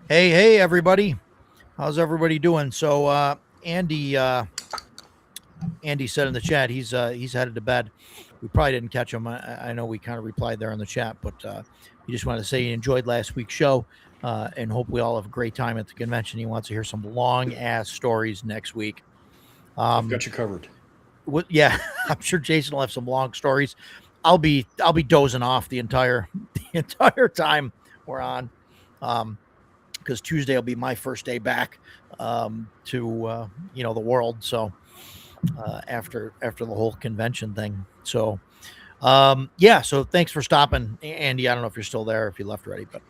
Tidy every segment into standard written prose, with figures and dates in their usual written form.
Hey, everybody. How's everybody doing? So, Andy said in the chat he's headed to bed. We probably didn't catch him. I know we kind of replied there in the chat, but he just wanted to say he enjoyed last week's show and hope we all have a great time at the convention. He wants to hear some long ass stories next week. I've got you covered. Yeah, I'm sure Jason will have some long stories. I'll be dozing off the entire time we're on. Because Tuesday will be my first day back to the world. So after the whole convention thing. So yeah. So thanks for stopping, Andy. I don't know if you're still there, if you left already, but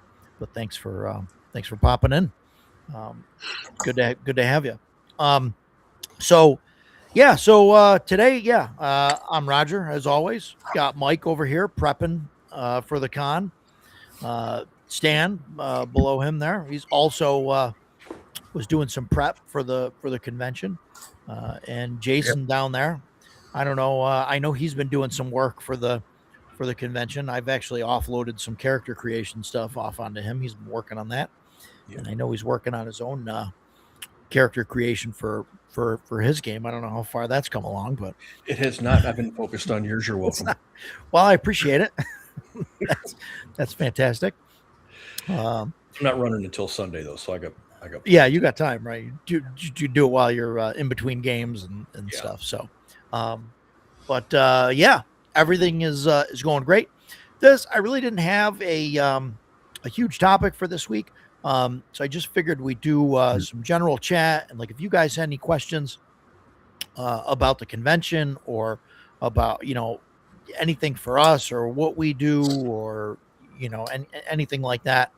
thanks for popping in. Good to have you. So yeah. So today, yeah, I'm Roger as always. Got Mike over here prepping for the con. Stan below him there. He's also was doing some prep for the convention, and Jason down there. I don't know. I know he's been doing some work for the convention. I've actually offloaded some character creation stuff off onto him. He's been working on that, and I know he's working on his own character creation for his game. I don't know how far that's come along, but it has not. I've been focused on yours. You're welcome. Well, I appreciate it. that's fantastic. I'm not running until Sunday though, so I got. Yeah, you got time, right? You do it while you're in between games and stuff. So, yeah, everything is going great. I really didn't have a huge topic for this week, so I just figured we'd do some general chat, and like if you guys had any questions about the convention or about anything for us or what we do or anything like that.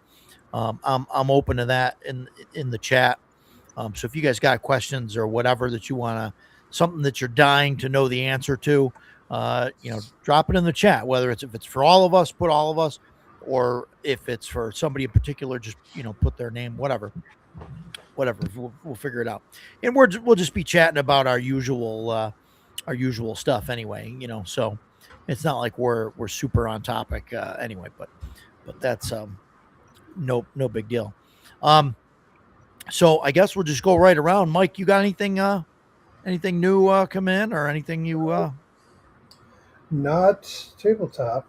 I'm open to that in the chat. So if you guys got questions or whatever that you want something that you're dying to know the answer to, drop it in the chat. Whether if it's for all of us, put all of us, or if it's for somebody in particular, just put their name, whatever. We'll figure it out. And we'll just be chatting about our usual stuff anyway. So it's not like we're super on topic anyway. But that's no big deal. So I guess we'll just go right around. Mike, you got anything new come in or anything you not tabletop.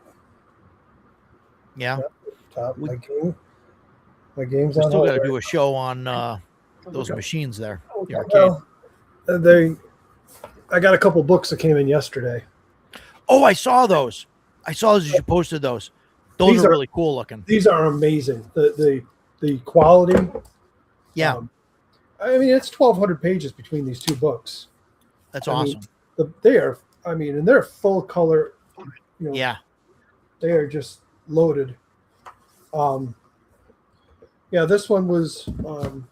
Yeah. Not tabletop. My game's we on still hold. Got to do a show on those machines there. The arcade. I got a couple books that came in yesterday. Oh, I saw those. As you posted those. Those are really cool looking. These are amazing. The quality. Yeah. I mean, it's 1,200 pages between these two books. That's awesome. And they're full color. Yeah. They are just loaded. Yeah, this one was the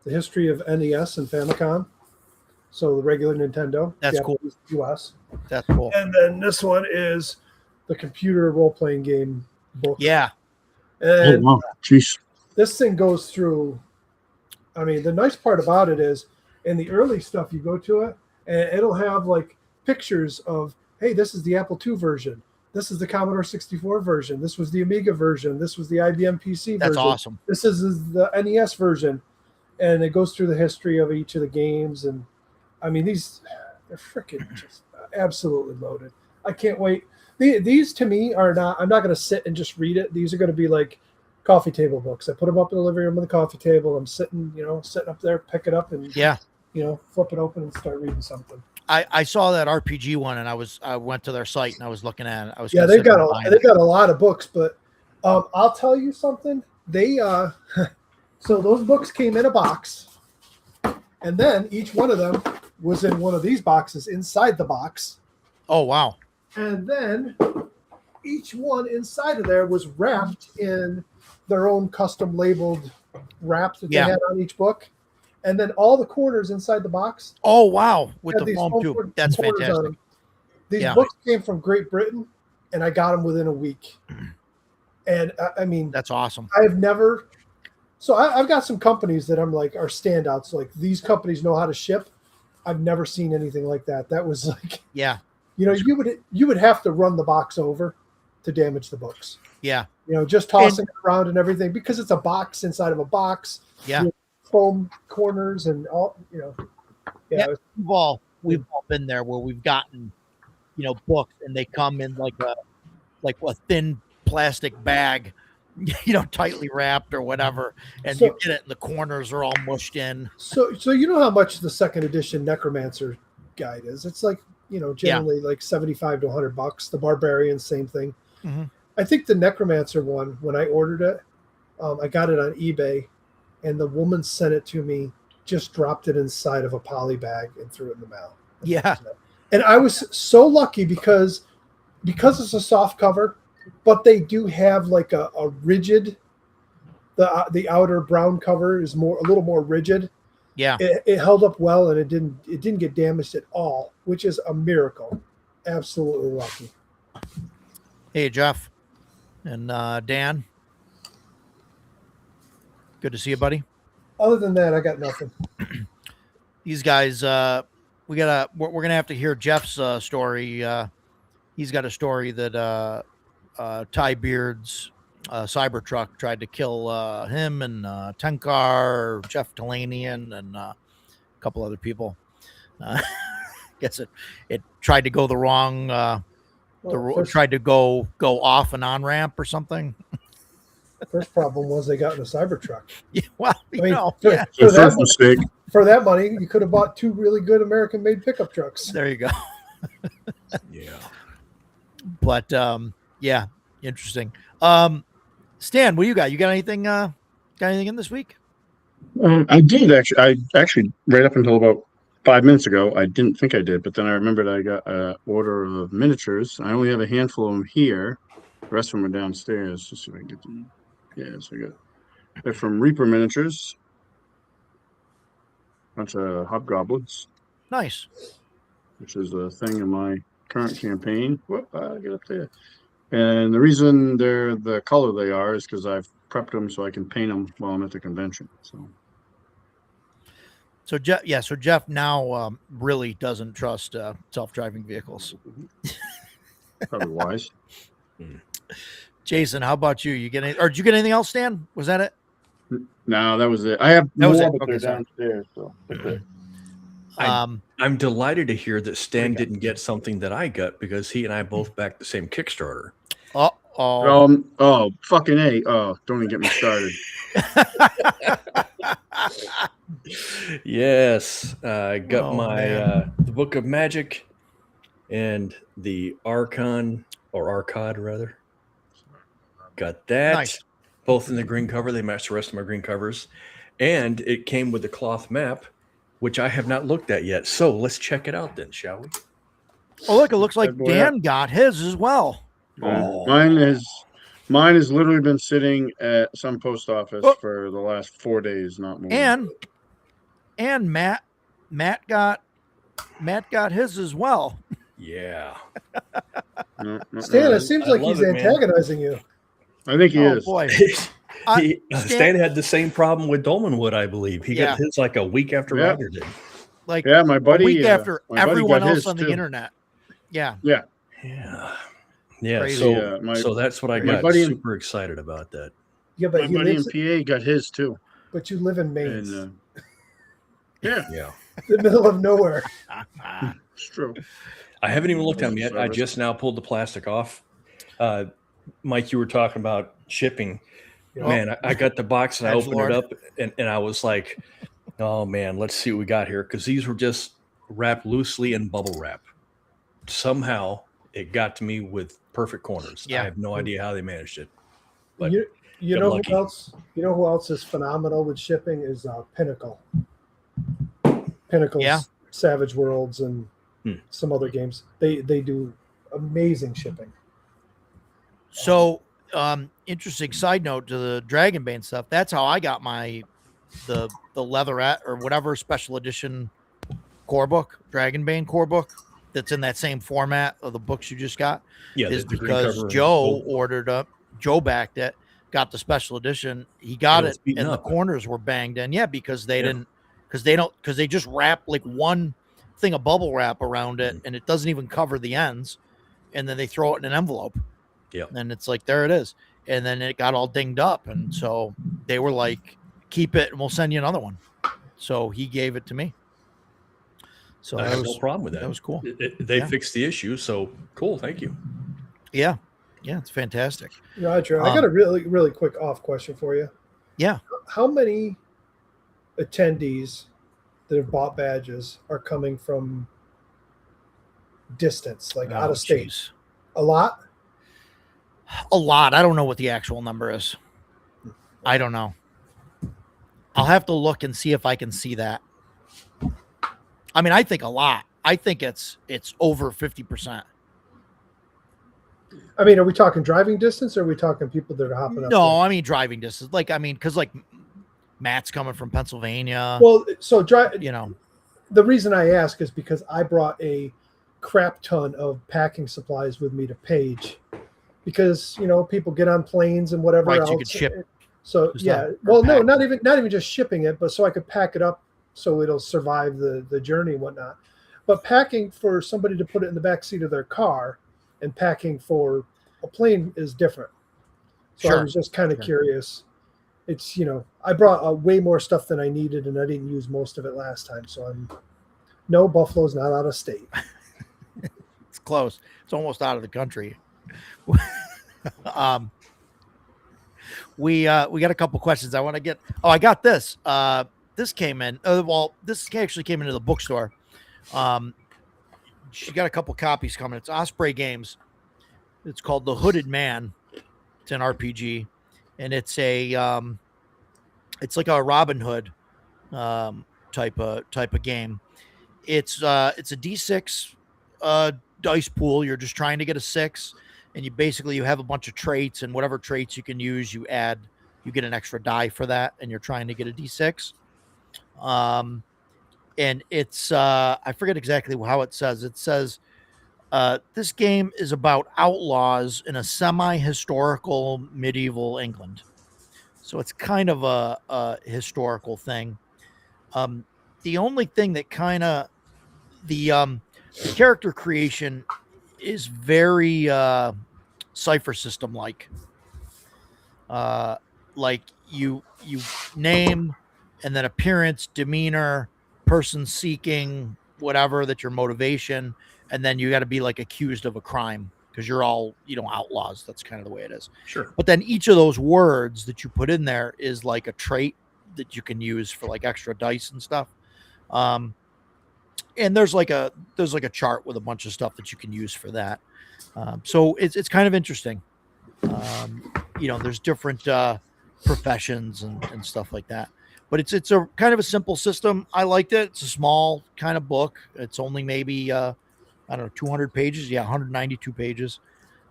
history of NES and Famicom. So the regular Nintendo. That's cool. US. That's cool. And then this one is the computer role-playing game book. Yeah. And wow. Jeez. This thing goes through. I mean, the nice part about it is in the early stuff, you go to it and it'll have like pictures of, hey, this is the Apple II version. This is the Commodore 64 version. This was the Amiga version. This was the IBM PC version. That's awesome. This is the NES version. And it goes through the history of each of the games. And I mean, they're freaking just absolutely loaded. I can't wait. These to me are not, I'm not going to sit and just read it. These are going to be like coffee table books. I put them up in the living room on the coffee table. I'm sitting up there, pick it up and flip it open and start reading something. I saw that RPG one and I went to their site and I was looking at it. They've got a lot of books, but I'll tell you something. They so those books came in a box, and then each one of them was in one of these boxes inside the box. Oh wow. And then each one inside of there was wrapped in their own custom labeled wrap that they had on each book. And then all the corners inside the box. Oh, wow. With the foam tube. That's fantastic. These books came from Great Britain, and I got them within a week. And I mean, that's awesome. I've never. So I've got some companies that I'm like are standouts. Like these companies know how to ship. I've never seen anything like that. That was like, yeah. You would have to run the box over to damage the books. Yeah. just tossing it around and everything because it's a box inside of a box. Yeah. With foam corners and all, Yeah. We've all been there where we've gotten, books and they come in like a thin plastic bag, tightly wrapped or whatever. And you get it and the corners are all mushed in. So you know how much the second edition Necromancer guide is? It's like, generally like $75 to $100. The Barbarian, same thing. Mm-hmm. I think the Necromancer one, when I ordered it, I got it on eBay and the woman sent it to me, just dropped it inside of a poly bag and threw it in the mail. Yeah. And I was so lucky because it's a soft cover, but they do have like a rigid, the outer brown cover is a little more rigid. Yeah. It held up well and it didn't get damaged at all, which is a miracle. Absolutely lucky. Hey, Jeff and Dan. Good to see you, buddy. Other than that, I got nothing. These guys, we're gonna have to hear Jeff's story. He's got a story that Ty Beard's Cybertruck tried to kill him and Tenkar, Jeff Talanian, and a couple other people. Guess it tried to go the wrong. Tried to go off an on ramp or something. First problem was they got in a Cybertruck. Yeah, well, for that money, you could have bought 2 really good American-made pickup trucks. There you go. Yeah. But yeah, interesting. Stan, what do you got? You got anything? Got anything in this week? I did actually. I actually right up until about 5 minutes ago, I didn't think I did, but then I remembered I got an order of miniatures. I only have a handful of them here. The rest of them are downstairs. Just see if I can get them. Yeah, so I got. They're from Reaper Miniatures. Bunch of hobgoblins. Nice. Which is a thing in my current campaign. Whoop, I get up there. And the reason they're the color they are is because I've prepped them so I can paint them while I'm at the convention. So Jeff now really doesn't trust self-driving vehicles. Probably wise. Jason, how about you? You get any, or did you get anything else, Stan? Was that it? No, that was it. I have that more, was it. but Okay, they're downstairs. So. I'm delighted to hear that Stan didn't get something that I got because he and I both backed the same Kickstarter. Oh, fucking A. Oh, don't even get me started. Yes, I got the Book of Magic and the Archon or Arcad rather. Got that. Nice. Both in the green cover. They match the rest of my green covers, and it came with the cloth map, which I have not looked at yet. So let's check it out then, shall we? Oh, look! It looks like Dan got his as well. Oh. Mine has literally been sitting at some post office for the last 4 days, not more. And Matt got his as well. Yeah. Stan, it seems like he's antagonizing you. I think he is. Boy. Stan had the same problem with Dolmenwood, I believe. He got his like a week after Roger did. Like my buddy. A week after everyone else on the too. internet. Yeah. Crazy. So that's what I got. Super excited about that. Yeah, but my buddy in PA got his too. But you live in Maine. And, yeah. The middle of nowhere. It's true. I haven't even looked at them yet. I just now pulled the plastic off. Mike, you were talking about shipping. Yep. Man, I got the box and I opened it up and I was like, oh man, let's see what we got here. Because these were just wrapped loosely in bubble wrap. Somehow it got to me with perfect corners. Yeah. I have no idea how they managed it. But you know who else? You know who else is phenomenal with shipping is Pinnacle. Pinnacle's Savage Worlds and some other games. They do amazing shipping. So, interesting side note to the Dragonbane stuff. That's how I got the Leatherette or whatever special edition core book, Dragonbane core book. That's in that same format of the books you just got. Yeah, is because Joe ordered up. Joe backed it, got the special edition. He got it, and the corners were banged in. Yeah, because they didn't, because they just wrap like one thing of bubble wrap around it, and it doesn't even cover the ends, and then they throw it in an envelope. Yeah, and it's like there it is. and then it got all dinged up, and so they were like, "Keep it, and we'll send you another one." So he gave it to me. So I that have was no problem with that. That was cool. They Yeah. fixed the issue, so cool. Thank you. Yeah, it's fantastic. Roger, I got a really, really quick off question for you. Yeah. How many attendees that have bought badges are coming from distance, like out of state? Geez. A lot? A lot. I don't know what the actual number is. I don't know. I'll have to look and see if I can see that. I mean, I think a lot. I think it's over 50%. I mean, are we talking driving distance, or are we talking people that are hopping up? No, I mean driving distance. Like, I mean, because like Matt's coming from Pennsylvania. Well, so drive. You know, The reason I ask is because I brought a crap ton of packing supplies with me to Page, because people get on planes and whatever right? else. So you could ship. So yeah, well, no, not even just shipping it, but so I could pack it up so it'll survive the journey and whatnot. But packing for somebody to put it in the back seat of their car and packing for a plane is different. So I was just kind of curious. It's I brought way more stuff than I needed, and I didn't use most of it last time. So no, Buffalo's not out of state. It's close. It's almost out of the country. We got a couple questions I want to get. Oh, I got this. This came in. This actually came into the bookstore. She got a couple copies coming. It's Osprey Games. It's called The Hooded Man. It's an RPG, and it's like a Robin Hood type of game. It's a D6 dice pool. You're just trying to get a 6, and you have a bunch of traits, and whatever traits you can use, you get an extra die for that, and you're trying to get a D6. And it's I forget exactly how it says. It says this game is about outlaws in a semi-historical medieval England. So it's kind of a historical thing. The only thing that kind of the character creation is very Cypher System like you name and then appearance, demeanor, person seeking, whatever that your motivation, and then you got to be like accused of a crime because you're all outlaws. That's kind of the way it is. Sure. But then each of those words that you put in there is like a trait that you can use for like extra dice and stuff. And there's like a chart with a bunch of stuff that you can use for that. So it's kind of interesting. There's different professions and stuff like that. But it's a kind of a simple system. I liked it. It's a small kind of book. It's only maybe 200 pages. Yeah, 192 pages.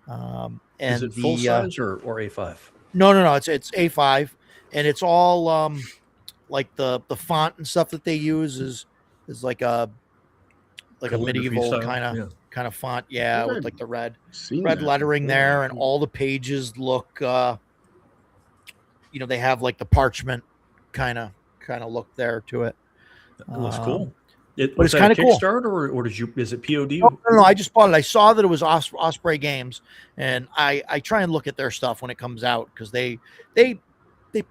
And is it full size or A5? No. It's A5, and it's all like the font and stuff that they use is like a medieval kind of font. Yeah, with like the red lettering there, and all the pages look. They have like the parchment kind of look there to it. That was cool. But it's kind of cool. Kickstarter or is it POD? No, I just bought it. I saw that it was Osprey Games, and I try and look at their stuff when it comes out because they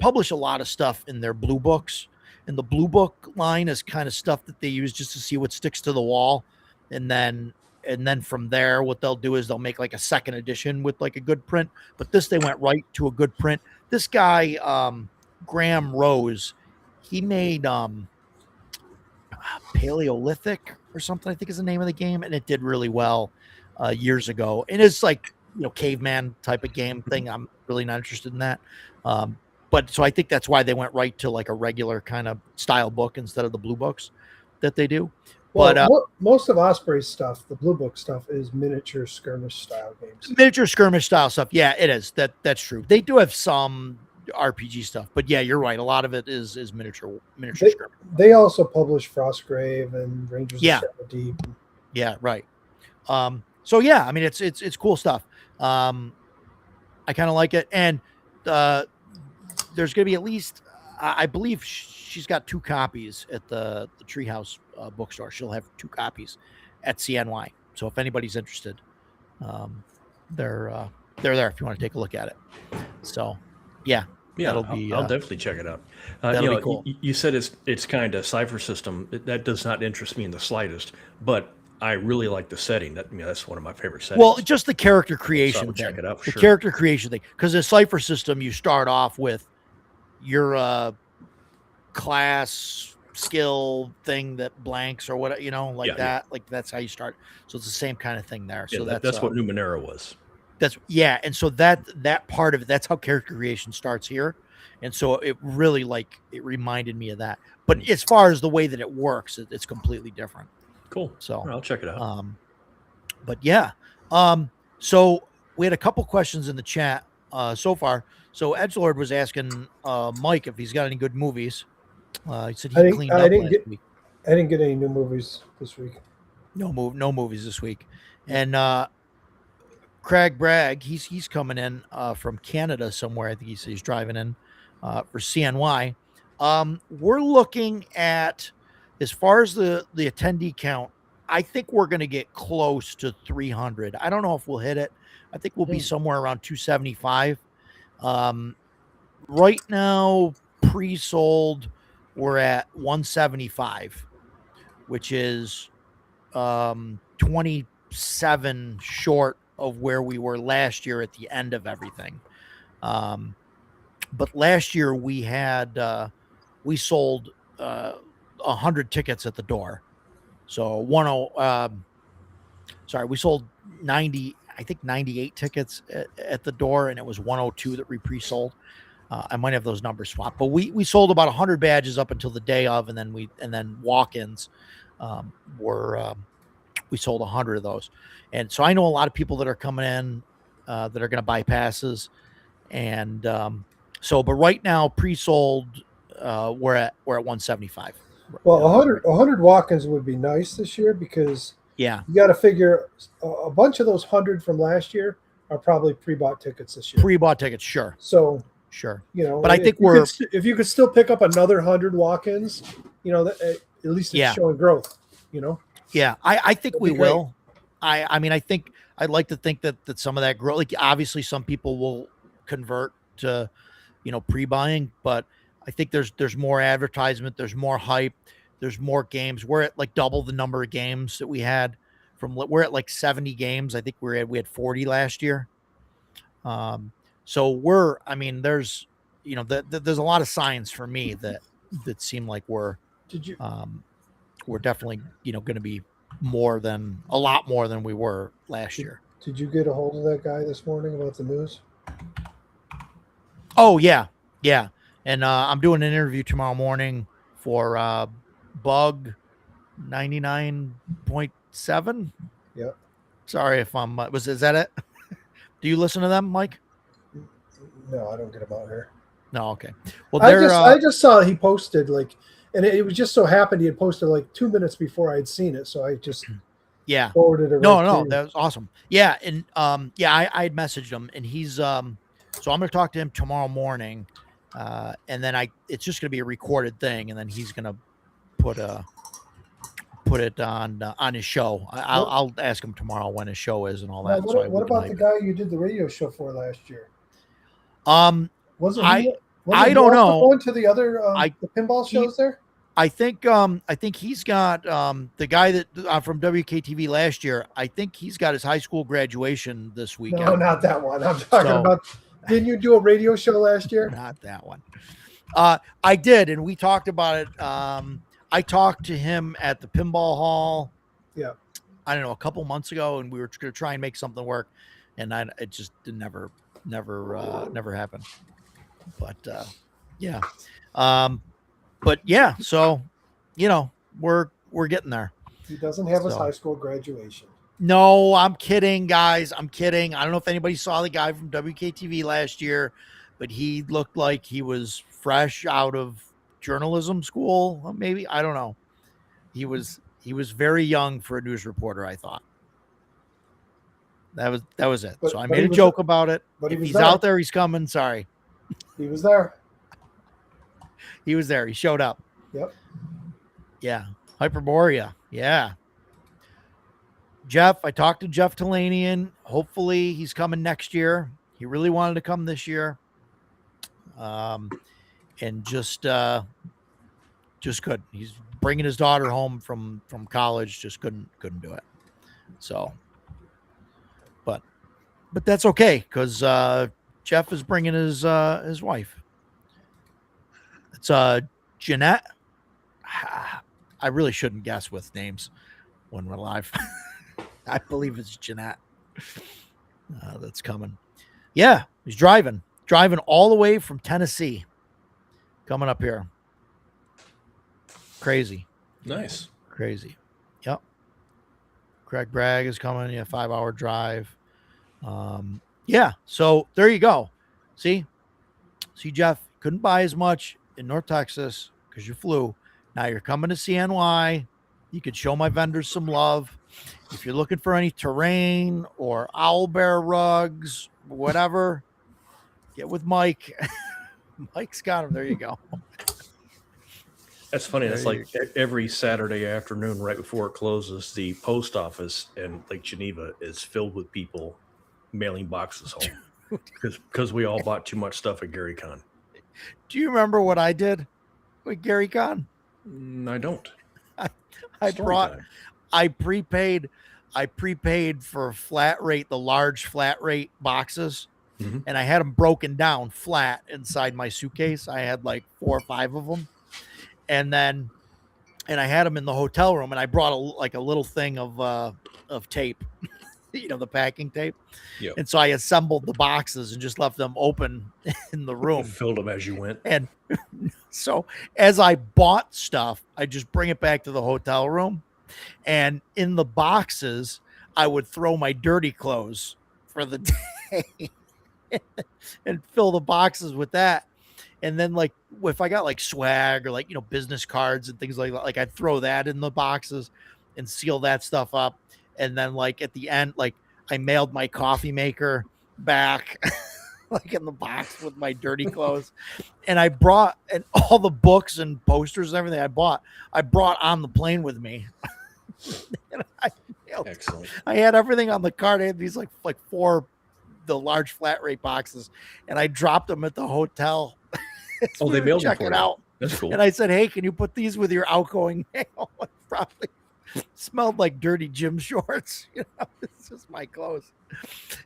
publish a lot of stuff in their blue books, and the blue book line is kind of stuff that they use just to see what sticks to the wall, and then from there, what they'll do is they'll make like a second edition with like a good print. But this, they went right to a good print. This guy, Graham Rose, he made Paleolithic or something, I think is the name of the game, and it did really well years ago. And it's like caveman type of game thing. I'm really not interested in that. But so I think that's why they went right to like a regular kind of style book instead of the blue books that they do. Well, But most of Osprey's stuff, the blue book stuff, is miniature skirmish style games. Miniature skirmish style stuff. Yeah, it is. That's true. They do have some RPG stuff, but yeah, you're right. A lot of it is miniature skirmish. They also publish Frostgrave and Rangers of the Deep. Yeah, right. So yeah, I mean it's cool stuff. I kind of like it, and there's going to be at least, I believe she's got 2 copies at the Treehouse bookstore. She'll have 2 copies at CNY. So if anybody's interested, they're they're there if you want to take a look at it. So, yeah, Yeah, that'll be I'll definitely check it out. that'll be cool. You said it's kind of Cipher System. That does not interest me in the slightest, but I really like the setting. That's one of my favorite settings. Well, just the character So I creation would thing. check it out for The sure. character creation thing, because the Cipher System, you start off with your class skill thing that blanks or what, like Yeah, that. Like that's how you start. So it's the same kind of thing there. Yeah, So that's what Numenera was. and so that part of it, that's how character creation starts here. And so it really it reminded me of that. But as far as the way that it works, it's completely different. Cool. So I'll check it out. But yeah. So we had a couple questions in the chat so far. So Edgelord was asking Mike if he's got any good movies. He said he cleaned up last week. I didn't get any new movies this week. No movies this week. And Craig Bragg, he's coming in from Canada somewhere. I think he's driving in for CNY. We're looking at, as far as the attendee count, I think we're going to get close to 300. I don't know if we'll hit it. I think we'll be somewhere around 275. Right now, pre-sold, we're at 175, which is 27 short of where we were last year at the end of everything. But last year we had we sold 100 tickets at the door. So we sold 90, I think 98 tickets at the door, and it was 102 that we pre-sold. I might have those numbers swapped, but we sold about 100 badges up until the day of, and then walk-ins we sold 100 of those. And so I know a lot of people that are coming in that are going to buy passes. And but right now pre-sold, we're at 175. Well, 100 walk-ins would be nice this year, because you got to figure a bunch of those 100 from last year are probably pre-bought tickets this year. Pre-bought tickets, sure. So, sure. But I think if you could still pick up another 100 walk-ins, at least it's showing growth. Yeah, I think we will. I mean, I think I'd like to think that some of that growth, like obviously some people will convert to, pre-buying, but I think there's more advertisement, there's more hype, there's more games. We're at like double the number of games that we had we're at like 70 games. I think we had 40 last year. So there's, there's a lot of signs for me that seem like we're definitely, going to be a lot more than we were last year. Did you get a hold of that guy this morning about the news? Oh yeah. Yeah. And I'm doing an interview tomorrow morning for Bug 99.7. Yep. Sorry if is that it? Do you listen to them, Mike? No, I don't get them out here. No. Okay. Well, I just saw he posted and it was just so happened he had posted 2 minutes before I had seen it. So I just forwarded it. No, that was awesome. Yeah. And I had messaged him, and he's so I'm going to talk to him tomorrow morning. And then it's just going to be a recorded thing, and then he's going to put it on his show. I'll ask him tomorrow when his show is and all that. What about the guy you did the radio show for last year? Wasn't I don't know. Going to the other the pinball shows there? I think he's got the guy that from WKTV last year. I think he's got his high school graduation this weekend. No, not that one. I'm talking about. Didn't you do a radio show last year? Not that one. I did, and we talked about it. I talked to him at the Pinball Hall. Yeah. I don't know, a couple months ago, and we were going to try and make something work, and it just never happened. But yeah. But yeah, so we're getting there. He doesn't have his high school graduation. No, I'm kidding, guys. I'm kidding. I don't know if anybody saw the guy from WKTV last year, but he looked like he was fresh out of journalism school. Maybe, I don't know. He was very young for a news reporter, I thought. That was it. So I made a joke about it. But if he's out there, he's coming. Sorry. He was there. He was there. He showed up. Yep. Yeah. Hyperborea. Yeah. Jeff, I talked to Jeff Talanian. Hopefully he's coming next year. He really wanted to come this year. And just couldn't. He's bringing his daughter home from college. Just couldn't do it. So, but that's okay because Jeff is bringing his wife. It's Jeanette. I really shouldn't guess with names when we're live. I believe it's Jeanette that's coming. Yeah, he's driving all the way from Tennessee, coming up here. Crazy. Nice. Crazy. Yep. Craig Bragg is coming. Yeah, 5-hour drive. Yeah. So there you go. See, Jeff, couldn't buy as much in North Texas because you flew. Now you're coming to CNY. You could show my vendors some love. If you're looking for any terrain or owlbear rugs, whatever, get with Mike. Mike's got them. There you go. That's funny. That's like every Saturday afternoon, right before it closes, the post office in Lake Geneva is filled with people mailing boxes home because we all bought too much stuff at Gary Con. Do you remember what I did with Gary Con? I don't. I prepaid for flat rate, the large flat rate boxes, and I had them broken down flat inside my suitcase. I had like 4 or 5 of them, and I had them in the hotel room, and I brought a little thing of tape, the packing tape. Yep. And so I assembled the boxes and just left them open in the room. Filled them as you went. And so as I bought stuff, I just bring it back to the hotel room. And in the boxes, I would throw my dirty clothes for the day and fill the boxes with that. And then like if I got like swag or like, business cards and things like that, like I'd throw that in the boxes and seal that stuff up. And then like at the end, like I mailed my coffee maker back like in the box with my dirty clothes. And I brought and all the books and posters and everything I brought on the plane with me. And Excellent. I had everything on the cart. I had these like 4 the large flat rate boxes, and I dropped them at the hotel. So they mailed them check for it you. out. That's cool. And I said, "Hey, can you put these with your outgoing mail?" It probably smelled like dirty gym shorts. It's just my clothes.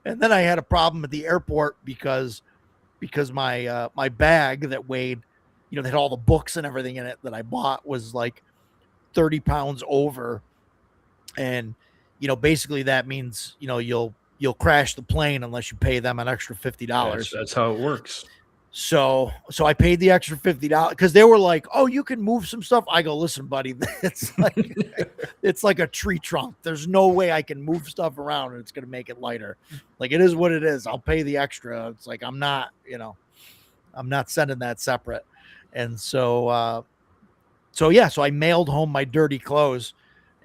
And then I had a problem at the airport because my my bag that weighed, that had all the books and everything in it that I bought was like 30 pounds over. And, basically that means, you'll crash the plane unless you pay them an extra $50. That's how it works. So I paid the extra $50 because they were like, "Oh, you can move some stuff." I go, "Listen, buddy, it's like a tree trunk. There's no way I can move stuff around and it's going to make it lighter. Like it is what it is. I'll pay the extra." It's like, I'm not sending that separate. And so I mailed home my dirty clothes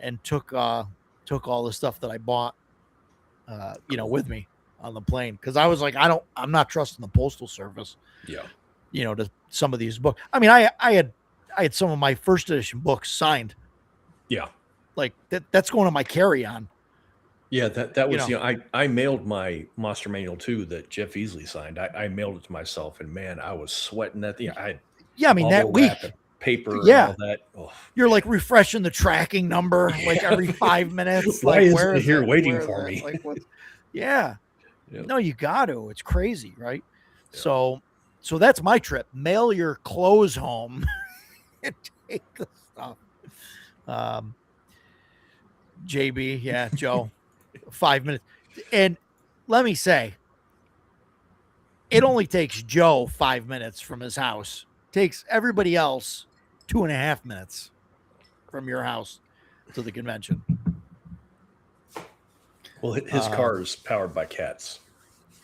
and took all the stuff that I bought, with me on the plane. Cause I was like, I'm not trusting the postal service. Yeah. To some of these books. I mean, I had some of my first edition books signed. Yeah. Like that's going on my carry-on. Yeah. That was, I mailed my Monster Manual 2 that Jeff Easley signed. I mailed it to myself, and man, I was sweating that thing. I mean, that week, paper and all that. Oh. You're like refreshing the tracking number like every 5 minutes. Why like, is where it here waiting where for is me? Like, yeah. No, you got to. It's crazy, right? Yeah. So that's my trip. Mail your clothes home and take the stuff. JB, yeah, Joe, 5 minutes. And let me say, it only takes Joe 5 minutes from his house. Takes everybody else 2.5 minutes from your house to the convention. Well, his car is powered by cats.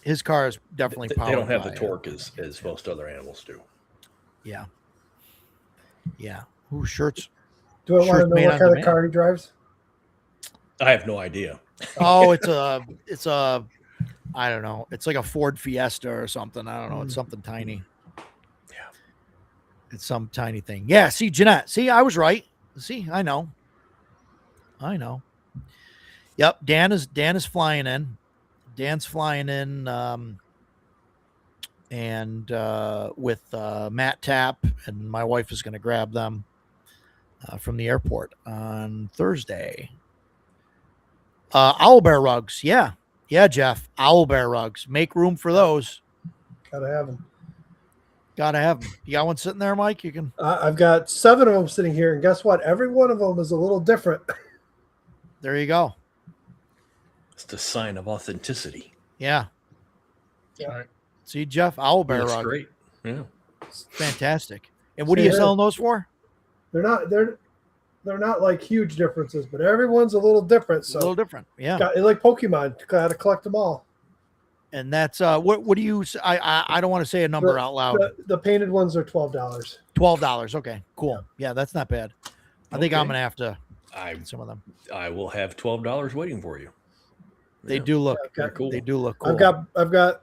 His car is definitely powered. They don't have by, the torque as most other animals do. Yeah. Yeah. Ooh, shirts. Do I want to know what kind of car he drives? I have no idea. Oh, it's a I don't know. It's like a Ford Fiesta or something. I don't know. It's something tiny. Yeah. It's some tiny thing. Yeah. See, Jeanette. See, I was right. See, I know. Yep. Dan is flying in. Dan's flying in, and with Matt Tapp, and my wife is going to grab them from the airport on Thursday. Owl bear rugs. Yeah, Jeff. Owl bear rugs. Make room for those. Gotta have them. Gotta have them. You got one sitting there, Mike? You can. I've got 7 of them sitting here, and guess what? Every one of them is a little different. There you go. It's the sign of authenticity. Yeah. Yeah. See, Jeff, owl bear That's rug. great. Yeah. Fantastic. And what are you selling those for? They're not like huge differences, but everyone's a little different. A So little different. Yeah. like Pokemon, gotta collect them all. And that's what do you? I don't want to say a number out loud. The painted ones are $12. $12. Okay, cool. Yeah, that's not bad. I think I'm Okay. gonna have to I get some of them. I will have $12 waiting for you. They Yeah. do look. Yeah, cool. They do look cool. I've got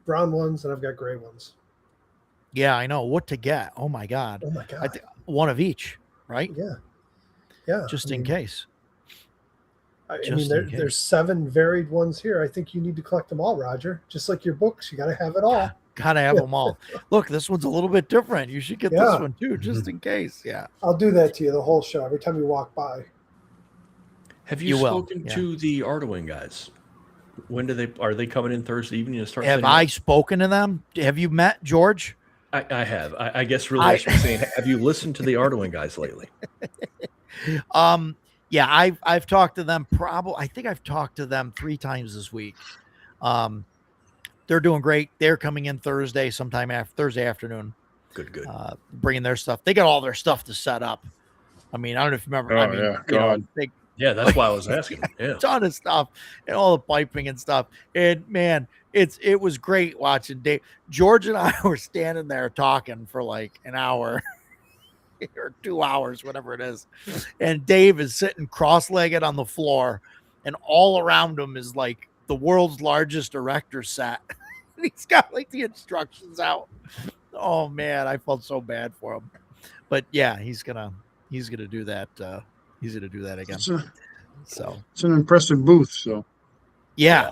brown ones and I've got gray ones. Yeah, I know what to get. Oh my god, Oh my god! one of each, right? Yeah. Just I in mean, case. I just mean, in there's 7 varied ones here. I think you need to collect them all, Roger. Just like your books, you got to have it all. Gotta have them all. Look, this one's a little bit different. You should get Yeah. this one too, just in case. Yeah. I'll do that to you the whole show every time you walk by. Have you You will, spoken yeah. to the Arduin guys? When are they coming in Thursday evening to start? Have setting I up? spoken to them? Have you met George? I have. I guess really I should be saying, have you listened to the Arduin guys lately? Yeah, I've talked to them I think I've talked to them 3 times this week. They're doing great. They're coming in Thursday sometime after Thursday afternoon, Good. bringing their stuff. They got all their stuff to set up. I mean, I don't know if you remember. Oh, I mean, yeah, you know, God. they Yeah, that's why I was asking. Yeah. ton of stuff and all the piping and stuff. And man, it was great watching Dave. George and I were standing there talking for like an hour or 2 hours, whatever it is. And Dave is sitting cross-legged on the floor, and all around him is like the world's largest erector set. And he's got like the instructions out. Oh man, I felt so bad for him. But yeah, he's gonna do that. He's gonna do that again. So It's an impressive booth. So yeah,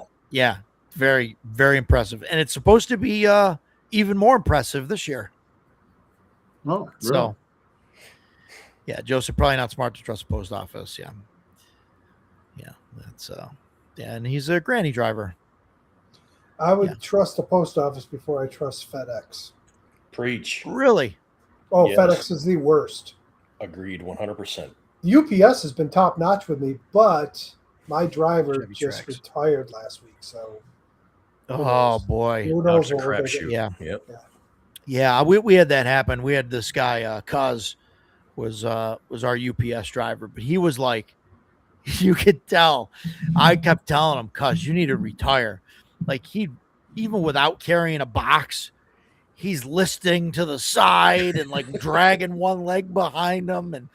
very, very impressive. And it's supposed to be even more impressive this year. oh, really? So yeah, Joseph, probably not smart to trust the post office. Yeah. That's and he's a granny driver. I would Yeah. trust the post office before I trust FedEx. Preach. Really? Oh, Yes. FedEx is the worst. Agreed. 100%. UPS has been top notch with me, but my driver Chevy just Trax. retired last week. So Oh knows? boy. who Now knows it's a what we're gonna crapshoot. Yeah. Yep. Yeah, we had that happen. We had this guy, Cuz was our UPS driver, but he was like, you could tell. I kept telling him, Cuz, you need to retire. Like he, even without carrying a box, he's listing to the side and like dragging one leg behind him. And,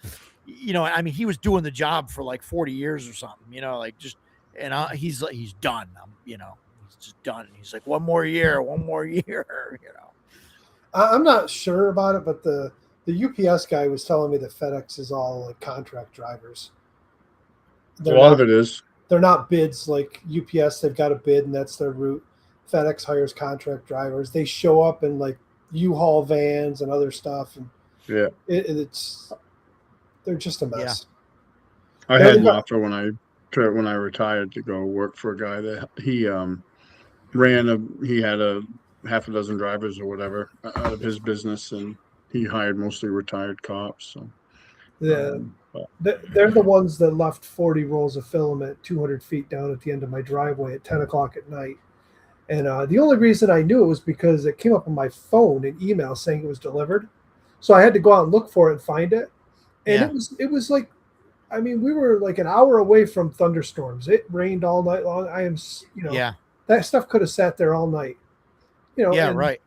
you know, I mean, he was doing the job for like 40 years or something, you know, like just, and he's done. You know, he's just done. He's like, one more year, you know. I'm not sure about it, but the UPS guy was telling me that FedEx is all like contract drivers. A lot of it is. They're not bids like UPS. They've got a bid and that's their route. FedEx hires contract drivers. They show up in like U-Haul vans and other stuff, and Yeah. they're just a mess. I Yeah, had an yeah. offer when I retired to go work for a guy that he had a half a dozen drivers or whatever out of his business, and he hired mostly retired cops. So Yeah. but They're the ones that left 40 rolls of film at 200 feet down at the end of my driveway at 10 o'clock at night. And the only reason I knew it was because it came up on my phone and email saying it was delivered. So I had to go out and look for it and find it. And Yeah. it was like, I mean, we were like an hour away from thunderstorms. It rained all night long. Yeah. That stuff could have sat there all night. You know, Yeah. and Right.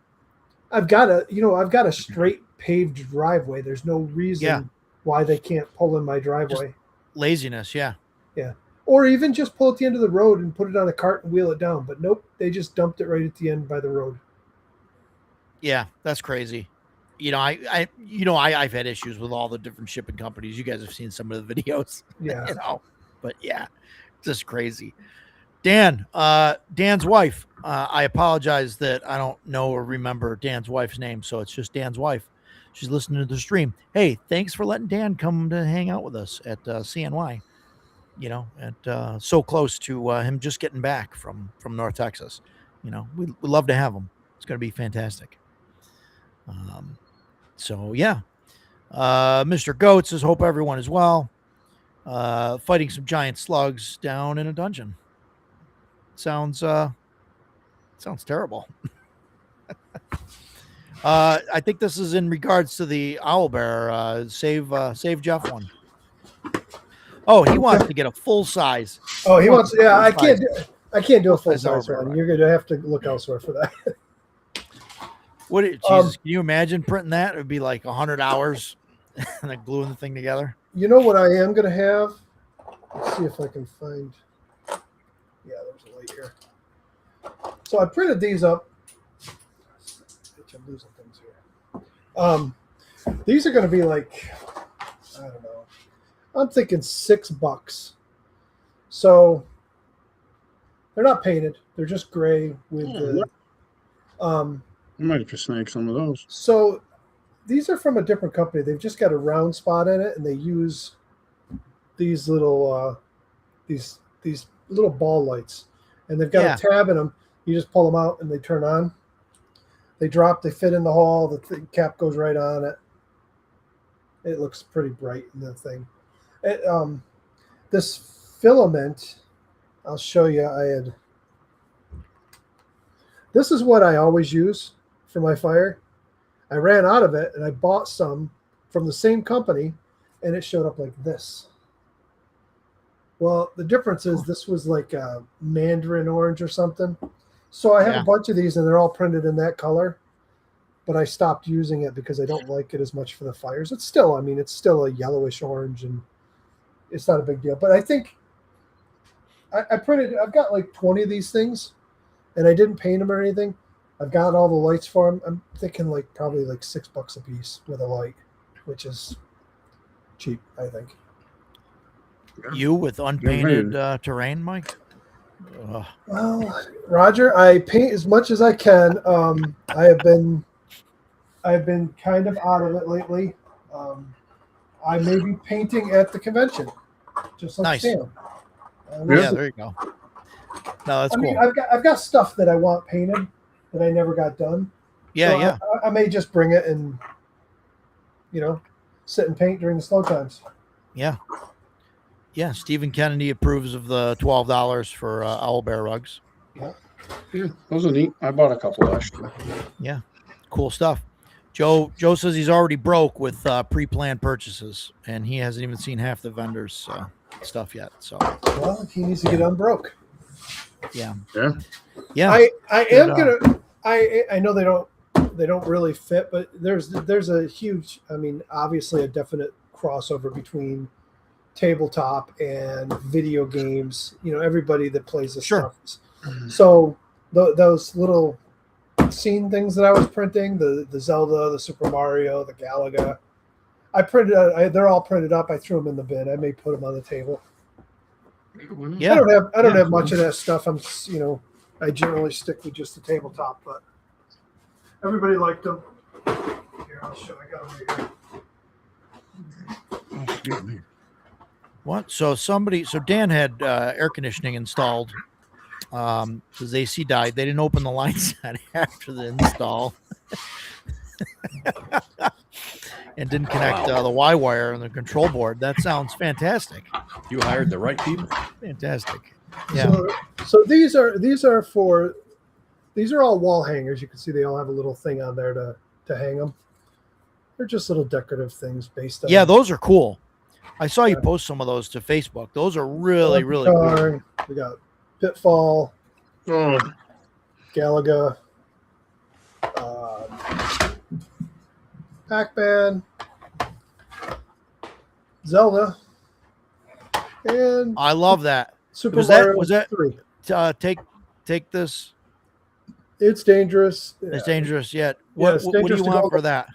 I've got a straight paved driveway. There's no reason Yeah. why they can't pull in my driveway. Laziness. Yeah. Or even just pull at the end of the road and put it on a cart and wheel it down. But nope, they just dumped it right at the end by the road. Yeah. That's crazy. You know, I've had issues with all the different shipping companies. You guys have seen some of the videos, Yeah. you know, but yeah, Just crazy. Dan, Dan's wife. I apologize that I don't know or remember Dan's wife's name, so it's just Dan's wife. She's listening to the stream. Hey, thanks for letting Dan come to hang out with us at CNY. You know, and so close to him just getting back from North Texas. You know, we love to have him. It's going to be fantastic. So yeah, Mr. Goat says, hope everyone is well. Fighting some giant slugs down in a dungeon. Sounds terrible. I think this is in regards to the owlbear. Save Jeff one. Oh, he wants to get a full size. Oh, he wants. Yeah, I can't do a full size owlbear, one. right. You're going to have to look elsewhere for that. Jesus, can you imagine printing that? It would be like 100 hours and then gluing the thing together. You know what I am going to have? Let's see if I can find. Yeah, there's a light here. So I printed these up. I'm losing things here. These are going to be like, I don't know. I'm thinking $6. So they're not painted. They're just gray with the. I might have to snag some of those. So these are from a different company. They've just got a round spot in it, and they use these little these little ball lights, and they've got a tab in them. You just pull them out, and they turn on. They drop. They fit in the hole. The cap goes right on it. It looks pretty bright in the thing. This filament, I'll show you. This is what I always use for my fire. I ran out of it, and I bought some from the same company, and it showed up like this. Well, the difference is this was like a mandarin orange or something. So I have a bunch of these, and they're all printed in that color. But I stopped using it because I don't like it as much for the fires. It's still a yellowish orange, and it's not a big deal. But I think I've got like 20 of these things, and I didn't paint them or anything. I've got all the lights for them. I'm thinking like probably like $6 a piece with a light, which is cheap, I think. You with unpainted terrain, Mike? Well, Roger, I paint as much as I can. I've been kind of out of it lately. I may be painting at the convention, just like Sam. Yeah, there you go. No, that's cool. I've got stuff that I want painted that I never got done. Yeah, so I may just bring it and sit and paint during the slow times. Yeah. Yeah, Stephen Kennedy approves of the $12 for owlbear rugs. Yeah, those are neat. I bought a couple actually. Yeah, cool stuff. Joe says he's already broke with pre-planned purchases, and he hasn't even seen half the vendors' stuff yet. So, well, he needs to get unbroke. Yeah. I am gonna. I know they don't really fit, but there's a huge. I mean, obviously a definite crossover between tabletop and video games. Everybody that plays this stuff. So those little scene things that I was printing, the Zelda, the Super Mario, the Galaga, I printed. They're all printed up. I threw them in the bin. I may put them on the table. Yeah, I don't have much of that stuff. I generally stick with just the tabletop, but everybody liked them. Here, I'll show. I got them right here. What? So Dan had air conditioning installed because AC died. They didn't open the line set after the install and didn't connect the Y wire and the control board. That sounds fantastic. You hired the right people. Fantastic. Yeah. So these are all wall hangers. You can see they all have a little thing on there to hang them. They're just little decorative things based on. Yeah, those are cool. I saw you post some of those to Facebook. Those are really cool. We got Pitfall, Galaga, Pac-Man, Zelda, and I love that. Super Mario was that 3. Take this. It's dangerous. It's dangerous yet. Yeah, What do you want for that?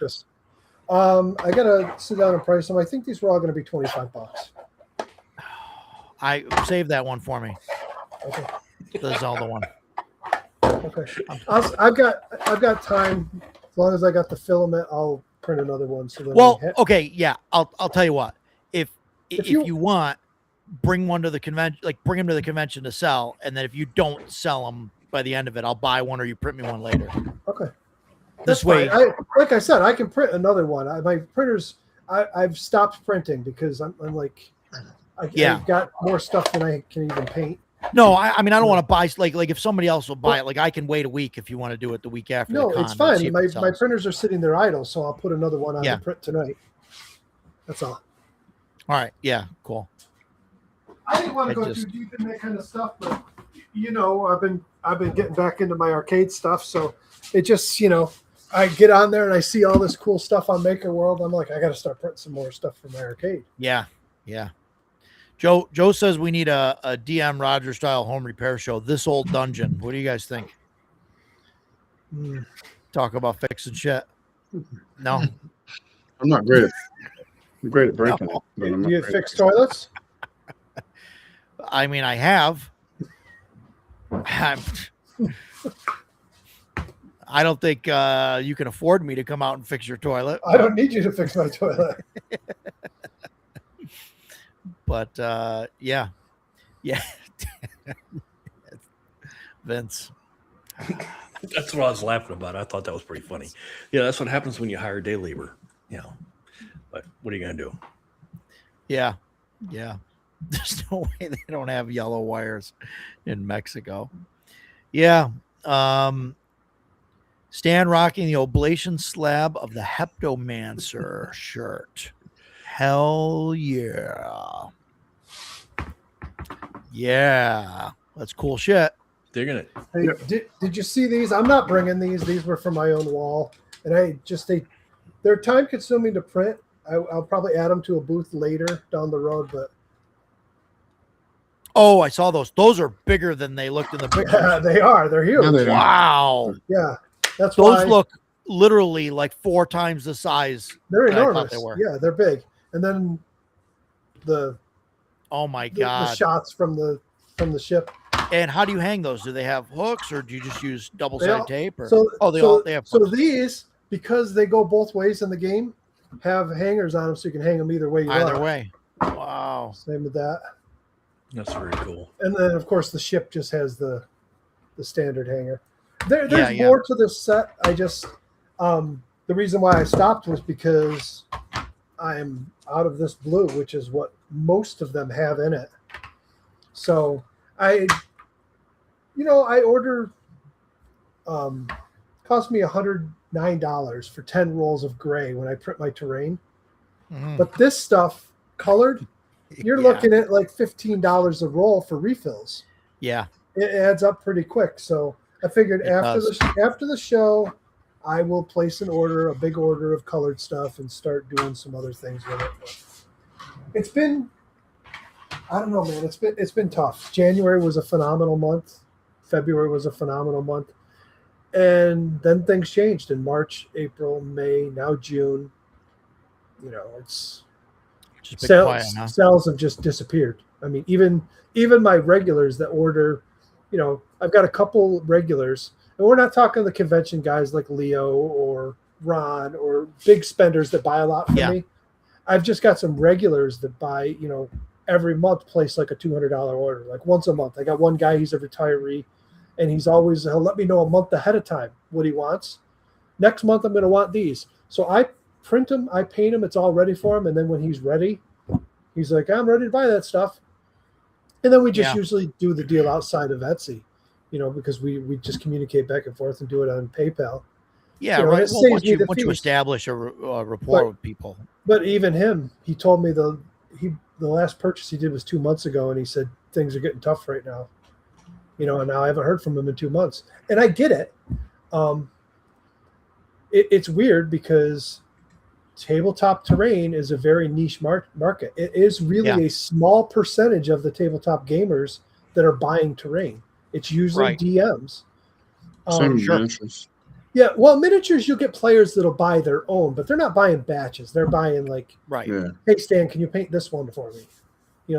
I gotta sit down and price them. I think these were all going to be $25. I save that one for me. Okay. The Zelda one. Okay. I've got time. As long as I got the filament, I'll print another one. So then Well, okay, yeah. I'll tell you what. If you- you want, bring one to the convention, like bring them to the convention to sell, and then if you don't sell them by the end of it, I'll buy one or you print me one later. Okay. This That's way, fine. Like I said, I can print another one. My printers, I've stopped printing because I'm like, I've got more stuff than I can even paint. no, I mean I don't want to buy like if somebody else will buy it, like I can wait a week if you want to do it the week after. No, the con it's and see fine. if it My sells. printers are sitting there idle, so I'll put another one on the print tonight. That's all. All right, yeah, cool. I didn't want to go too deep in that kind of stuff, but you know, I've been getting back into my arcade stuff, so it just, you know, I get on there and I see all this cool stuff on Maker World. I'm like, I got to start printing some more stuff for my arcade. Yeah, yeah. Joe says we need a DM Roger style home repair show. This old dungeon. What do you guys think? Talk about fixing shit. No, I'm not great at. I'm great at breaking it. But I'm not Do you great fix at- toilets? I mean I have. I don't think you can afford me to come out and fix your toilet. I don't need you to fix my toilet. But yeah. Vince. That's what I was laughing about. I thought that was pretty funny. Yeah, that's what happens when you hire day labor. You know, but what are you gonna do? Yeah. There's no way they don't have yellow wires in Mexico. Yeah. Stan rocking the oblation slab of the Heptomancer shirt. Hell yeah. Yeah. That's cool shit. They're gonna. Hey, did you see these? I'm not bringing these. These were from my own wall, and they're time consuming to print. I'll probably add them to a booth later down the road, but Oh, I saw those. Those are bigger than they looked in the picture. they are. They're huge. Yeah, they are. Wow. Yeah, that's Those why look literally like 4 times the size. they're that I thought enormous. they were. Yeah, they're big. And then the Oh my the God. shots from the ship. And how do you hang those? Do they have hooks or do you just use double They sided all- tape? Or They have so hooks. these, because they go both ways in the game, have hangers on them so you can hang them either way you Either want. way. Wow. Same with that. That's very cool. And then of course the ship just has the standard hanger. There's Yeah. more to this set. I just the reason why I stopped was because I'm out of this blue, which is what most of them have in it. So I order cost me $109 for 10 rolls of gray when I print my terrain. Mhm. But this stuff colored, you're Yeah. looking at like $15 a roll for refills. Yeah. It adds up pretty quick. So I figured It after does. after the show, I will place a big order of colored stuff, and start doing some other things with it. It's been, I don't know, man. It's been tough. January was a phenomenal month. February was a phenomenal month, and then things changed in March, April, May, now June. You know, it's Just been quiet, huh? sales have just disappeared. I mean, even my regulars that order, you know, I've got a couple regulars, and we're not talking the convention guys like Leo or Ron or big spenders that buy a lot from Yeah. me. I've just got some regulars that buy, you know, every month place like a $200 order, like once a month. I got one guy, he's a retiree, and he'll let me know a month ahead of time what he wants. Next month, I'm going to want these. So I print them, I paint them, it's all ready for him. And then when he's ready, he's like, I'm ready to buy that stuff. And then we just Yeah. usually do the deal outside of Etsy, you know, because we just communicate back and forth and do it on PayPal. Yeah, You know, right. it Well, saves once me you the once you fees. establish a rapport But- with people. But even him, he told me the last purchase he did was 2 months ago, and he said things are getting tough right now. You know, and now I haven't heard from him in 2 months, and I get it. It's weird because tabletop terrain is a very niche market. It is really a small percentage of the tabletop gamers that are buying terrain. It's usually Right. DMs. Same Sure. miniatures. Yeah, well, miniatures, you'll get players that'll buy their own, but they're not buying batches. They're buying like, Right. Yeah. hey, Stan, can you paint this one for me?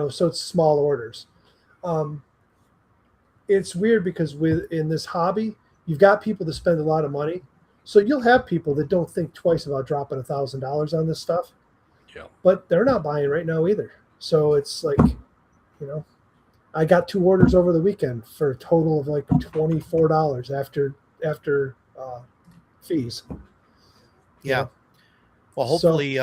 so it's small orders. It's weird because in this hobby, you've got people that spend a lot of money. So you'll have people that don't think twice about dropping $1,000 on this stuff. Yeah. But they're not buying right now either. So it's like, I got 2 orders over the weekend for a total of like $24 after fees. Yeah. Well, hopefully,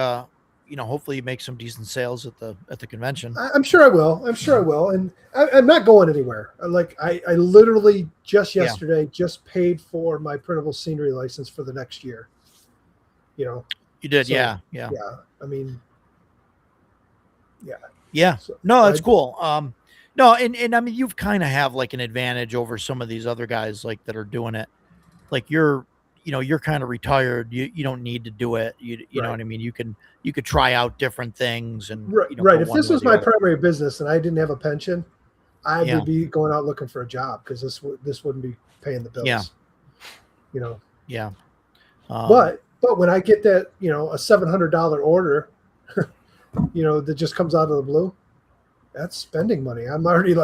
hopefully you make some decent sales at the convention. I'm sure I will. And I'm not going anywhere. I literally just yesterday just paid for my printable scenery license for the next year. You did. So, yeah. I mean, yeah. So, No, that's cool. No, and I mean, you've kind of have like an advantage over some of these other guys like that are doing it. Like you're kind of retired. You don't need to do it. You know what I mean? You could try out different things and right. If this was my primary business and I didn't have a pension, I would be going out looking for a job because this wouldn't be paying the bills. Yeah. Yeah. But when I get that, a $700 order, that just comes out of the blue, that's spending money. I'm already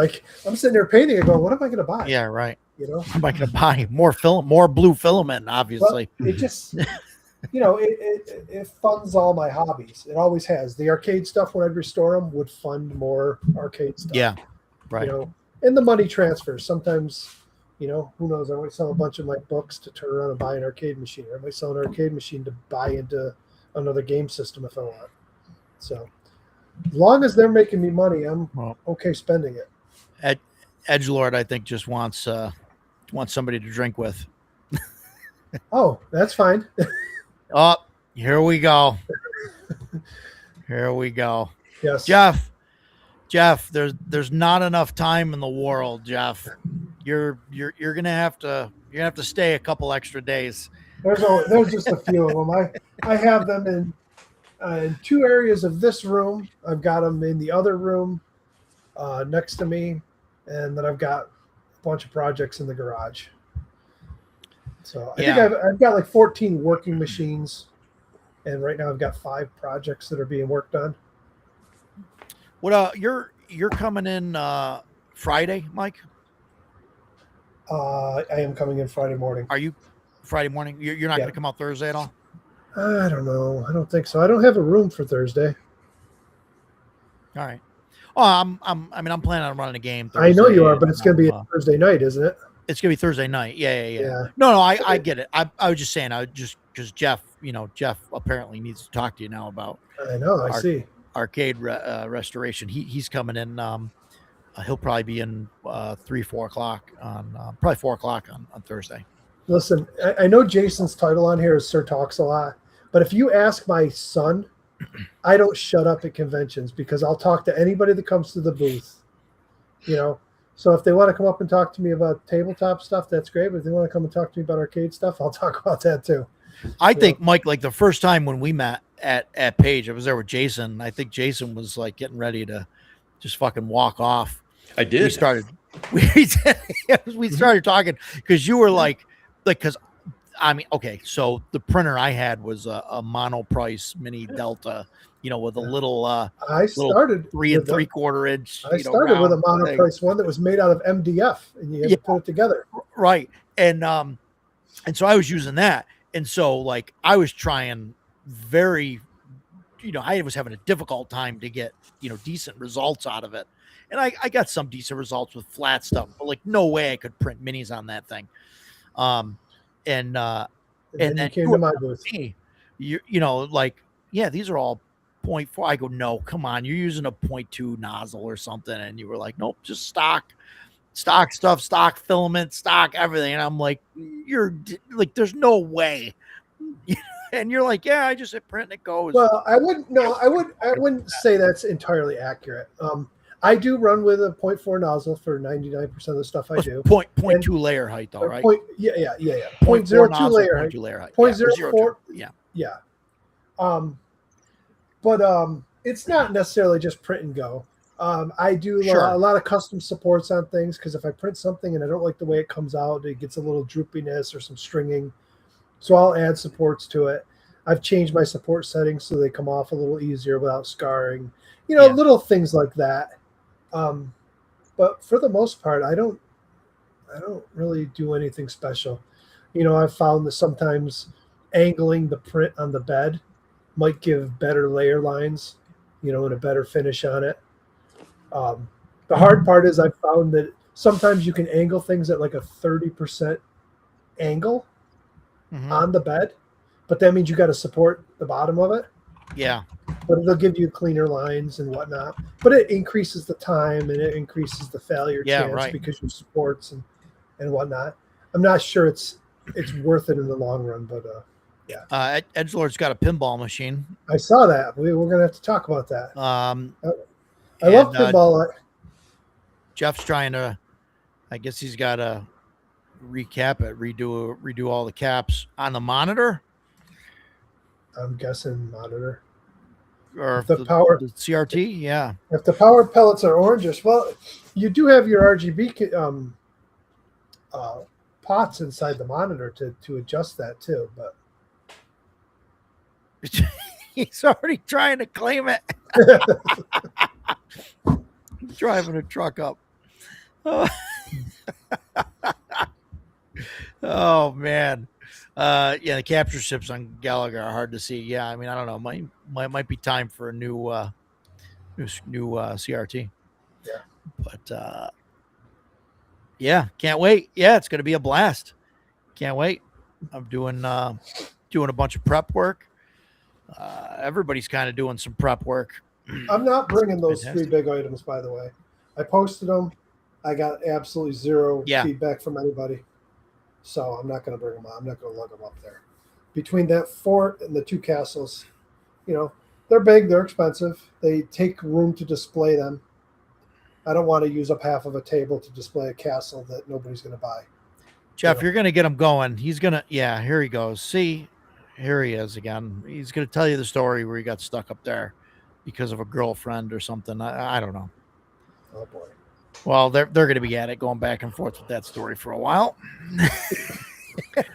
I'm sitting there painting and going, what am I going to buy? Yeah, right. What am I going to buy? More blue filament, obviously. Well, it just, it funds all my hobbies. It always has. The arcade stuff, when I'd restore them, would fund more arcade stuff. Yeah, right. And the money transfers. Sometimes, who knows? I might sell a bunch of my books to turn around and buy an arcade machine. Or I might sell an arcade machine to buy into another game system if I want. So, as long as they're making me money, I'm okay spending it. Edgelord, I think, just wants somebody to drink with. Oh, that's fine. Oh, here we go. Here we go. Yes, Jeff. There's not enough time in the world, Jeff. You're gonna have to stay a couple extra days. There's just a few of them. I have them in 2 areas of this room. I've got them in the other room next to me, and then I've got a bunch of projects in the garage. So I think I've got like 14 working machines, and right now I've got 5 projects that are being worked on. What you're coming in Friday, Mike? I am coming in Friday morning. Are you Friday morning? You're not going to come out Thursday at all? I don't know. I don't think so. I don't have a room for Thursday. All right. Oh, I'm planning on running a game Thursday. I know you are, but it's going to be a Thursday night, isn't it? It's going to be Thursday night. Yeah. No, I get it. I was just saying, because Jeff apparently needs to talk to you now about. I know. I see. Arcade restoration. He's coming in. He'll probably be in 3-4 o'clock on probably 4 o'clock on Thursday. Listen, I know Jason's title on here is Sir Talks a Lot, but if you ask my son, I don't shut up at conventions because I'll talk to anybody that comes to the booth. So if they want to come up and talk to me about tabletop stuff, that's great. But if they want to come and talk to me about arcade stuff, I'll talk about that too. I think, Mike, like the first time when we met at Page, I was there with Jason. I think Jason was like getting ready to just fucking walk off. I did. We started talking because you were like, because I mean, okay, so the printer I had was a Monoprice Mini Delta, with a little I started 3 3/4 inch. I started with a Monoprice one that was made out of MDF, and you had to put it together. Right, and so I was using that, and so like I was trying very, I was having a difficult time to get decent results out of it, and I got some decent results with flat stuff, but like no way I could print minis on that thing. And then you came to my booth. These are all 0.4. I go, no, come on, you're using a 0.2 nozzle or something, and you were like, nope, just stock stuff, stock filament, stock everything, and I'm like, you're like, there's no way, and you're like, yeah, I just hit print and it goes. Well, I wouldn't say that's entirely accurate. I do run with a 0.4 nozzle for 99% of the stuff I do. 0.2 layer height, though, right? 0.02 layer height. 0.04. Yeah. But it's not necessarily just print and go. I do a lot of custom supports on things because if I print something and I don't like the way it comes out, it gets a little droopiness or some stringing. So I'll add supports to it. I've changed my support settings so they come off a little easier without scarring. Yeah. Little things like that. But for the most part, I don't really do anything special. I've found that sometimes angling the print on the bed might give better layer lines, and a better finish on it. The hard part is I've found that sometimes you can angle things at like a 30% angle on the bed, but that means you got to support the bottom of it. Yeah. But it'll give you cleaner lines and whatnot. But it increases the time and it increases the failure chance because you supports and whatnot. I'm not sure it's worth it in the long run, but yeah. Edgelord's got a pinball machine. I saw that. We're gonna have to talk about that. I love pinball. Jeff's trying to. I guess he's got to recap it, redo all the caps on the monitor. I'm guessing monitor. Or the power the CRT, yeah. If the power pellets are orangish, well, you do have your RGB pots inside the monitor to adjust that too. But he's already trying to claim it. He's driving a truck up. Oh man. Yeah, the capture ships on Galaga are hard to see. Yeah, I mean, I don't know. Might be time for a new CRT. Yeah. But yeah, can't wait. Yeah, it's gonna be a blast. Can't wait. I'm doing a bunch of prep work. Everybody's kind of doing some prep work. I'm not bringing those 3 big items, by the way. I posted them. I got absolutely zero feedback from anybody. So I'm not going to bring them out. I'm not going to lug them up there. Between that fort and the 2 castles, they're big, they're expensive. They take room to display them. I don't want to use up half of a table to display a castle that nobody's going to buy. Jeff, you're going to get him going. He's going to, here he goes. See, here he is again. He's going to tell you the story where he got stuck up there because of a girlfriend or something. I don't know. Oh, boy. Well, they're going to be at it, going back and forth with that story for a while.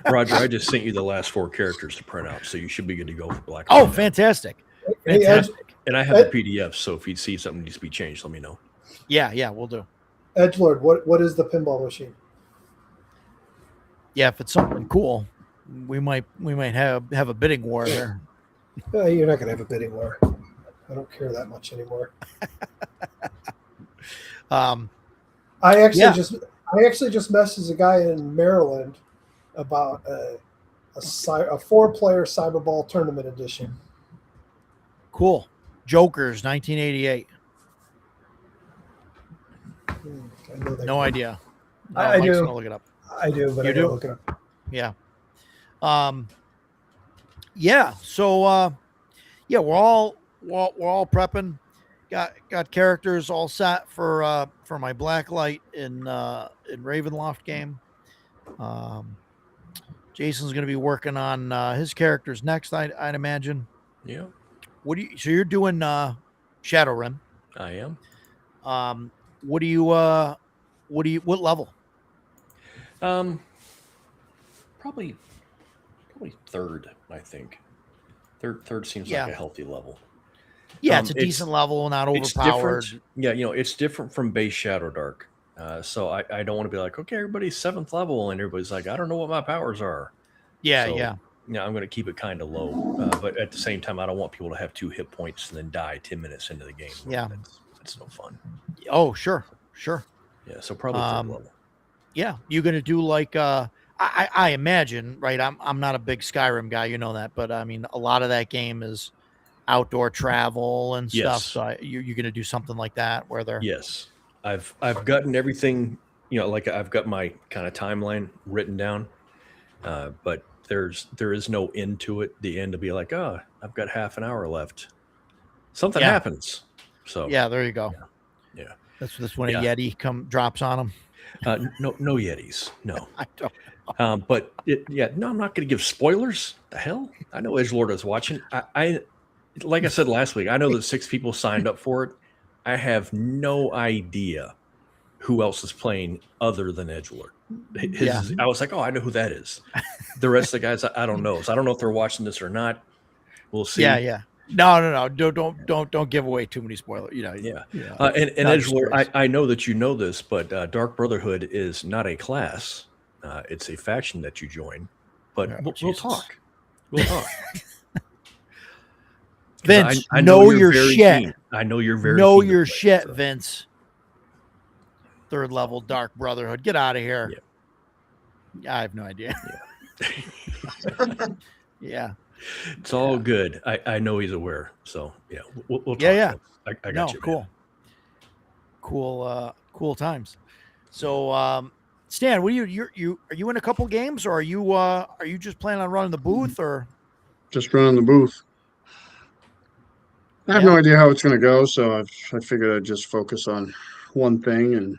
Roger, I just sent you the last 4 characters to print out, so you should be good to go for Black. Oh, fantastic! Fantastic. And I have the PDF, so if you see something needs to be changed, let me know. Yeah, we'll do. Edgelord, what is the pinball machine? Yeah, if it's something cool, we might have a bidding war there. You're not going to have a bidding war. I don't care that much anymore. I actually just messaged a guy in Maryland about a 4-player Cyberball tournament edition. Cool. Jokers, 1988. No idea. No, I Mike's do. gonna look it up. I do, but You I gotta do? look it up. Yeah. Yeah. So we're all prepping. Got characters all set for my Blacklight in Ravenloft game. Jason's going to be working on his characters next. I'd imagine. Yeah. So you're doing Shadowrun? I am. What level? Probably 3rd. I think. Third seems like a healthy level. Yeah, it's a decent level, not overpowered. Yeah, it's different from base Shadow Dark. So I don't want to be like, okay, everybody's 7th level, and everybody's like, I don't know what my powers are. Yeah, so, yeah. I'm going to keep it kind of low, but at the same time, I don't want people to have 2 hit points and then die 10 minutes into the game. Yeah, that's no fun. Oh, sure. Yeah, so probably 3rd level. Yeah, you're going to do like I imagine, right? I'm not a big Skyrim guy, you know that, but I mean, a lot of that game is outdoor travel and stuff. So you're going to do something like that where they're I've gotten everything, like I've got my kind of timeline written down, but there is no end to it. The end to be like, oh, I've got half an hour left. Something happens. So yeah, there you go. Yeah. That's when a Yeti drops on them. No Yetis. No. I don't. But I'm not going to give spoilers. The hell? I know Edgelord is watching. I like I said last week, I know that 6 people signed up for it. I have no idea who else is playing other than Edgelord. I was like, oh, I know who that is. The rest of the guys, I don't know. So I don't know if they're watching this or not. We'll see. Yeah. No. Don't give away too many spoilers. Yeah. Yeah. And Not Edgelord, stories. I know that you know this, but Dark Brotherhood is not a class. It's a faction that you join. But Oh, we'll Jesus. talk. We'll talk. 'Cause Vince, I know you're your very shit. keen. I know you're very Know keen to your play, shit, so. Vince. Third level Dark Brotherhood. Get out of here. I have no idea. Yeah. It's all good. I know he's aware. So yeah, we'll talk. Yeah. Vince. I got No, you. Man. Cool times. So Stan, what are you in a couple games, or are you just planning on running the booth, or Just running the booth. I have no idea how it's going to go, so I figured I'd just focus on one thing and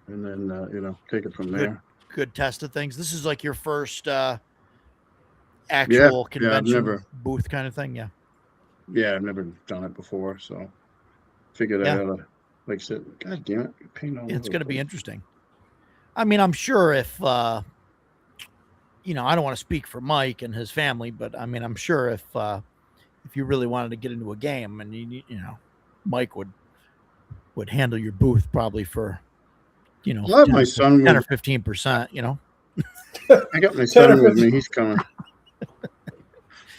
then take it from there. good test of things? This is like your first actual convention booth kind of thing. I've never done it before, so figured I ought to, like I said, God damn it, paint all It's over going to the be place. interesting. I mean, I'm sure if I don't want to speak for Mike and his family, but I mean, I'm sure if you really wanted to get into a game, and Mike would handle your booth probably for Well, 10 my son 10 or was, 15%. I got my son with me. He's coming.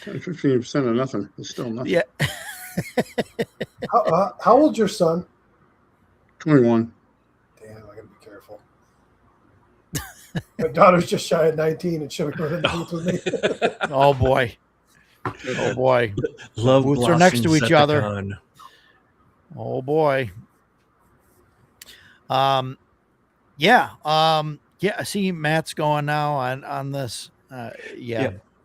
15% of nothing. It's still nothing. Yeah. How old's your son? 21. Damn, I gotta be careful. My daughter's just shy of 19 and she'll be running the booth with me. Oh boy. Love Booths are next to blossoms each at the other. con. Oh boy. I see Matt's going now on this.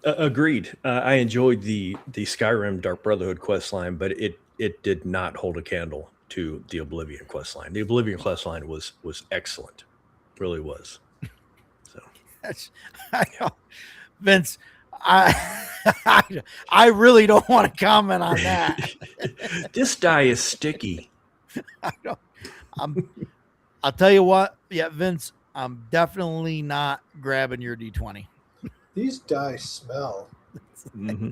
Agreed. I enjoyed the Skyrim Dark Brotherhood quest line, but it did not hold a candle to the Oblivion quest line. The Oblivion quest line was excellent, really was. So I know. Vince, I really don't want to comment on that. This die is sticky. I'll tell you what. Yeah, Vince, I'm definitely not grabbing your D20. These die smell. Mm-hmm.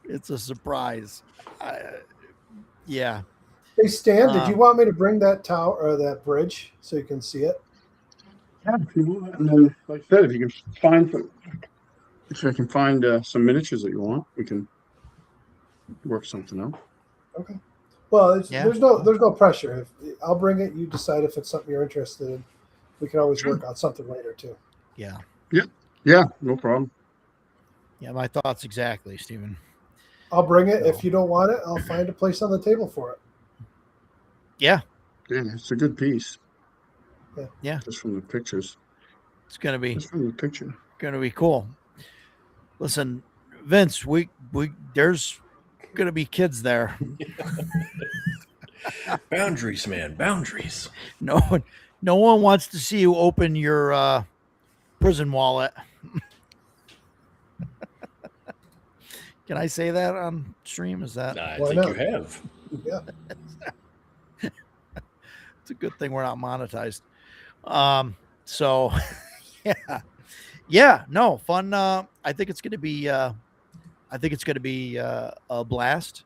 It's a surprise. Yeah. Hey Stan, did you want me to bring that tower or that bridge so you can see it? Yeah, if you want. And then, like I said, if I can find some miniatures that you want, we can work something out. Okay. Well, there's no pressure. I'll bring it. You decide if it's something you're interested in. We can always work on something later too. Yeah. Yeah, no problem. Yeah, my thoughts exactly, Stephen. I'll bring it. If you don't want it, I'll find a place on the table for it. Yeah. Yeah, it's a good piece. Yeah. Just from the pictures. It's gonna be cool. Listen, Vince, we there's gonna be kids there. Boundaries, man, boundaries. No one wants to see you open your prison wallet. Can I say that on stream? Is that? I Why think not? you have. Yeah. It's a good thing we're not monetized. So no fun. I think it's going to be a blast.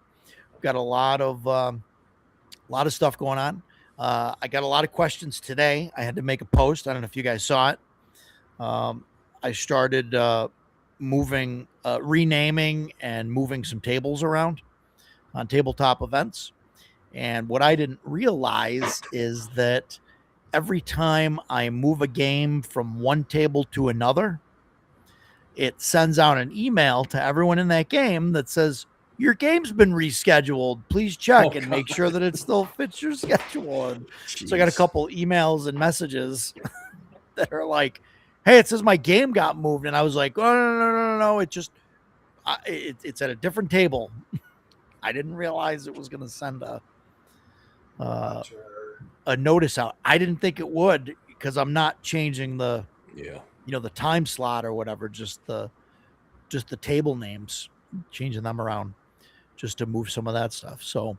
We've got a lot of stuff going on. I got a lot of questions today. I had to make a post. I don't know if you guys saw it. I started renaming and moving some tables around on tabletop events. And what I didn't realize is that every time I move a game from one table to another, it sends out an email to everyone in that game that says, your game's been rescheduled. Please check and make sure that it still fits your schedule. And so I got a couple emails and messages that are like, hey, it says my game got moved. And I was like, oh, no. It just, it's at a different table. I didn't realize it was going to send a notice out. I didn't think it would because I'm not changing the time slot or whatever, just the table names, changing them around just to move some of that stuff. So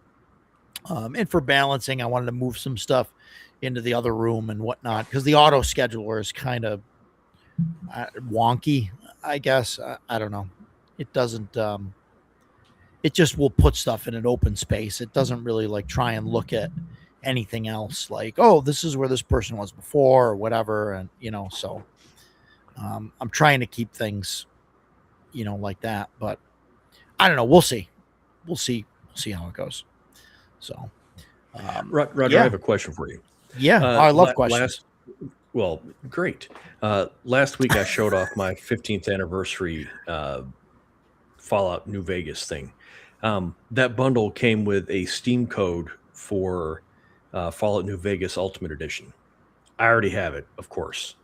and for balancing, I wanted to move some stuff into the other room and whatnot because the auto scheduler is kind of wonky, I guess. I don't know. It doesn't. It just will put stuff in an open space. It doesn't really like try and look at anything else. Like, oh, this is where this person was before or whatever, and so I'm trying to keep things, like that. But I don't know. We'll see. We'll see how it goes. So, Roger, yeah. I have a question for you. Yeah, I love questions. Well, great. Last week I showed off my 15th anniversary Fallout New Vegas thing. That bundle came with a Steam code for Fallout New Vegas Ultimate Edition. I already have it, of course.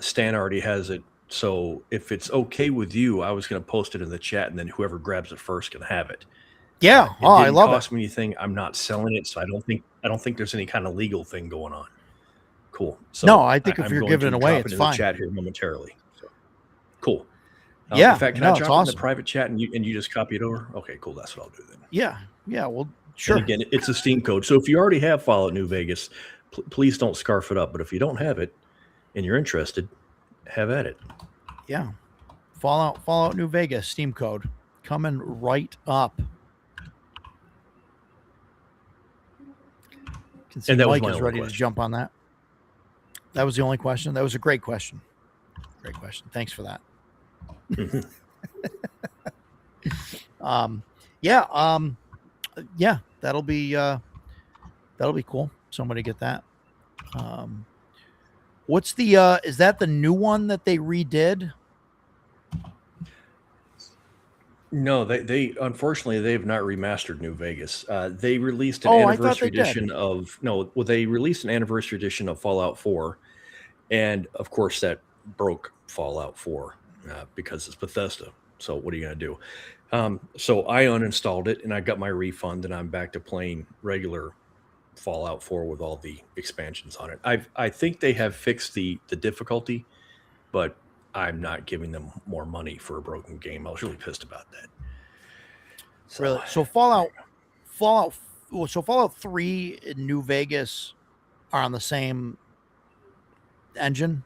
Stan already has it. So if it's okay with you, I was going to post it in the chat, and then whoever grabs it first can have it. Yeah, I love it. Cost me anything. I'm not selling it, so I don't think there's any kind of legal thing going on. Cool. So no, I think if you're giving it away, it's fine. The chat here momentarily. So, cool. Yeah. In fact, can I drop it in the private chat and you just copy it over? Okay, cool. That's what I'll do then. Yeah. Well, sure. And again, it's a Steam code. So if you already have Fallout New Vegas, please don't scarf it up. But if you don't have it and you're interested, have at it. Yeah. Fallout New Vegas Steam code coming right up. And that Mike was my is ready question. to jump on that. That was the only question. That was a great question. Great question. Thanks for that. Yeah, that'll be cool. Somebody get that. What's the is that the new one that they redid? No, they unfortunately they've not remastered New Vegas. They released an anniversary edition they released an anniversary edition of Fallout 4, and of course that broke Fallout 4 because it's Bethesda. So what are you going to do? So I uninstalled it and I got my refund, and I'm back to playing regular Fallout 4 with all the expansions on it. I think they have fixed the difficulty, but I'm not giving them more money for a broken game. I was really pissed about that. So, really? So Fallout 3 and New Vegas are on the same engine?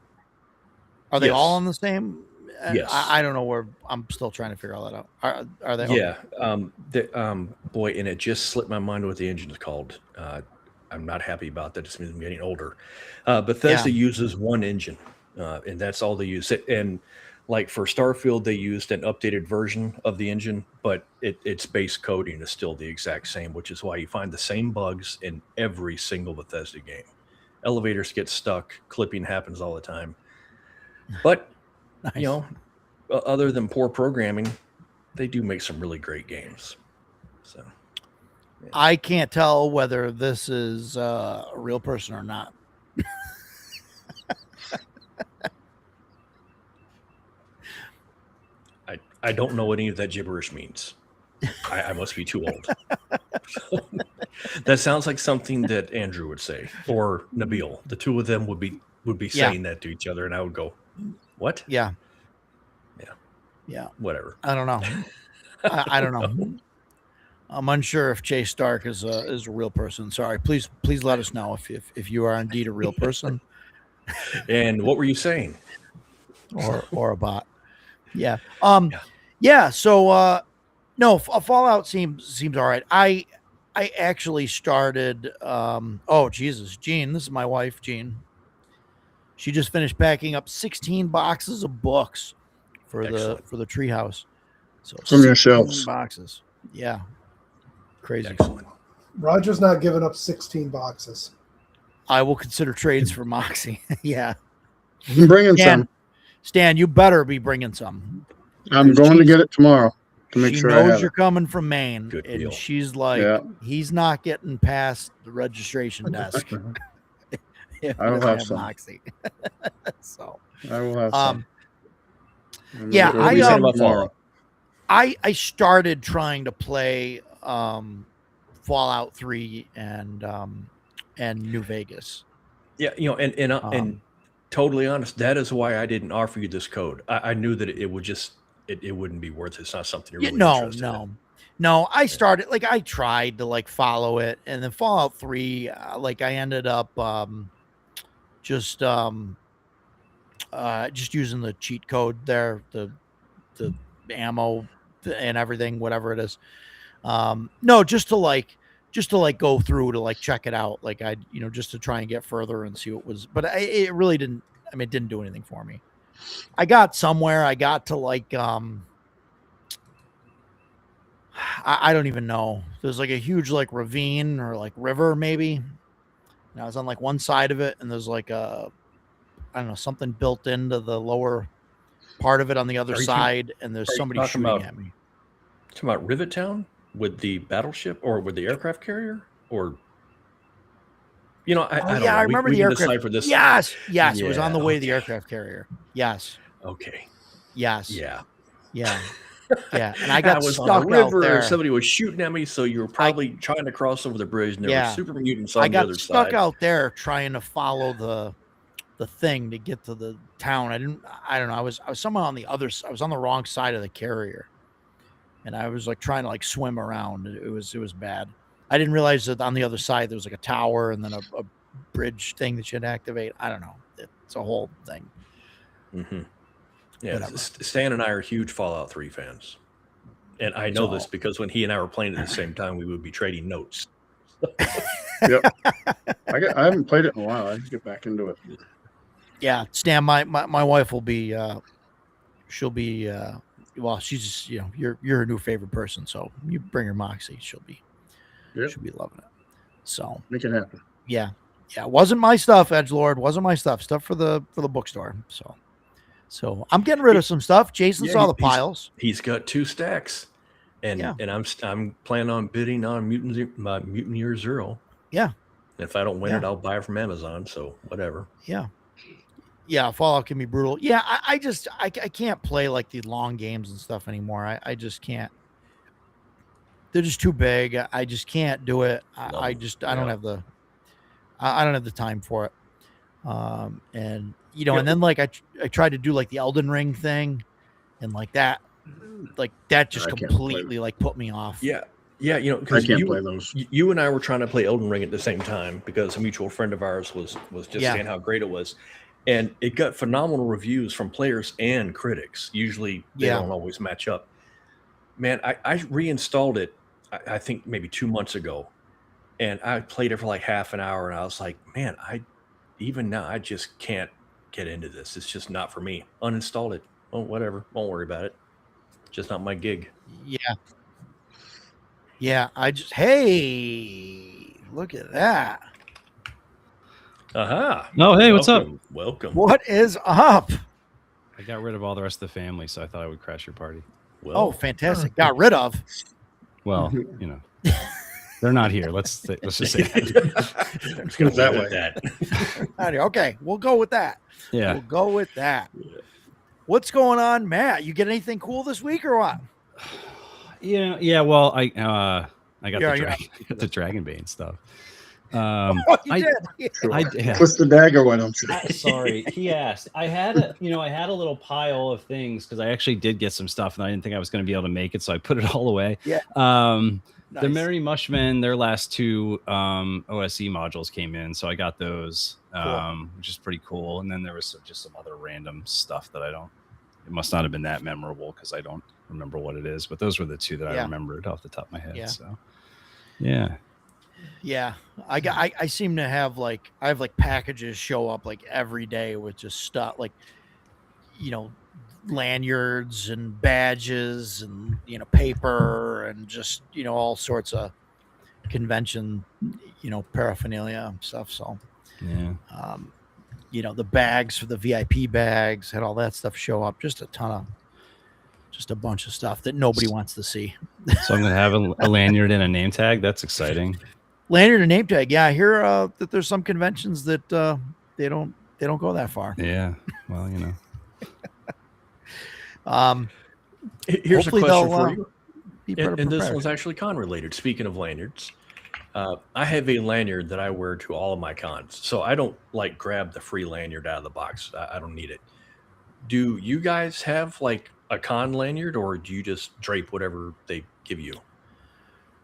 Are they all on the same? Yes. I don't know where. I'm still trying to figure all that out. Are they? Yeah. Boy, and it just slipped my mind what the engine is called. I'm not happy about that. It just means I'm getting older. Bethesda uses one engine, and that's all they use. And like for Starfield, they used an updated version of the engine, but its base coding is still the exact same, which is why you find the same bugs in every single Bethesda game. Elevators get stuck, clipping happens all the time. But Nice. Other than poor programming, they do make some really great games. So yeah. I can't tell whether this is a real person or not. I don't know what any of that gibberish means. I must be too old. That sounds like something that Andrew would say, or Nabil. The two of them would be saying that to each other, and I would go, "What?" Yeah. Whatever. I don't know. I don't know. I'm unsure if Jay Stark is a real person. Sorry. Please let us know if you are indeed a real person. And what were you saying? or a bot. Yeah. Yeah. So no, Fallout seems all right. I actually started. Oh Jesus, Jean. This is my wife, Jean. She just finished packing up 16 boxes of books for the treehouse. So from your shelves. boxes. Yeah. Crazy. Excellent. Roger's not giving up 16 boxes. I will consider trades for Moxie. Yeah. I'm bringing some. Stan, you better be bringing some. I'm going to get it tomorrow to make sure I knows have you're it. coming from Maine, Good and deal. she's like, Yeah. he's not getting past the registration desk. If I will he doesn't have some. Moxie. So, I will have some. yeah, It'll I, be um, tomorrow. I started trying to play Fallout 3 and New Vegas. Yeah, and totally honest, that is why I didn't offer you this code. I knew that it would just it wouldn't be worth it. It's not something you're really interested in. No. I started I tried to follow it, and then Fallout 3, I ended up just using the cheat code there, the ammo and everything, whatever it is. No, just to go through to like check it out, like I, just to try and get further and see what was. But it really didn't. I mean, it didn't do anything for me. I got somewhere. I got to like I don't even know. There's like a huge like ravine or like river maybe. And I was on like one side of it, and there's like I don't know, something built into the lower part of it on the other side, and there's somebody shooting at me. Talking about Rivet Town with the battleship or with the aircraft carrier, or I don't know. I remember we the aircraft. decipher this. Yes, it was on the way to the aircraft carrier. Yes. Okay. Yes. Yeah. Yeah. Yeah, and I got was stuck on a river, out there. Somebody was shooting at me, so you were probably trying to cross over the bridge, and there were super mutants on the other side. I got stuck out there trying to follow the thing to get to the town. I don't know. I was somehow on the other. I was on the wrong side of the carrier, and I was like trying to like swim around. It was bad. I didn't realize that on the other side there was like a tower and then a bridge thing that you had to activate. I don't know. It's a whole thing. Mm-hmm. Yeah, Stan and I are huge Fallout 3 fans. And I know this because when he and I were playing at the same time, we would be trading notes. Yep. I haven't played it in a while. I just get back into it. Yeah, Stan, my wife will be she'll be well, she's just, you're her new favorite person, so you bring her Moxie, she'll be loving it. So make it happen. Yeah. Wasn't my stuff, Edgelord. Wasn't my stuff. Stuff for the bookstore. So I'm getting rid of some stuff. Jason saw the piles. He's got 2 stacks, and I'm planning on bidding on Mutineer Zero. Yeah. And if I don't win it, I'll buy it from Amazon. So whatever. Yeah. Fallout can be brutal. Yeah. I can't play like the long games and stuff anymore. I just can't. They're just too big. I just can't do it. I don't have the time for it. And then like I tried to do like the Elden Ring thing, and like that just completely like put me off. Yeah, because I can't play those. You and I were trying to play Elden Ring at the same time because a mutual friend of ours was just saying how great it was, and it got phenomenal reviews from players and critics. Usually they don't always match up. Man, I reinstalled it. I think maybe 2 months ago, and I played it for like half an hour, and I was like, man, even now I just can't get into this. It's just not for me. Uninstalled it. Oh, whatever. Won't worry about it. Just not my gig. Yeah. Hey, look at that. Aha. Oh, hey, what's up? Welcome. What is up? I got rid of all the rest of the family, so I thought I would crash your party. Well, fantastic. Got rid of. Well, they're not here. Let's just say that. Let's go that way. Okay, we'll go with that. Yeah. We'll go with that. What's going on, Matt? You get anything cool this week or what? Yeah. Well, I got the Dragonbane stuff. You did. What's the dagger? Why don't you? Sorry, he asked. I had a little pile of things because I actually did get some stuff, and I didn't think I was going to be able to make it, so I put it all away. Yeah. The Merry Mushmen, their last 2 OSE modules came in, so I got those, which is pretty cool. And then there was just some other random stuff that it must not have been that memorable because I don't remember what it is. But those were the 2 that I remembered off the top of my head. Yeah. So, yeah. Yeah, I seem to have like packages show up like every day with just stuff like lanyards and badges and paper and just all sorts of convention paraphernalia and stuff. So yeah, the bags for the VIP bags had all that stuff show up. Just a bunch of stuff that nobody wants to see. So I'm gonna have a lanyard and a name tag. That's exciting. Lanyard and name tag. Yeah, I hear that there's some conventions that they don't go that far. Yeah. Well, Here's a question for you. And this prepared. one's actually con related. Speaking of lanyards, I have a lanyard that I wear to all of my cons. So I don't like grab the free lanyard out of the box. I don't need it. Do you guys have like a con lanyard, or do you just drape whatever they give you?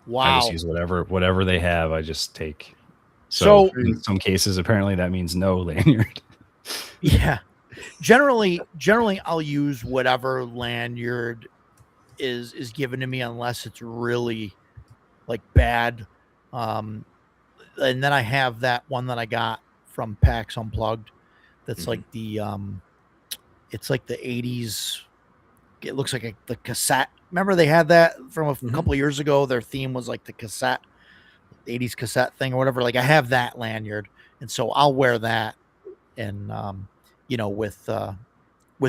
Wow. I just use whatever they have. I just take. So in some cases, apparently that means no lanyard. Yeah. Generally I'll use whatever lanyard is given to me unless it's really like bad. And then I have that one that I got from PAX Unplugged. That's like the it's like the 80s. It looks like the cassette. Remember they had that from a couple of years ago. Their theme was like the cassette, 80s cassette thing or whatever. Like I have that lanyard, and so I'll wear that, and with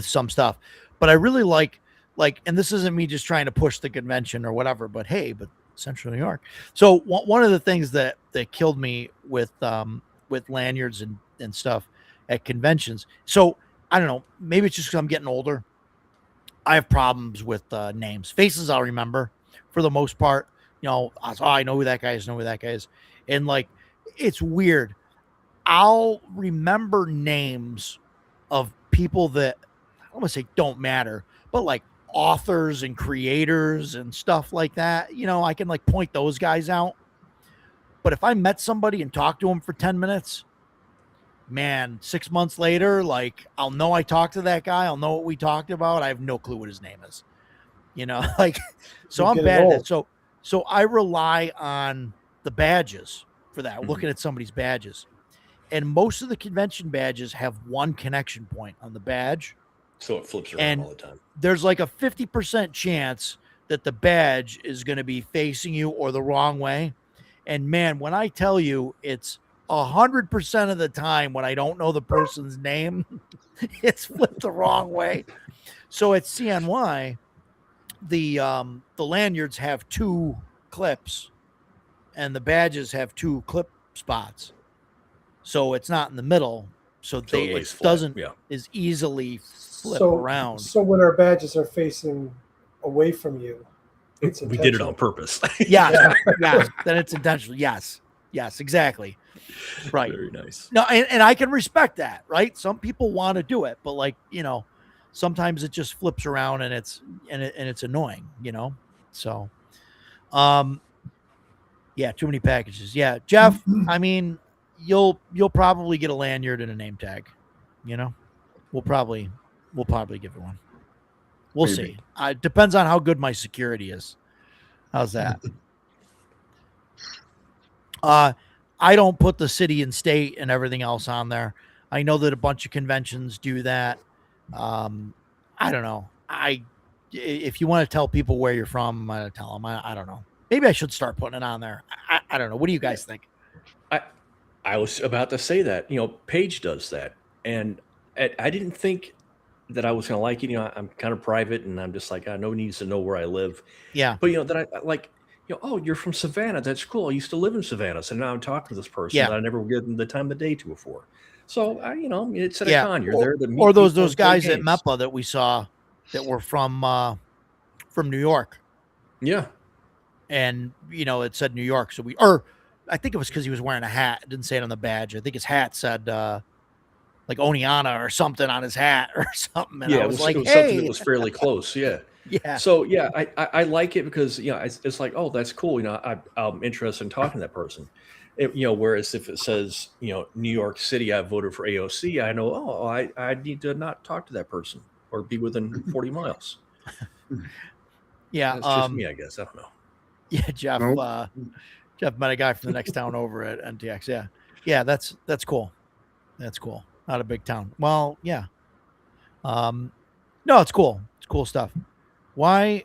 some stuff. But I really like, and this isn't me just trying to push the convention or whatever. But hey, Central New York. So one of the things that killed me with lanyards and stuff at conventions. So I don't know. Maybe it's just because I'm getting older. I have problems with names. Faces I'll remember for the most part. I know who that guy is. And like, it's weird. I'll remember names of people that I don't want to say don't matter, but like authors and creators and stuff like that. I can like point those guys out. But if I met somebody and talked to them for 10 minutes, man, 6 months later, like I'll know I talked to that guy. I'll know what we talked about. I have no clue what his name is, like, so I'm bad at it. So I rely on the badges for that, looking at somebody's badges. And most of the convention badges have one connection point on the badge. So it flips around all the time. There's like a 50% chance that the badge is going to be facing you or the wrong way. And man, when I tell you it's 100% of the time when I don't know the person's name, it's flipped the wrong way. So at CNY, the lanyards have 2 clips and the badges have 2 clip spots. So it's not in the middle. So it doesn't is easily flip around. So when our badges are facing away from you, we did it on purpose. Yeah. Then it's intentional. Yes, exactly. Right. Very nice. No, and I can respect that, right? Some people want to do it, but like, sometimes it just flips around and it's annoying, So yeah, too many packages. Yeah, Jeff, I mean, you'll probably get a lanyard and a name tag. We'll probably give it one. We'll see. It depends on how good my security is. How's that? I don't put the city and state and everything else on there. I know that a bunch of conventions do that. I don't know. If you want to tell people where you're from, I'm gonna tell them. I don't know. Maybe I should start putting it on there. I don't know. What do you guys think? I was about to say that, Paige does that. And I didn't think that I was going to like it. I'm kind of private and I'm just like, no one needs to know where I live. Yeah. But, that I like, oh, you're from Savannah. That's cool. I used to live in Savannah. So now I'm talking to this person that I never given the time of day to before. So, it's at a con. You're there to meet or those guys at MEPA that we saw that were from New York. Yeah. And, it said New York. So I think it was because he was wearing a hat. It didn't say it on the badge. I think his hat said like Oneana or something on his hat or something. And I was like, it was hey, something that was fairly close. Yeah. Yeah. So yeah, I like it because it's like, oh, that's cool. I'm interested in talking to that person. Whereas if it says New York City, I voted for AOC, I know I need to not talk to that person or be within 40 miles. Yeah. That's just me, I guess. I don't know. Yeah, Jeff. Nope. Jeff met a guy from the next town over at NTX. Yeah, that's cool. That's cool. Not a big town. Well, yeah. No, it's cool. It's cool stuff. Why?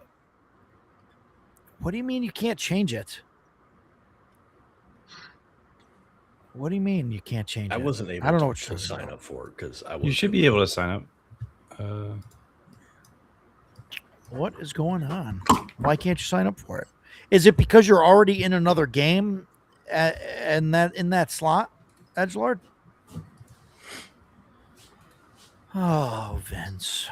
What do you mean you can't change it? What do you mean you can't change it? I wasn't able. I don't know what to sign up for it because you should be able to sign up. What is going on? Why can't you sign up for it? Is it because you're already in another game and in that slot, Edgelord? Oh, Vince.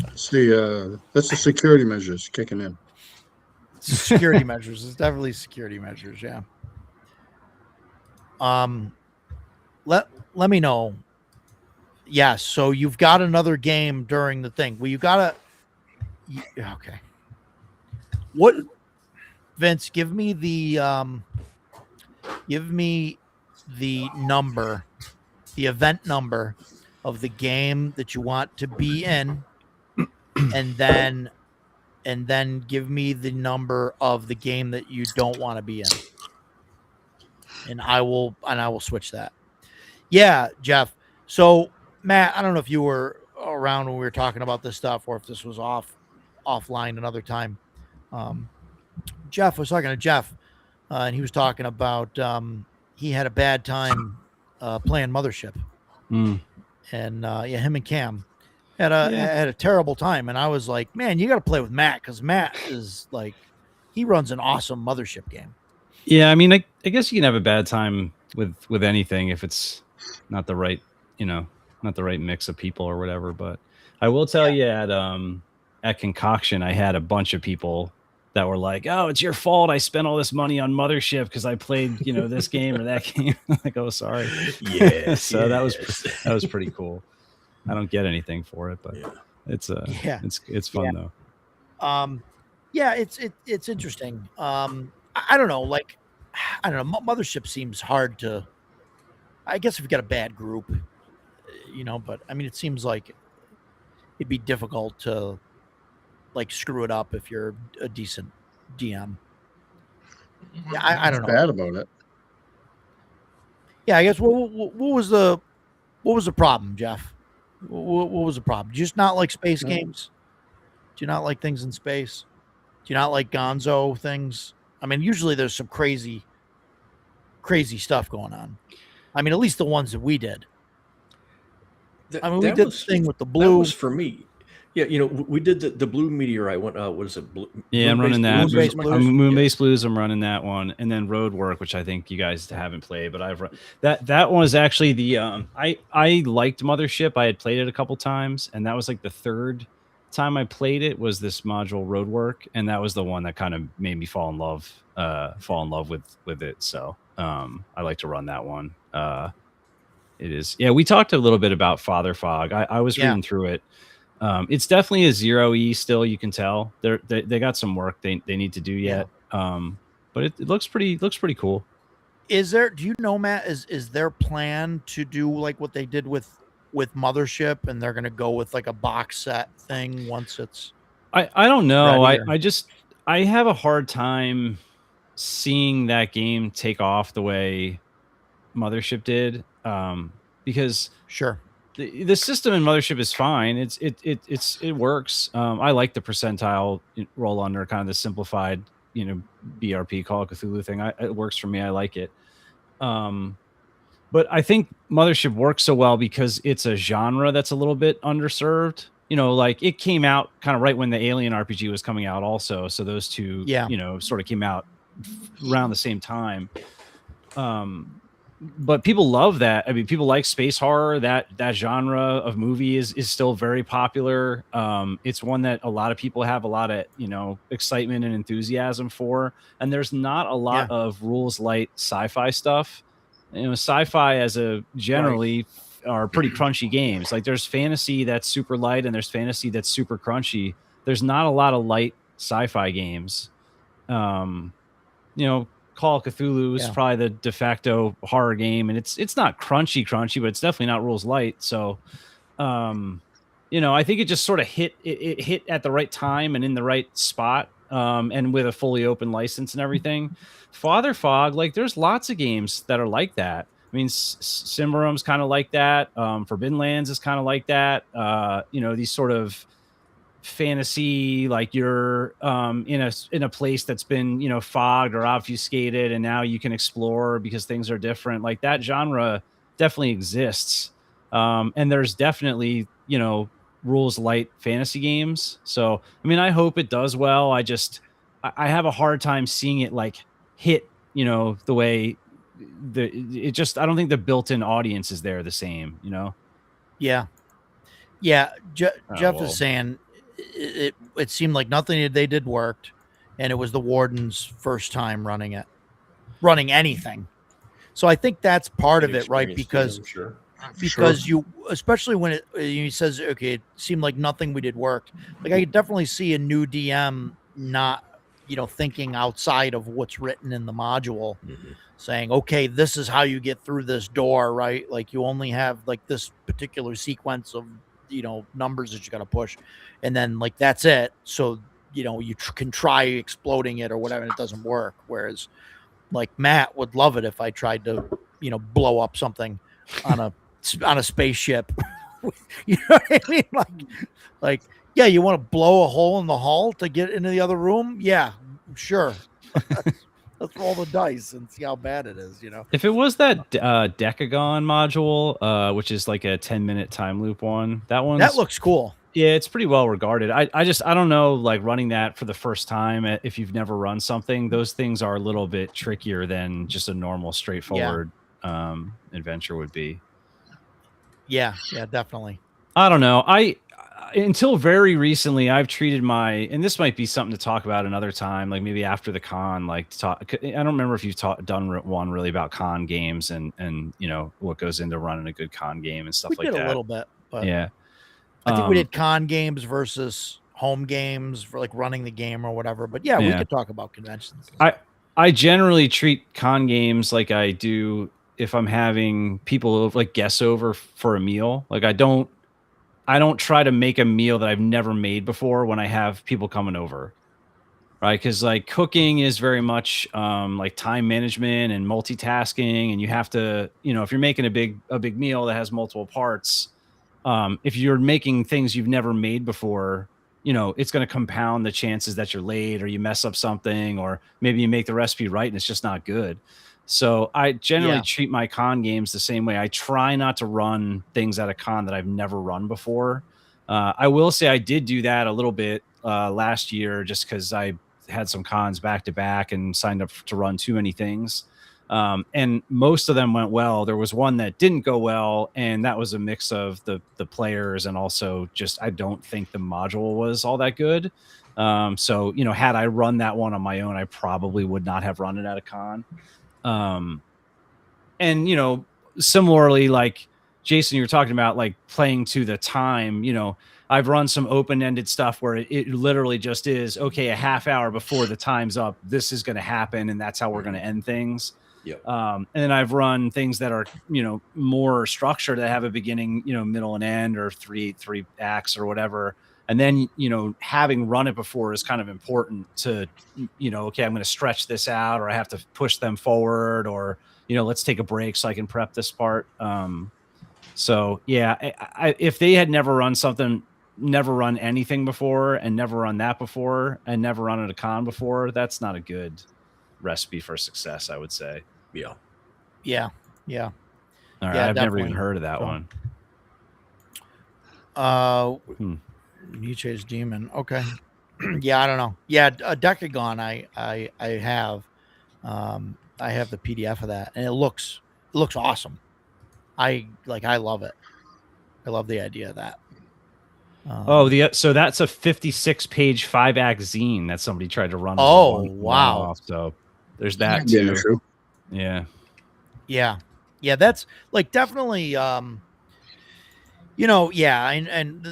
That's the security measures kicking in. Security measures. It's definitely security measures. Yeah. Let me know. Yes. So you've got another game during the thing. Well, you gotta. Okay. What, Vince? Give me the number, the event number of the game that you want to be in, and then give me the number of the game that you don't want to be in. And I will switch that. Yeah, Jeff. So Matt, I don't know if you were around when we were talking about this stuff or if this was offline another time. Jeff was talking to Jeff, and he was talking about he had a bad time playing Mothership. And him and Cam had a terrible time. And I was like, man, you got to play with Matt, because Matt is like, he runs an awesome Mothership game. Yeah, I mean, I guess you can have a bad time with anything if it's not the right, not the right mix of people or whatever. But I will tell you at Concoction, I had a bunch of people that were like, "Oh, it's your fault. I spent all this money on Mothership because I played, this game or that game." Like, oh, sorry. Yeah. So that was pretty cool. I don't get anything for it, but it's fun though. It's interesting. I don't know. Like, I don't know. Mothership seems hard to. I guess if you've got a bad group, but I mean, it seems like it'd be difficult to like screw it up if you're a decent DM. Yeah, I don't know. Bad about it. Yeah, I guess what was the problem, Jeff? What was the problem? Do you just not like space games? Do you not like things in space? Do you not like Gonzo things? I mean, usually there's some crazy stuff going on. I mean, at least the ones that we did. I mean, we did the thing with the blue. That was for me. Yeah, we did the blue meteorite one. What is it? I'm running that. Moonbase Blues. I'm running that one, and then Road Work, which I think you guys haven't played, but I've run that one was actually the I liked Mothership. I had played it a couple times, and that was like the third time I played it was this module Road Work, and that was the one that kind of made me fall in love with it. So I like to run that one. It is. Yeah, we talked a little bit about Father Fog. I was reading through it. It's definitely a 0E still. You can tell they got some work they need to do yet. But it looks pretty cool. Do you know, Matt, is their plan to do like what they did with Mothership, and they're going to go with like a box set thing once it's I don't know. I have a hard time seeing that game take off the way Mothership did, because sure. The system in Mothership is fine. It works. I like the percentile roll under, kind of the simplified, BRP Call of Cthulhu thing. It works for me. I like it. But I think Mothership works so well because it's a genre that's a little bit underserved. Like it came out kind of right when the Alien RPG was coming out also. So those two, sort of came out around the same time. But people love that. I mean, people like space horror. That genre of movie is still very popular. It's one that a lot of people have a lot of excitement and enthusiasm for. And there's not a lot of rules light sci-fi stuff. Sci-fi as a generally are pretty crunchy games. Like there's fantasy that's super light and there's fantasy that's super crunchy. There's not a lot of light sci-fi games. Call of Cthulhu is probably the de facto horror game, and it's not crunchy, but it's definitely not rules light. So, I think it just sort of hit at the right time and in the right spot, and with a fully open license and everything. Father Fog, like there's lots of games that are like that. I mean, Symbarom's kind of like that. Forbidden Lands is kind of like that. These sort of fantasy, like you're in a place that's been fogged or obfuscated, and now you can explore because things are different. Like that genre definitely exists, and there's definitely rules light fantasy games. So I mean, I hope it does well. I have a hard time seeing it like hit the way I don't think the built-in audience is there the same. Jeff is saying it seemed like nothing they did worked, and it was the Warden's first time running anything. So I think that's part of it, right? Because you, especially when he says, okay, it seemed like nothing we did worked. Like I could definitely see a new DM not thinking outside of what's written in the module, Mhm. saying, okay, this is how you get through this door, right? Like you only have like this particular sequence of, numbers that you got to push. And then like, that's it. So, you can try exploding it or whatever, and it doesn't work. Whereas like Matt would love it if I tried to, blow up something on a spaceship. You know what I mean? Like, yeah, you want to blow a hole in the hull to get into the other room? Yeah, sure. Let's roll the dice and see how bad it is, If it was that Decagon module, which is like a 10-minute time loop one, that looks cool. Yeah, it's pretty well regarded. I don't know, like running that for the first time, if you've never run something, those things are a little bit trickier than just a normal, straightforward adventure would be. Yeah, definitely. I don't know. Until very recently, I've treated and this might be something to talk about another time, like maybe after the con, like I don't remember if you've done one really about con games and what goes into running a good con game and stuff We like did that. a little bit, but Yeah. I think we did con games versus home games for like running the game or whatever. But yeah, we could talk about conventions. I generally treat con games like I do if I'm having people like guests over for a meal. Like I don't try to make a meal that I've never made before when I have people coming over, right? Because like cooking is very much like time management and multitasking, and you have to, if you're making a big meal that has multiple parts, if you're making things you've never made before, it's going to compound the chances that you're late or you mess up something, or maybe you make the recipe right and it's just not good. So I generally treat my con games the same way. I try not to run things at a con that I've never run before. I will say I did do that a little bit last year just because I had some cons back to back and signed up to run too many things. And most of them went well. There was one that didn't go well, and that was a mix of the players and also just I don't think the module was all that good. So, had I run that one on my own, I probably would not have run it at a con. And similarly, like Jason, you were talking about like playing to the time, I've run some open-ended stuff where it literally just is, okay, a half hour before the time's up, this is going to happen, and that's how we're going to end things. Yep. And then I've run things that are, more structured, that have a beginning, middle and end, or three acts or whatever. And then, having run it before is kind of important to, okay, I'm going to stretch this out, or I have to push them forward, or, let's take a break so I can prep this part. So yeah, if they had never run anything before, and never run that before, and never run at a con before, that's not a good recipe for success, I would say. Yeah. Yeah. All right, Yeah, I've never even definitely. heard of that one. Nietzsche's Demon. Okay. Yeah, I don't know. Yeah, a Decagon I have. I have the PDF of that, and it looks awesome. I love it. I love the idea of that. So that's a 56-page 5-act zine that somebody tried to run. Oh, wow. Off, so there's that Yeah, too. true. Yeah. Yeah, that's like definitely and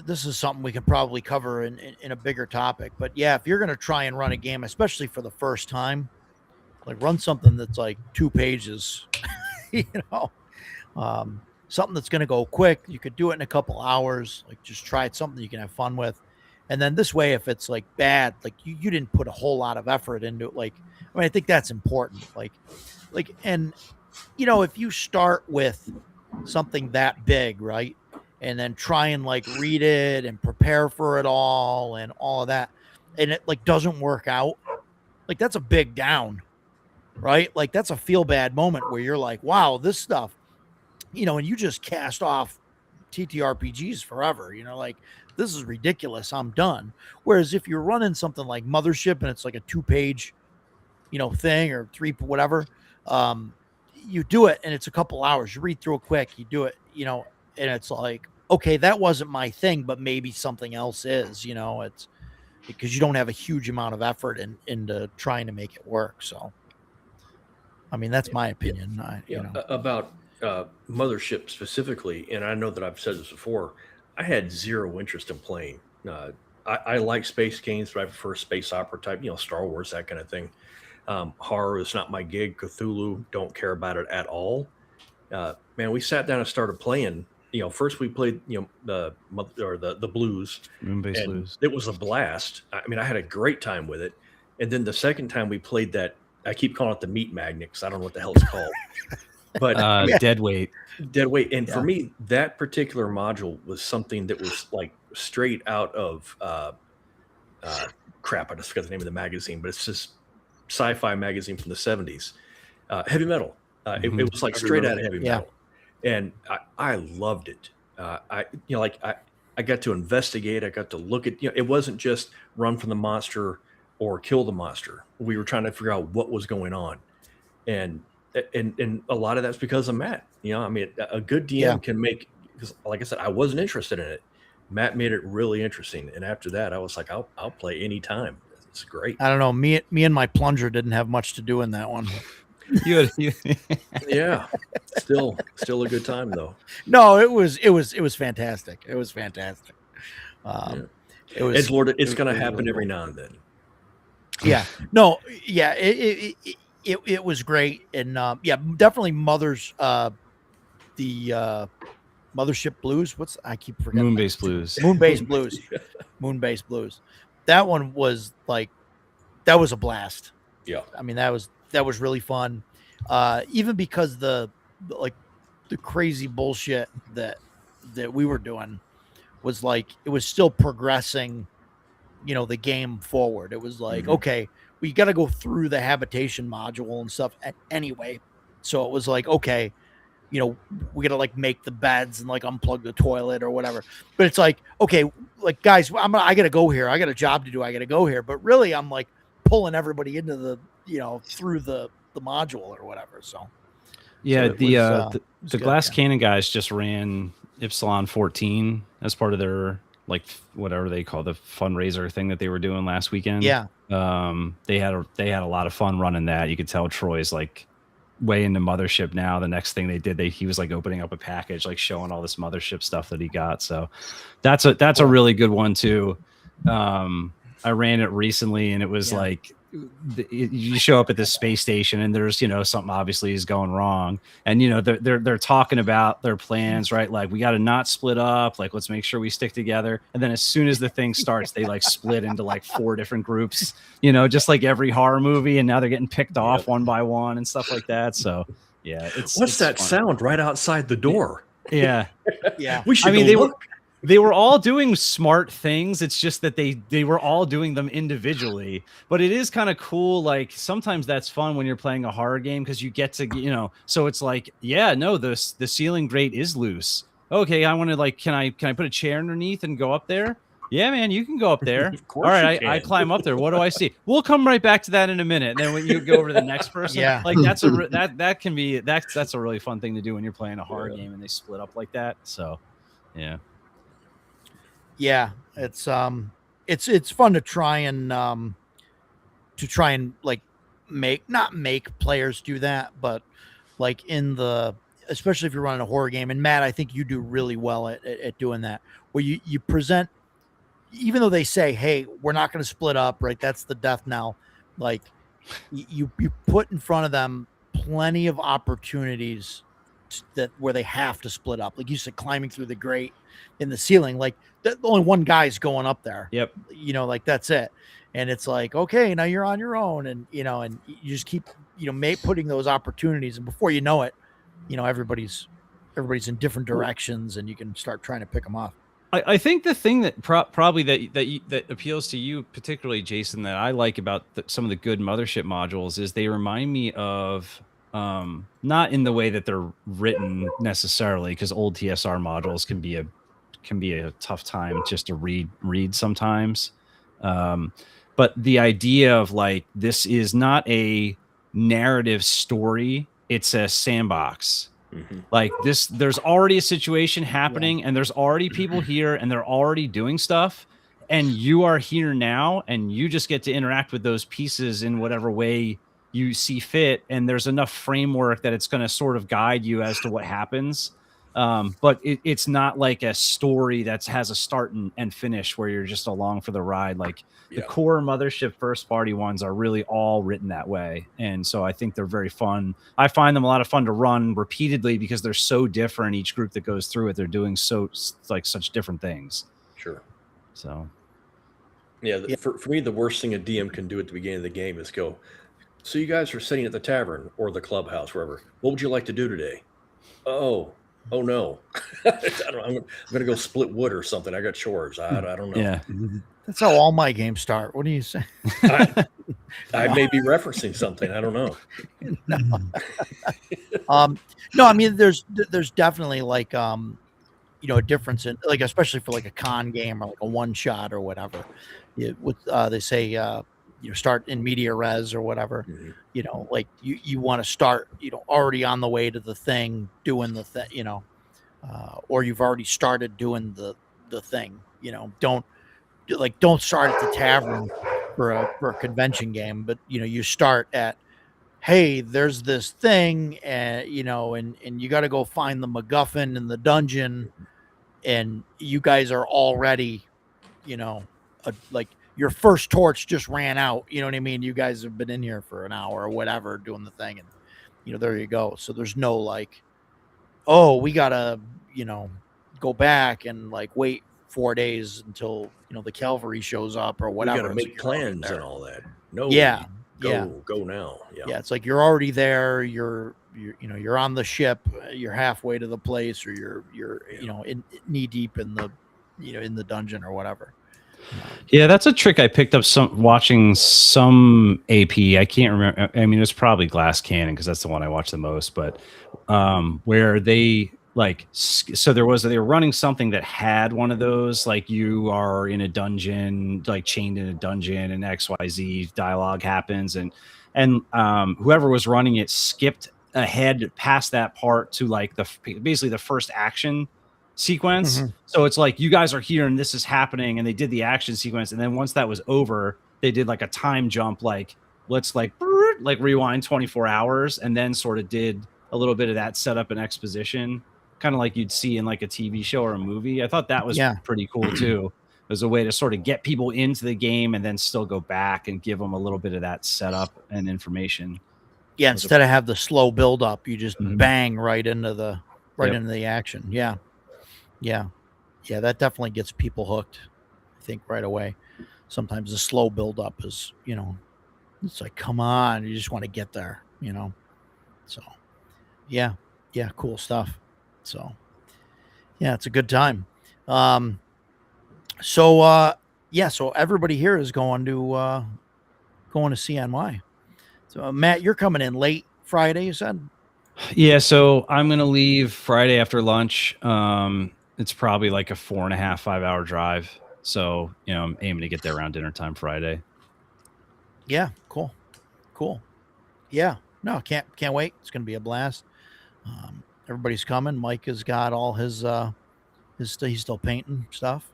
this is something we can probably cover in a bigger topic. But yeah, if you're going to try and run a game, especially for the first time, like run something that's like 2 pages, something that's going to go quick. You could do it in a couple hours. Like just try it, something you can have fun with. And then this way, if it's like bad, like you didn't put a whole lot of effort into it. Like, I think that's important. And if you start with something that big, right, and then try and like read it and prepare for it all and all of that, and it like doesn't work out, like that's a big down, right? Like that's a feel bad moment where you're like, wow, this stuff, and you just cast off TTRPGs forever, like this is ridiculous, I'm done. Whereas if you're running something like Mothership and it's like a 2-page, thing, or 3, whatever, you do it and it's a couple hours, you read through it quick, you do it, and it's like, okay, that wasn't my thing, but maybe something else is, it's because you don't have a huge amount of effort into trying to make it work. So, that's my opinion. About Mothership specifically, and I know that I've said this before, I had zero interest in playing. I like space games, but I prefer space opera type, Star Wars, that kind of thing. Horror is not my gig. Cthulhu, don't care about it at all. Man, we sat down and started playing. First we played, the blues, Moonbase and Blues. it was a blast. I mean, I had a great time with it. And then the second time we played that, I keep calling it the meat magnet because I don't know what the hell it's called, but Dead Weight. dead weight. And Yeah. for me, that particular module was something that was like straight out of crap. I just forgot the name of the magazine, but it's just sci-fi magazine from the 70s. Heavy Metal. It was like Heavy straight Metal. out of Heavy Yeah. Metal, and I loved it. I got to investigate. I got to look at. It wasn't just run from the monster or kill the monster. We were trying to figure out what was going on, and a lot of that's because of Matt. I mean, a good DM Yeah. can make. Because, like I said, I wasn't interested in it. Matt made it really interesting, and after that, I was like, I'll play anytime. It's great. I don't know. Me and my plunger didn't have much to do in that one. You Yeah, still a good time though. No, it was fantastic. It was fantastic. It was. Edgelord, it's it- going it to was happen really every cool. now and then. Yeah. No. Yeah. It was great, and yeah, definitely the Mothership Blues. I keep forgetting. Moonbase Blues. Moonbase Blues. Moonbase Blues. That one was that was a blast. Yeah. I mean, that was really fun. Even because the crazy bullshit that we were doing was it was still progressing, the game forward. It was like, okay, we got to go through the habitation module and stuff anyway. So it was like, okay, we got to make the beds and unplug the toilet or whatever. But it's like, okay, guys, I got to go here. I got a job to do. I got to go here. But really, I'm pulling everybody into the, through the module or whatever. So Yeah, so it the was good, Glass yeah. Cannon guys just ran Ipsilon 14 as part of their whatever they call the fundraiser thing that they were doing last weekend. Yeah. They had a lot of fun running that. You could tell Troy's way into Mothership now. The next thing they did, he was opening up a package, showing all this Mothership stuff that he got. So that's a really good one too. I ran it recently, and it was Yeah. you show up at this space station, and there's something obviously is going wrong, and they're talking about their plans, right? We got to not split up. Let's make sure we stick together. And then as soon as the thing starts, they split into 4 different groups, just like every horror movie. And now they're getting picked off one by one and stuff like that. So yeah, What's it's that fun. sound right outside the door? Yeah. Yeah. We should. I mean, go they look. were all doing smart things. It's just that they were all doing them individually. But it is kind of cool. Sometimes that's fun when you're playing a horror game because you get to, so it's the ceiling grate is loose. Okay, I want to can I put a chair underneath and go up there? Yeah, man, you can go up there. Of course All right, you I can. climb up there. What do I see? We'll come right back to that in a minute. And then when you go over to the next person, Yeah. that's that's a really fun thing to do when you're playing a horror game and they split up like that. So, yeah. Yeah, it's fun to try and not make players do that, but especially if you're running a horror game. And Matt, I think you do really well at doing that, where you present, even though they say, hey, we're not going to split up, right? That's the death knell. You put in front of them plenty of opportunities where they have to split up. Like you said, climbing through the grate in the ceiling, only one guy's going up there. Yep. That's it. And it's okay, now you're on your own, and and you just keep putting those opportunities, and before you know it, everybody's in different directions, and you can start trying to pick them off. I think the thing that probably that appeals to you particularly, Jason, that I like about some of the good Mothership modules is they remind me of not in the way that they're written necessarily, because old TSR modules can be a tough time just to read sometimes. But the idea of this is not a narrative story, it's a sandbox. Mm-hmm. There's already a situation happening, and there's already people here, and they're already doing stuff, and you are here now, and you just get to interact with those pieces in whatever way you see fit. And there's enough framework that it's going to sort of guide you as to what happens. But it's not like a story that has a start and finish where you're just along for the ride. Like the core Mothership first party ones are really all written that way. And so I think they're very fun. I find them a lot of fun to run repeatedly because they're so different. Each group that goes through it, they're doing such different things. Sure. So. Yeah, for me, the worst thing a DM can do at the beginning of the game is go, so you guys are sitting at the tavern or the clubhouse, wherever. What would you like to do today? Oh no. I don't know. I'm going to go split wood or something. I got chores. I don't know. Yeah. That's how all my games start. What do you say? I may be referencing something. I don't know. No, I mean, there's definitely like, a difference in like, especially for like a con game or like a one shot or whatever. They say, start in media res or whatever. Mm-hmm. Like you want to start, already on the way to the thing, doing the thing, or you've already started doing the thing. Don't start at the tavern for a convention game, but you start at, hey, there's this thing, and and you got to go find the MacGuffin in the dungeon, and you guys are already, like your first torch just ran out. You know what I mean? You guys have been in here for an hour or whatever doing the thing, and there you go. So there's no like, oh, we gotta go back and like wait 4 days until the cavalry shows up or whatever. You got to make plans and all that. No, go now. Yeah, it's like you're already there. You're on the ship. You're halfway to the place, or you're in knee deep in the in the dungeon or whatever. Yeah, that's a trick I picked up watching some AP. I can't remember. I mean, it's probably Glass Cannon because that's the one I watch the most. But where they they were running something that had one of those, like you are in a dungeon, like chained in a dungeon, and XYZ dialogue happens, and whoever was running it skipped ahead past that part to like basically the first action sequence. Mm-hmm. So it's like you guys are here and this is happening, and they did the action sequence, and then once that was over, they did like a time jump, like let's like rewind 24 hours, and then sort of did a little bit of that setup and exposition, kind of like you'd see in like a TV show or a movie. I thought that was pretty cool too. As a way to sort of get people into the game and then still go back and give them a little bit of that setup and information. Yeah, instead of have the slow build up, you just bang right into the into the action. Yeah. That definitely gets people hooked, I think, right away. Sometimes the slow build up is, it's like, come on, you just want to get there, So, yeah, cool stuff. So, yeah, it's a good time. So everybody here is going to CNY. So Matt, you're coming in late Friday, you said? Yeah, so I'm going to leave Friday after lunch. It's probably like a 4.5-5 hour drive. So, I'm aiming to get there around dinner time Friday. Yeah, cool. Yeah, no, can't wait. It's going to be a blast. Everybody's coming. Mike has got all his he's still painting stuff.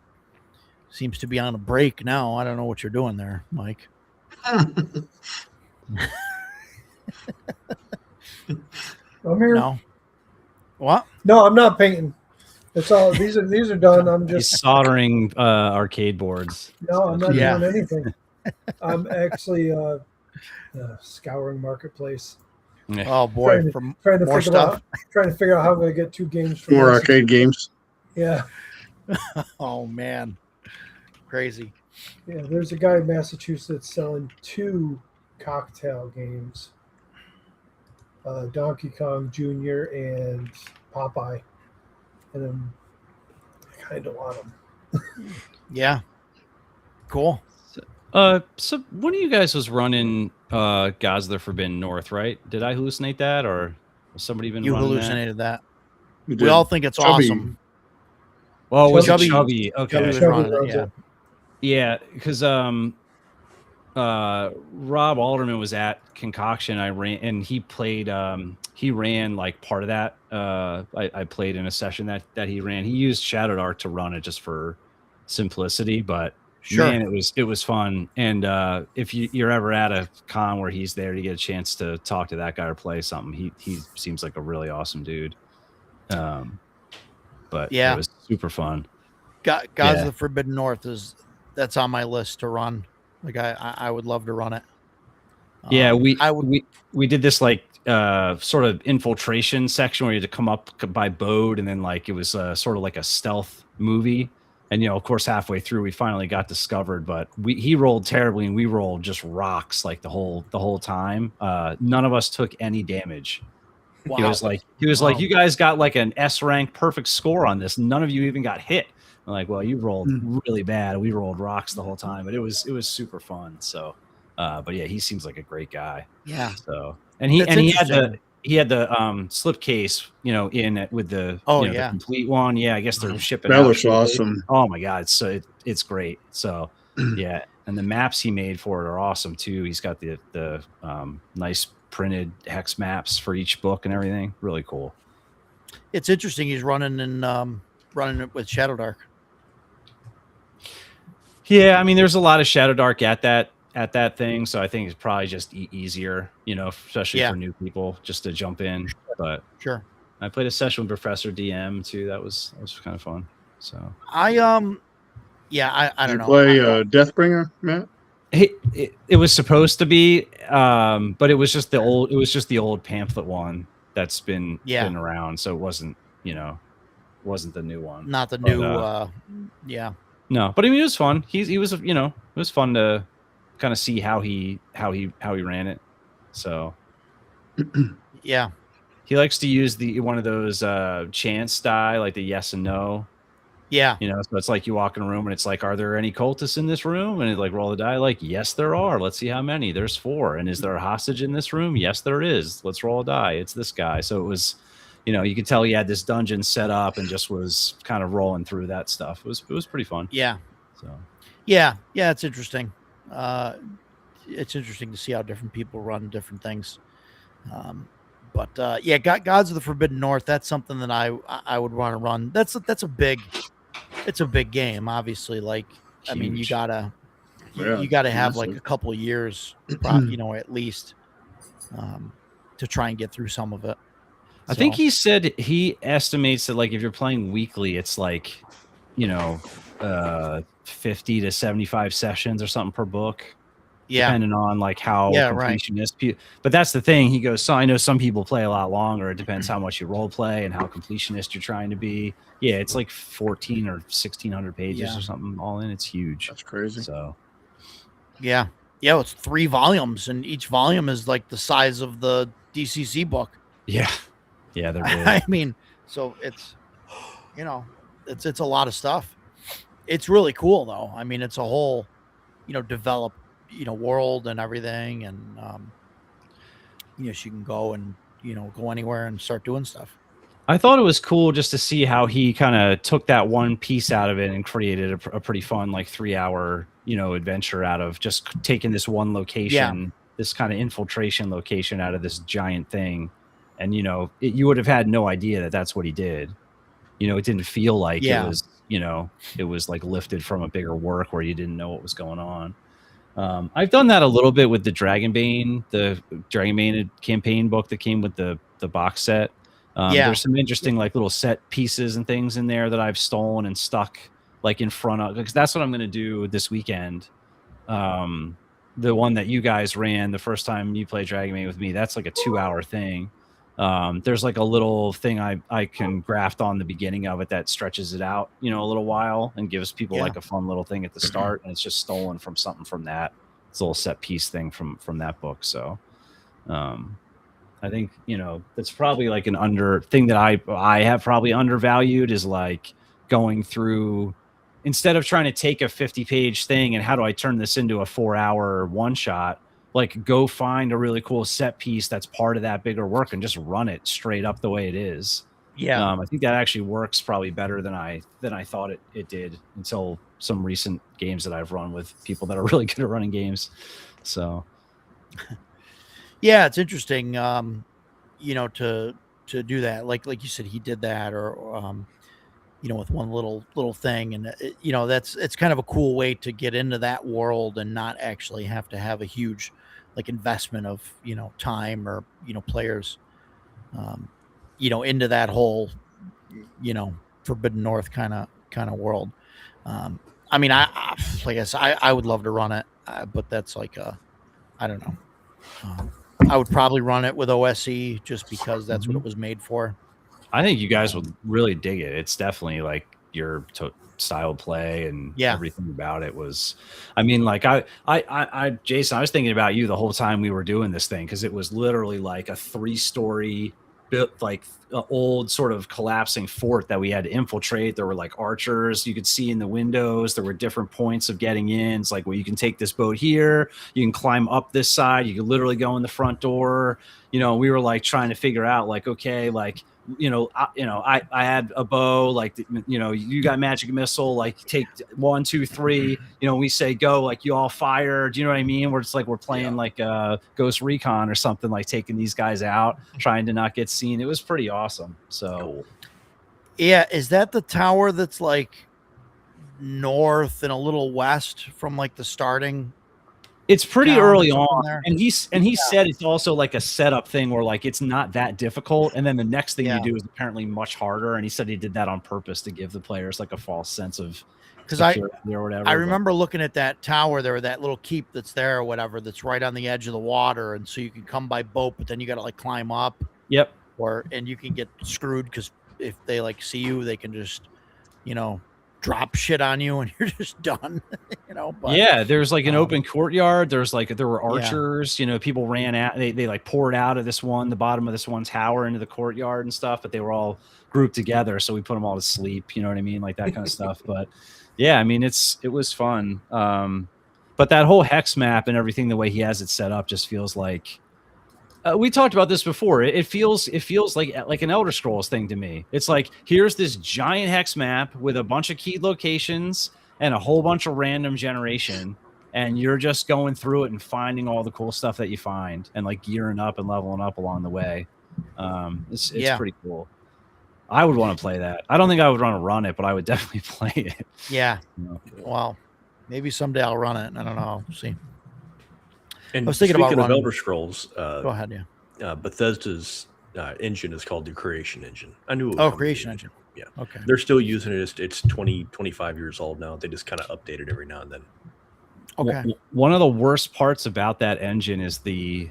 Seems to be on a break now. I don't know what you're doing there, Mike. I'm here. No. What? No, I'm not painting. It's all these are done. I'm just He's soldering arcade boards. No, I'm not doing anything. I'm actually scouring Marketplace. Yeah. Oh boy, trying to figure out how I'm going to get 2 games from more arcade games. Yeah. Oh man, crazy. Yeah, there's a guy in Massachusetts selling 2 cocktail games, Donkey Kong Jr. and Popeye, and I kind of want them. Yeah, cool. So one of you guys was running Gods of the Forbidden North, right? Did I hallucinate that, or was somebody even? You running hallucinated that. We We all think it's awesome. Well, was Chubby- it Chubby? Okay. Chubby was Chubby running it, runs yeah. it. Yeah, because Rob Alderman was at Concoction. And he played. He ran like part of that. I played in a session that he ran. He used Shadow Art to run it just for simplicity, but Sure. man, it was fun. And if you're ever at a con where he's there, to get a chance to talk to that guy or play something, he seems like a really awesome dude. but Yeah. it was super fun. Gods Yeah. of the Forbidden North that's on my list to run. Like I would love to run it. Yeah, I we did this like sort of infiltration section where you had to come up by boat, and then like it was sort of like a stealth movie. And of course, halfway through, we finally got discovered, but he rolled terribly, and we rolled just rocks like the whole time. None of us took any damage. wow. He was like, Wow. you guys got like an S rank perfect score on this. None of you even got hit. I'm like, well, you rolled really bad. We rolled rocks the whole time, but it was super fun. So, but yeah, he seems like a great guy. Yeah. So, and he had the slipcase, in it with the the complete one. Yeah, I guess they're shipping. That out looks shortly. awesome. Oh my god, it's great. So yeah, and the maps he made for it are awesome too. He's got the nice printed hex maps for each book and everything. Really cool. It's interesting. He's running it with Shadow Dark. Yeah, I mean, there's a lot of Shadow Dark at that thing, so I think it's probably just easier, especially for new people, just to jump in. But sure, I played a session with Professor DM too. That was kind of fun. So I don't know. Play Deathbringer, Matt. It was supposed to be, but it was just the old pamphlet one that's been around, so it wasn't the new one. Not the new. Yeah. No, but I mean, it was fun. He was, it was fun to kind of see how he ran it. So, yeah, he likes to use one of those chance die, like the yes and no. Yeah. So it's like you walk in a room and it's like, are there any cultists in this room? And it like roll the die, like, yes, there are. Let's see how many. There's 4. And is there a hostage in this room? Yes, there is. Let's roll a die. It's this guy. So it was, you could tell he had this dungeon set up and just was kind of rolling through that stuff. It was pretty fun. Yeah. So yeah, it's interesting. It's interesting to see how different people run different things. But Gods of the Forbidden North. That's something that I would want to run. It's a big game, obviously. Like, huge. I mean, you gotta have like a couple of years, at least, to try and get through some of it. I think he said he estimates that like if you're playing weekly, it's like, 50 to 75 sessions or something per book. Yeah. Depending on like how completionist. Right. But that's the thing. He goes, so I know some people play a lot longer. It depends how much you role play and how completionist you're trying to be. Yeah, it's like 14 or 1600 pages or something all in. It's huge. That's crazy. So yeah, it's 3 volumes, and each volume is like the size of the DCC book. Yeah, they're big. I mean, so it's it's a lot of stuff. It's really cool though. I mean, it's a whole developed world and everything, and she can go and go anywhere and start doing stuff. I thought it was cool just to see how he kind of took that one piece out of it and created a pretty fun like 3-hour adventure out of just taking this one location, this kind of infiltration location out of this giant thing, and you would have had no idea that that's what he did. It didn't feel like it was it was like lifted from a bigger work where you didn't know what was going on. I've done that a little bit with the Dragonbane campaign book that came with the box set. There's some interesting like little set pieces and things in there that I've stolen and stuck like in front of, because that's what I'm going to do this weekend. The one that you guys ran the first time you played Dragonbane with me, that's like a 2-hour thing. There's like a little thing I can graft on the beginning of it that stretches it out, a little while and gives people like a fun little thing at the start. And it's just stolen from something from that. It's a little set piece thing from that book. So, I think, that's probably like an thing that I have probably undervalued is like going through, instead of trying to take a 50-page thing and how do I turn this into a 4-hour one shot, like go find a really cool set piece that's part of that bigger work and just run it straight up the way it is. Yeah. I think that actually works probably better than I thought it did until some recent games that I've run with people that are really good at running games. So yeah, it's interesting, to do that. Like you said, he did that, or, with one little thing. And, it's kind of a cool way to get into that world and not actually have to have a huge like investment of, time or, players, into that whole, Forbidden North kind of world. I mean, like I said, I would love to run it, but that's like I don't know. I would probably run it with OSE just because that's what it was made for. I think you guys would really dig it. It's definitely like your style of play and everything about it was. I mean, like I, Jason, I was thinking about you the whole time we were doing this thing because it was literally like a 3-story built like old sort of collapsing fort that we had to infiltrate. There were like archers you could see in the windows. There were different points of getting in. It's like, well, you can take this boat here. You can climb up this side. You can literally go in the front door. You know, we were like trying to figure out like, okay, like, I had a bow, like, you got magic missile, like take 1, 2, 3, we say go, like you all fire. Do you know what I mean? Where it's like we're playing like Ghost Recon or something, like taking these guys out, trying to not get seen. It was pretty awesome. So, yeah, is that the tower that's like north and a little west from like the starting? It's pretty early on there. And he said it's also like a setup thing where like it's not that difficult, and then the next thing you do is apparently much harder. And he said he did that on purpose to give the players like a false sense of security or whatever. I remember looking at that tower there, that little keep that's there or whatever, that's right on the edge of the water, and so you can come by boat, but then you got to like climb up. Yep. And you can get screwed because if they like see you, they can just drop shit on you and you're just done. But, there's like an open courtyard. There were archers, people ran out, they like poured out of the bottom of this one tower into the courtyard and stuff, but they were all grouped together, so we put them all to sleep, you know what I mean, like that kind of stuff. But yeah, I mean, it was fun. But that whole hex map and everything, the way he has it set up, just feels like we talked about this before. It feels like an Elder Scrolls thing to me. It's like, here's this giant hex map with a bunch of key locations and a whole bunch of random generation, and you're just going through it and finding all the cool stuff that you find and like gearing up and leveling up along the way. It's pretty cool. I would want to play that. I don't think I would want to run it, but I would definitely play it. Yeah. Well, maybe someday I'll run it. I don't know. We'll see. And I was thinking about Elder Scrolls. Go ahead, Bethesda's engine is called the Creation Engine. I knew it was Creation Engine. Yeah. Okay. They're still using it. It's 25 years old now. They just kind of update it every now and then. Okay. One of the worst parts about that engine is the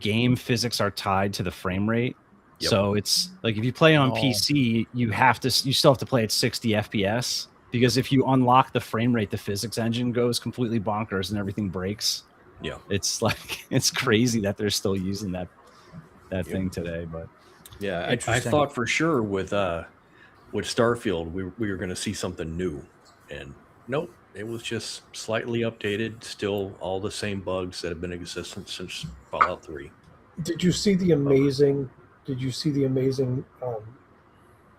game physics are tied to the frame rate. Yep. So it's like if you play on PC, you still have to play at 60 FPS, because if you unlock the frame rate, the physics engine goes completely bonkers and everything breaks. Yeah, it's like, it's crazy that they're still using that thing today. But yeah, I thought for sure with Starfield we were going to see something new, and nope, it was just slightly updated. Still all the same bugs that have been in existence since Fallout 3. Did you see the amazing?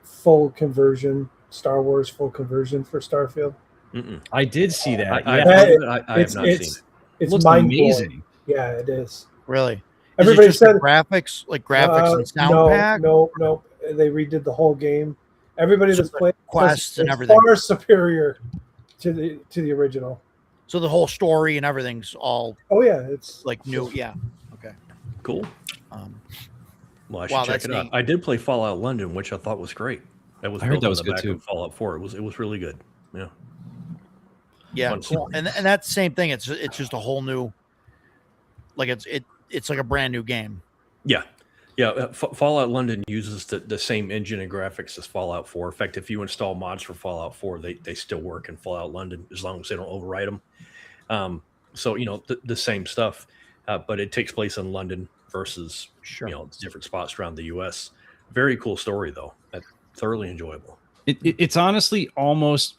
Full conversion, Star Wars full conversion for Starfield? Mm-mm. I did see that. I have not seen it. It's looks amazing. Yeah, it is. Really? Everybody said graphics, and sound pack. No. They redid the whole game. Everybody that's played quests and everything far superior to the original. So the whole story and everything's all. Oh yeah, it's like new. Yeah. Okay. Cool. Well, I should check it out. I did play Fallout London, which I thought was great. I heard that was good too. Fallout 4. It was really good. Yeah. Yeah, cool. And that's the same thing. It's just a whole new, like it's like a brand new game. Yeah. Fallout London uses the same engine and graphics as Fallout 4. In fact, if you install mods for Fallout 4, they still work in Fallout London as long as they don't overwrite them. So the same stuff, but it takes place in London versus different spots around the U.S. Very cool story though. Thoroughly enjoyable. It's honestly almost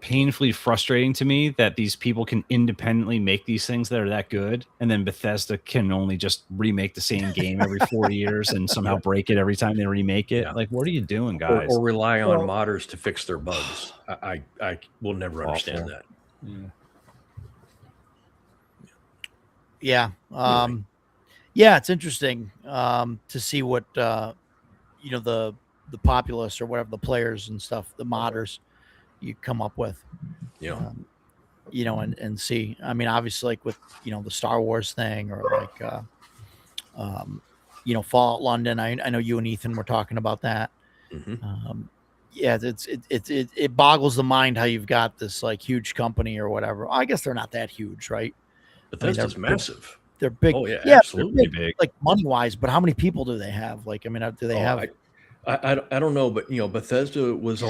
painfully frustrating to me that these people can independently make these things that are that good, and then Bethesda can only just remake the same game every 4 years and somehow break it every time they remake it. Yeah. Like, what are you doing, guys? Or rely on modders to fix their bugs. I will never understand that. Yeah. Yeah, it's interesting to see what the populace or whatever, the players and stuff, the modders you come up with, and see. I mean, obviously, like with the Star Wars thing, or like Fallout London. I know you and Ethan were talking about that. Mm-hmm. yeah, it boggles the mind how you've got this like huge company or whatever. I guess they're not that huge, right? Bethesda's they're massive. They're big. Oh yeah, Yeah, absolutely. they're big, like money wise. But how many people do they have? Like, I mean, do they have? I don't know, but Bethesda is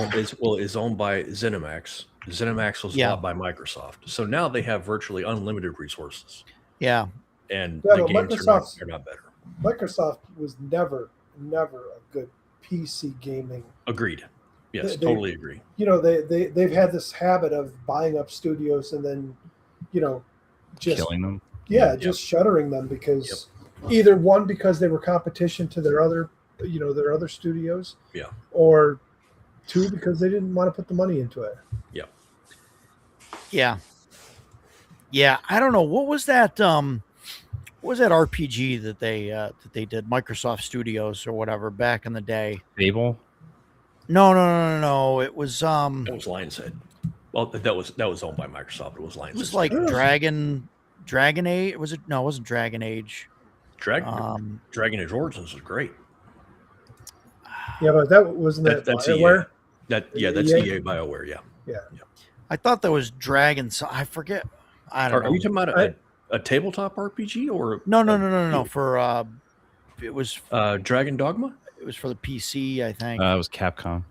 owned by ZeniMax. ZeniMax was Yeah. bought by Microsoft, so now they have virtually unlimited resources, Yeah, and Yeah, the but games Microsoft's- are not better. Microsoft was never a good PC gaming. Agreed. Yes, They- totally agree. You know, they've had this habit of buying up studios and then, just Killing them. just shuttering them because either one, because they were competition to their other studios, Yeah. or two, because they didn't want to put the money into it. yeah. I don't know what was that. What was that RPG that they did? Microsoft Studios or whatever back in the day. Fable. No. It was That was Lionshead. Well, that was owned by Microsoft. It was Lionshead. It was like Dragon Age. Was it? No, it wasn't Dragon Age. Dragon Age Origins was great. Yeah, but that wasn't that That's BioWare? That's EA? EA BioWare. Yeah. I thought that was Dragon. So I forget. I don't know. Are you talking about a tabletop RPG or No. For it was Dragon Dogma? it was for the PC, I think. It was Capcom.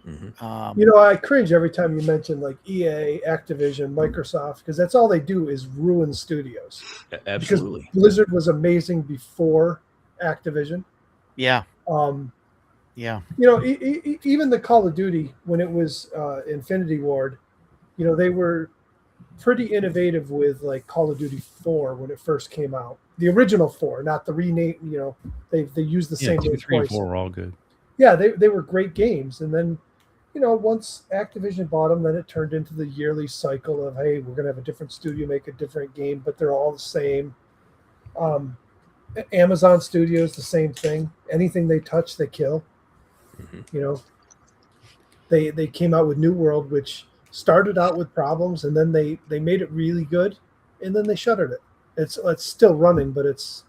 Mm-hmm. I cringe every time you mention like EA, Activision, Microsoft, because that's all they do is ruin studios. Absolutely. Because Blizzard was amazing before Activision. Yeah. Even the Call of Duty, when it was Infinity Ward, they were pretty innovative with like Call of Duty 4 when it first came out. The original 4, not the rename. They used the same 2, name 3, and twice. 4 were all good. Yeah, they were great games, and then once Activision bought them, then it turned into the yearly cycle of, hey, we're gonna have a different studio make a different game, but they're all the same. Amazon Studios, the same thing. Anything they touch, they kill. Mm-hmm. They came out with New World, which started out with problems, and then they made it really good, and then they shuttered it. It's still running, but it's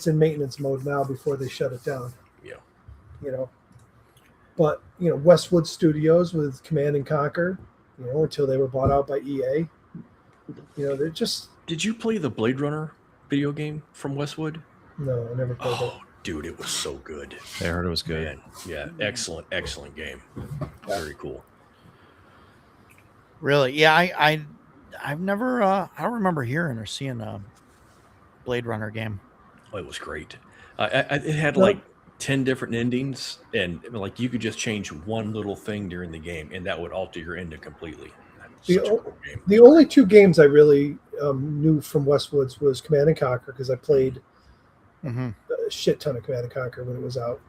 in maintenance mode now before they shut it down. Yeah. But Westwood Studios with Command and Conquer, until they were bought out by EA. They're just Did you play the Blade Runner video game from Westwood? no, I never played it. Oh, dude, it was so good. I heard it was good. Man, yeah, excellent game. Very cool. Really? Yeah. I've never. I don't remember hearing or seeing a Blade Runner game. Oh, it was great. It had like 10 different endings, and like you could just change one little thing during the game, and that would alter your ending completely. Such a cool game. The only two games I really knew from Westwoods was Command and Conquer, because I played Mm-hmm. a shit ton of Command and Conquer when it was out,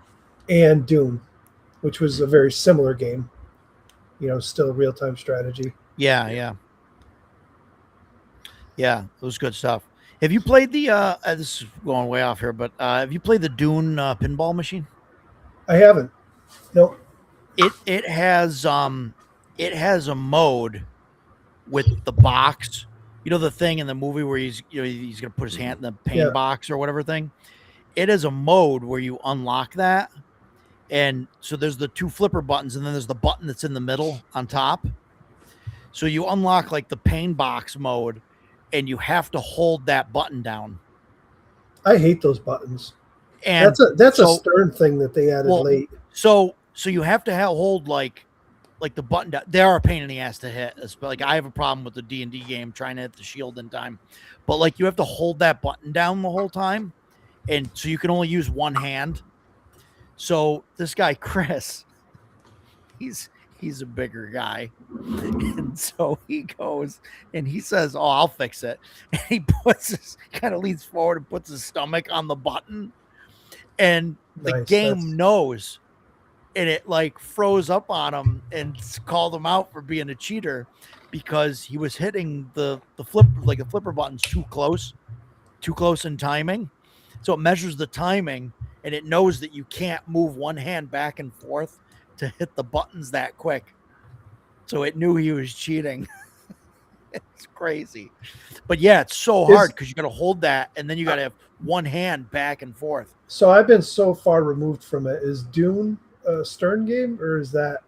and Dune, which was a very similar game. Still real-time strategy. Yeah. It was good stuff. Have you played the? This is going way off here, but have you played the Dune pinball machine? I haven't. No. It has a mode with the box. The thing in the movie where he's gonna put his hand in the pain box or whatever thing. It is a mode where you unlock that, and so there's the two flipper buttons, and then there's the button that's in the middle on top. So you unlock like the pain box mode, and you have to hold that button down. I hate those buttons. And that's a Stern thing that they added late. So you have to hold like the button down. They are a pain in the ass to hit. Like I have a problem with the D&D game trying to hit the shield in time, but like you have to hold that button down the whole time, and so you can only use one hand. So this guy Chris, he's a bigger guy, and so he goes and he says, "Oh, I'll fix it." And he kind of leans forward and puts his stomach on the button, and the game knows. And it like froze up on him and called him out for being a cheater because he was hitting the flipper buttons too close in timing. So it measures the timing and it knows that you can't move one hand back and forth to hit the buttons that quick. So it knew he was cheating. It's crazy. But yeah, it's so hard because you got to hold that and then you got to have one hand back and forth. So I've been so far removed from it. Is Dune a Stern game, or is that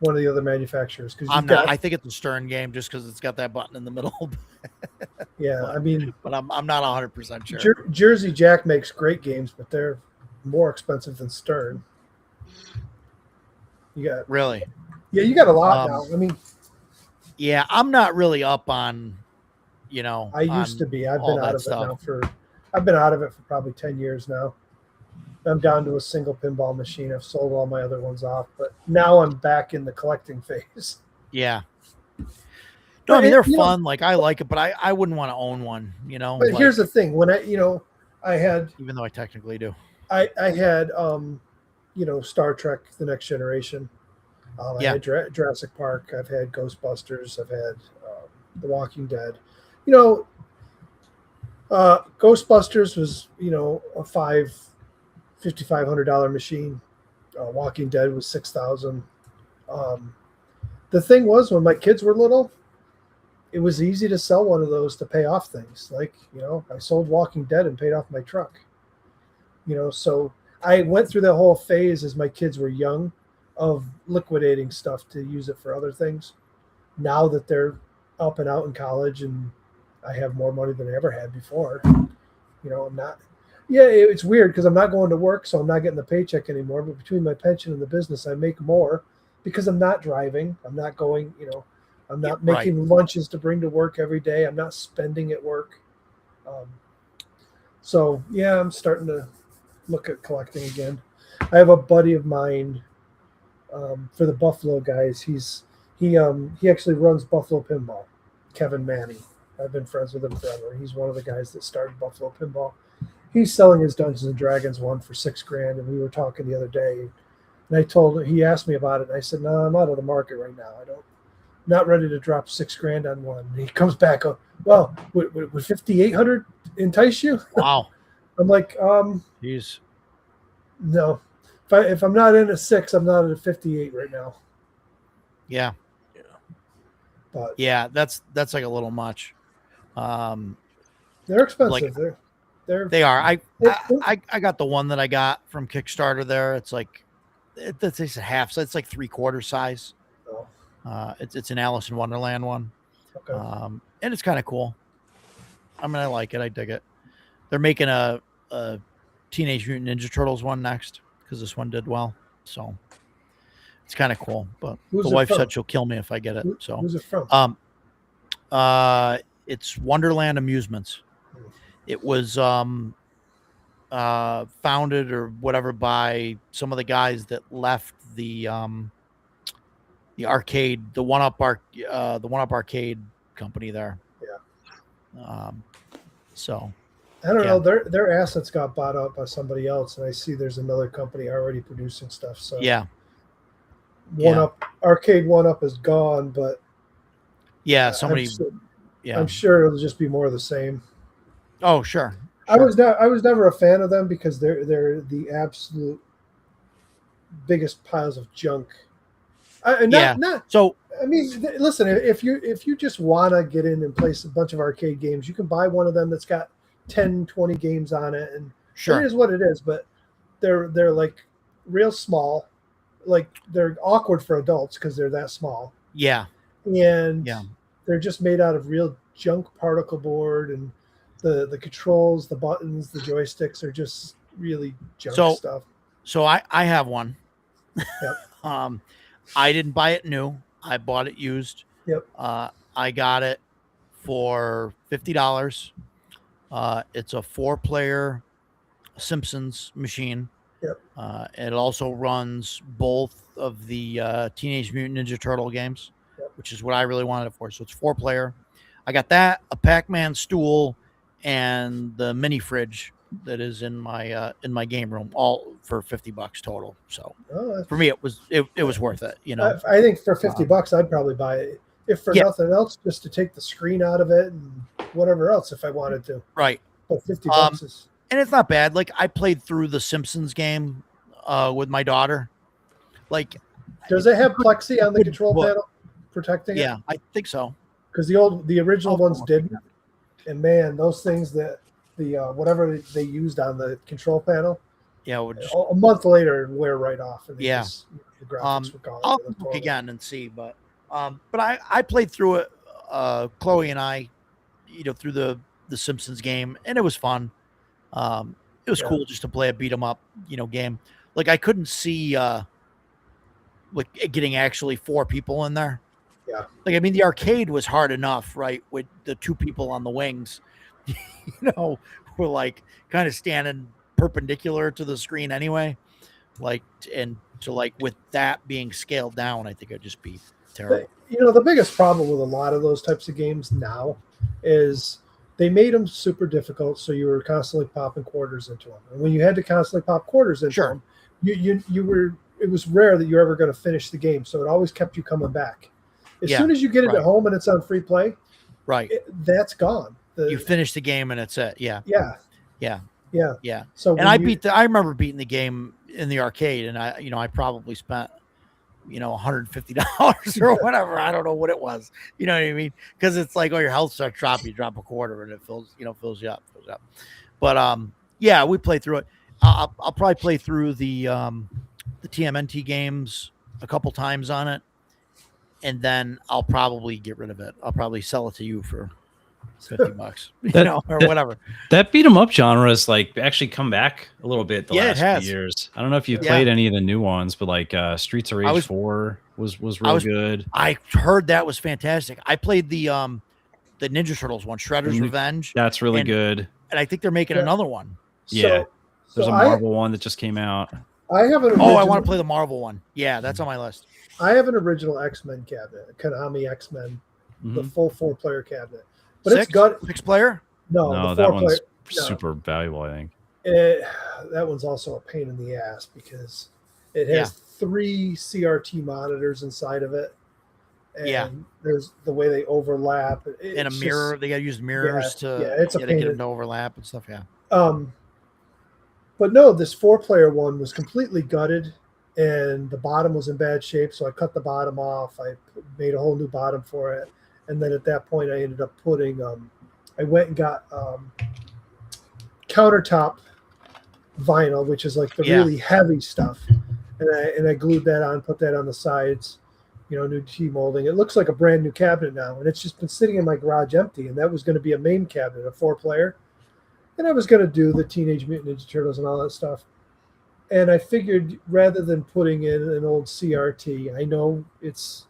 one of the other manufacturers. Because I'm not. I think it's a Stern game just because it's got that button in the middle. yeah, I mean, but I'm not 100% sure. Jersey Jack makes great games, but they're more expensive than Stern. You got really, yeah, you got a lot now. I mean, yeah, I'm not really up on, I used to be. I've been out of it now I've been out of it for probably 10 years now. I'm down to a single pinball machine. I've sold all my other ones off, but now I'm back in the collecting phase. Yeah. No, I mean they're fun. Like I like it, but I wouldn't want to own one. But here's the thing: when I had, even though I technically do, I had Star Trek: The Next Generation. I had Jurassic Park. I've had Ghostbusters. I've had The Walking Dead. Ghostbusters was a $5,500 machine. Walking Dead was $6,000. The thing was, when my kids were little, it was easy to sell one of those to pay off things. Like I sold Walking Dead and paid off my truck. So I went through that whole phase as my kids were young of liquidating stuff to use it for other things. Now that they're up and out in college and I have more money than I ever had before, I'm not, it's weird because I'm not going to work, so I'm not getting the paycheck anymore. But between my pension and the business, I make more because I'm not driving. I'm not going, I'm not making lunches to bring to work every day. I'm not spending at work. So yeah, I'm starting to look at collecting again. I have a buddy of mine for the Buffalo guys. He actually runs Buffalo Pinball, Kevin Manny. I've been friends with him forever. He's one of the guys that started Buffalo Pinball. He's selling his Dungeons and Dragons one for $6,000, and we were talking the other day. And I told him, he asked me about it, and I said, "No, I'm out of the market right now. Not ready to drop $6,000 on one." And he comes back, "Well, would 5,800 entice you?" Wow. I'm like, Jeez. No. If I'm not in at 6, I'm not at a 58 right now. Yeah. But yeah, that's like a little much. They're expensive. They are. I got the one that I got from Kickstarter there. It's like it's a half, so it's like 3/4 size. Oh. It's an Alice in Wonderland one. Okay. And it's kind of cool. I mean, I like it. I dig it. They're making a Teenage Mutant Ninja Turtles one next because this one did well. So it's kind of cool. But Who's the it wife from? said she'll kill me if I get it. So Who's it from? It's Wonderland Amusements. It was founded or whatever by some of the guys that left the arcade, the one up arcade company there. Yeah. So I don't know. Their assets got bought out by somebody else, and I see there's another company already producing stuff. So yeah. Arcade One Up is gone, but yeah, somebody. I'm sure it'll just be more of the same. Oh, sure. I was never a fan of them because they're the absolute biggest piles of junk. I mean, listen, if you just want to get in and play a bunch of arcade games, you can buy one of them that's got 10, 20 games on it, and sure, it is what it is. But they're like real small, like they're awkward for adults because they're that small. Yeah, and they're just made out of real junk particle board, and the controls, the buttons, the joysticks are just really junk stuff. So I have one. Yep. I didn't buy it new. I bought it used. Yep. I got it for $50. It's a 4-player Simpsons machine. Yep. It also runs both of the Teenage Mutant Ninja Turtle games, which is what I really wanted it for. So it's 4-player. I got that, a Pac-Man stool, and the mini fridge that is in my game room, all for $50 total. So for me, it was worth it. I think for $50, I'd probably buy it, if for nothing else, just to take the screen out of it and whatever else if I wanted to. Right. But $50 is. And it's not bad. Like I played through the Simpsons game with my daughter. Like, does it have plexi on the control panel protecting it? Yeah, I think so. Because the original ones didn't. And man, those things that whatever they used on the control panel, a month later it'd wear right off. And yeah, The graphics were gone. I'll They looked look horrible. again and see, but I played through it. Chloe and I, through the Simpsons game, and it was fun. It was Yeah. cool just to play a beat 'em up, game. Like I couldn't see like getting actually 4 people in there. Yeah. Like I mean, the arcade was hard enough, right? With the 2 people on the wings, were like kind of standing perpendicular to the screen anyway. Like and to like with that being scaled down, I think it'd just be terrible. The biggest problem with a lot of those types of games now is they made them super difficult, so you were constantly popping quarters into them. And when you had to constantly pop quarters into Sure. them, you were. It was rare that you're ever going to finish the game, so it always kept you coming back. As Yeah, soon as you get it right. at home and it's on free play, Right. that's gone. You finish the game and it's it. Yeah. Yeah. Yeah. Yeah. Yeah. So And I remember beating the game in the arcade, and I probably spent, $150 or whatever. I don't know what it was. You know what I mean? Because it's like, your health starts dropping, you drop a quarter, and it fills you up. But yeah, we played through it. I'll probably play through the TMNT games a couple times on it, and then I'll probably get rid of it. I'll probably sell it to you for $50, or whatever. That beat 'em up genre has like actually come back a little bit the Yeah, it last has. few years. I don't know if you've Yeah. played any of the new ones, but like Streets of Rage was- 4 was real good. I heard that was fantastic. I played the Ninja Turtles one, Shredder's Mhm. Revenge, That's really And- good. and I think they're making Yeah. another one. Yeah. There's so a Marvel one that just came out. I have an Oh, I original- want to play the Marvel one. Yeah, that's on my list. I have an original X-Men cabinet, a Konami X-Men, the Mhm. full 4-player cabinet. But Six? it's got 6-player? no, No, the that 4-player. one's no. super valuable, I think. That one's also a pain in the ass because it has 3 CRT monitors inside of it. And Yeah. there's the way they overlap. And a mirror. They got to use mirrors to it's a to pain get in- them to overlap and stuff. Yeah. But no, this 4-player one was completely gutted, and the bottom was in bad shape. So I cut the bottom off. I made a whole new bottom for it, and then at that point, I ended up putting. I went and got countertop vinyl, which is like the Yeah. really heavy stuff, and I glued that on, put that on the sides. New T molding. It looks like a brand new cabinet now, and it's just been sitting in my garage empty. And that was going to be a main cabinet, a 4-player. And I was going to do the Teenage Mutant Ninja Turtles and all that stuff. And I figured rather than putting in an old CRT, I know it's,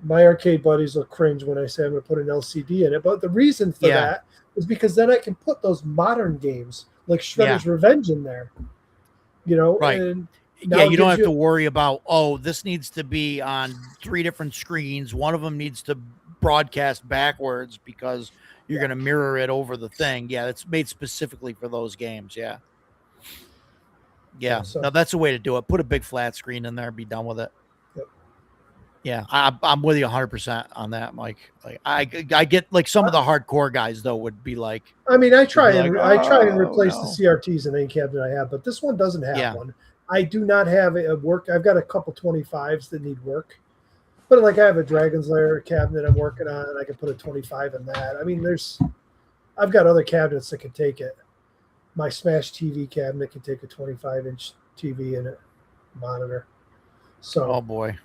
my arcade buddies will cringe when I say I'm going to put an LCD in it. But the reason for Yeah. that is because then I can put those modern games like Shredder's Revenge in there. Right. And Yeah, it you don't gives have to worry about, this needs to be on 3 different screens. One of them needs to broadcast backwards because you're going to mirror it over the thing. Yeah, it's made specifically for those games. Yeah. Yeah. So- No, that's the way to do it. Put a big flat screen in there and be done with it. Yep. Yeah, I'm with you 100% on that, Mike. Like I get like some of the hardcore guys though would be like, I mean, I try You'd and be like, I try and "Oh, replace no." the CRTs in any cabinet I have, but this one doesn't have Yeah. one. I do not have a work. I've got a couple 25s that need work, but like I have a Dragon's Lair cabinet I'm working on, and I can put a 25 in that. I mean, I've got other cabinets that can take it. My Smash TV cabinet can take a 25-inch TV in it, monitor. So oh boy.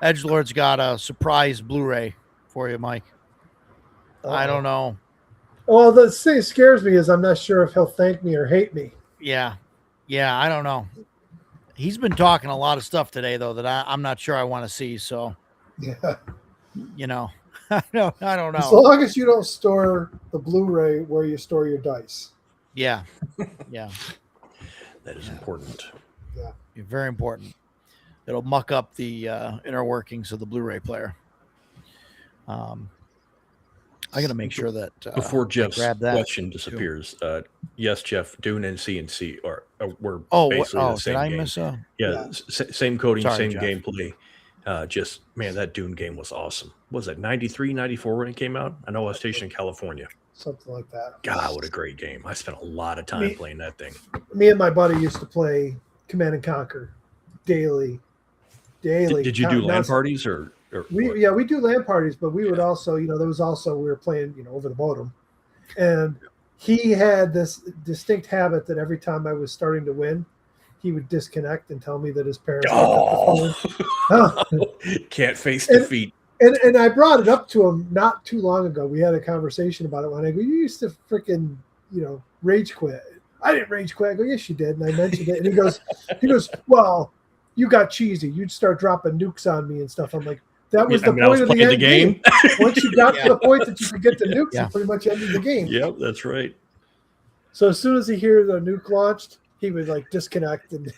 Edgelord's got a surprise Blu-ray for you, Mike. I don't know. Well, the thing that scares me is I'm not sure if he'll thank me or hate me. Yeah, I don't know. He's been talking a lot of stuff today, though, that I'm not sure I want to see. So, Yeah. I don't As know. long as you don't store the Blu-ray where you store your dice. Yeah, That is important. very important. It'll muck up the inner workings of the Blu-ray player. I got to make sure that Before Jeff's grab that, question disappears, yes, Jeff, Dune and CNC were Oh, basically the did same I game. miss a? Yeah, same coding, Sorry, same Jeff. gameplay. Just, man, that Dune game was awesome. Was it 93, 94 when it came out? I know I was stationed in California. Something like that. God, what a great game. I spent a lot of time Me- playing that thing. Me and my buddy used to play Command and Conquer daily. Did you do LAN Nonstop. parties or what? We do LAN parties, but we would also, there was also, we were playing, over the modem. And he had this distinct habit that every time I was starting to win, he would disconnect and tell me that his parents Oh, picked up the phone. can't face And- defeat. And I brought it up to him not too long ago. We had a conversation about it when I go, you used to freaking, rage quit. I didn't rage quit. I go, yes, you did. And I mentioned it. And he goes, well, you got cheesy. You'd start dropping nukes on me and stuff. I'm like, that was the I was point of the playing end game. Once you got to the point that you could get the nukes, Yeah. you pretty much ended the game. Yep, that's right. So as soon as he hears the nuke launched, he would like disconnect and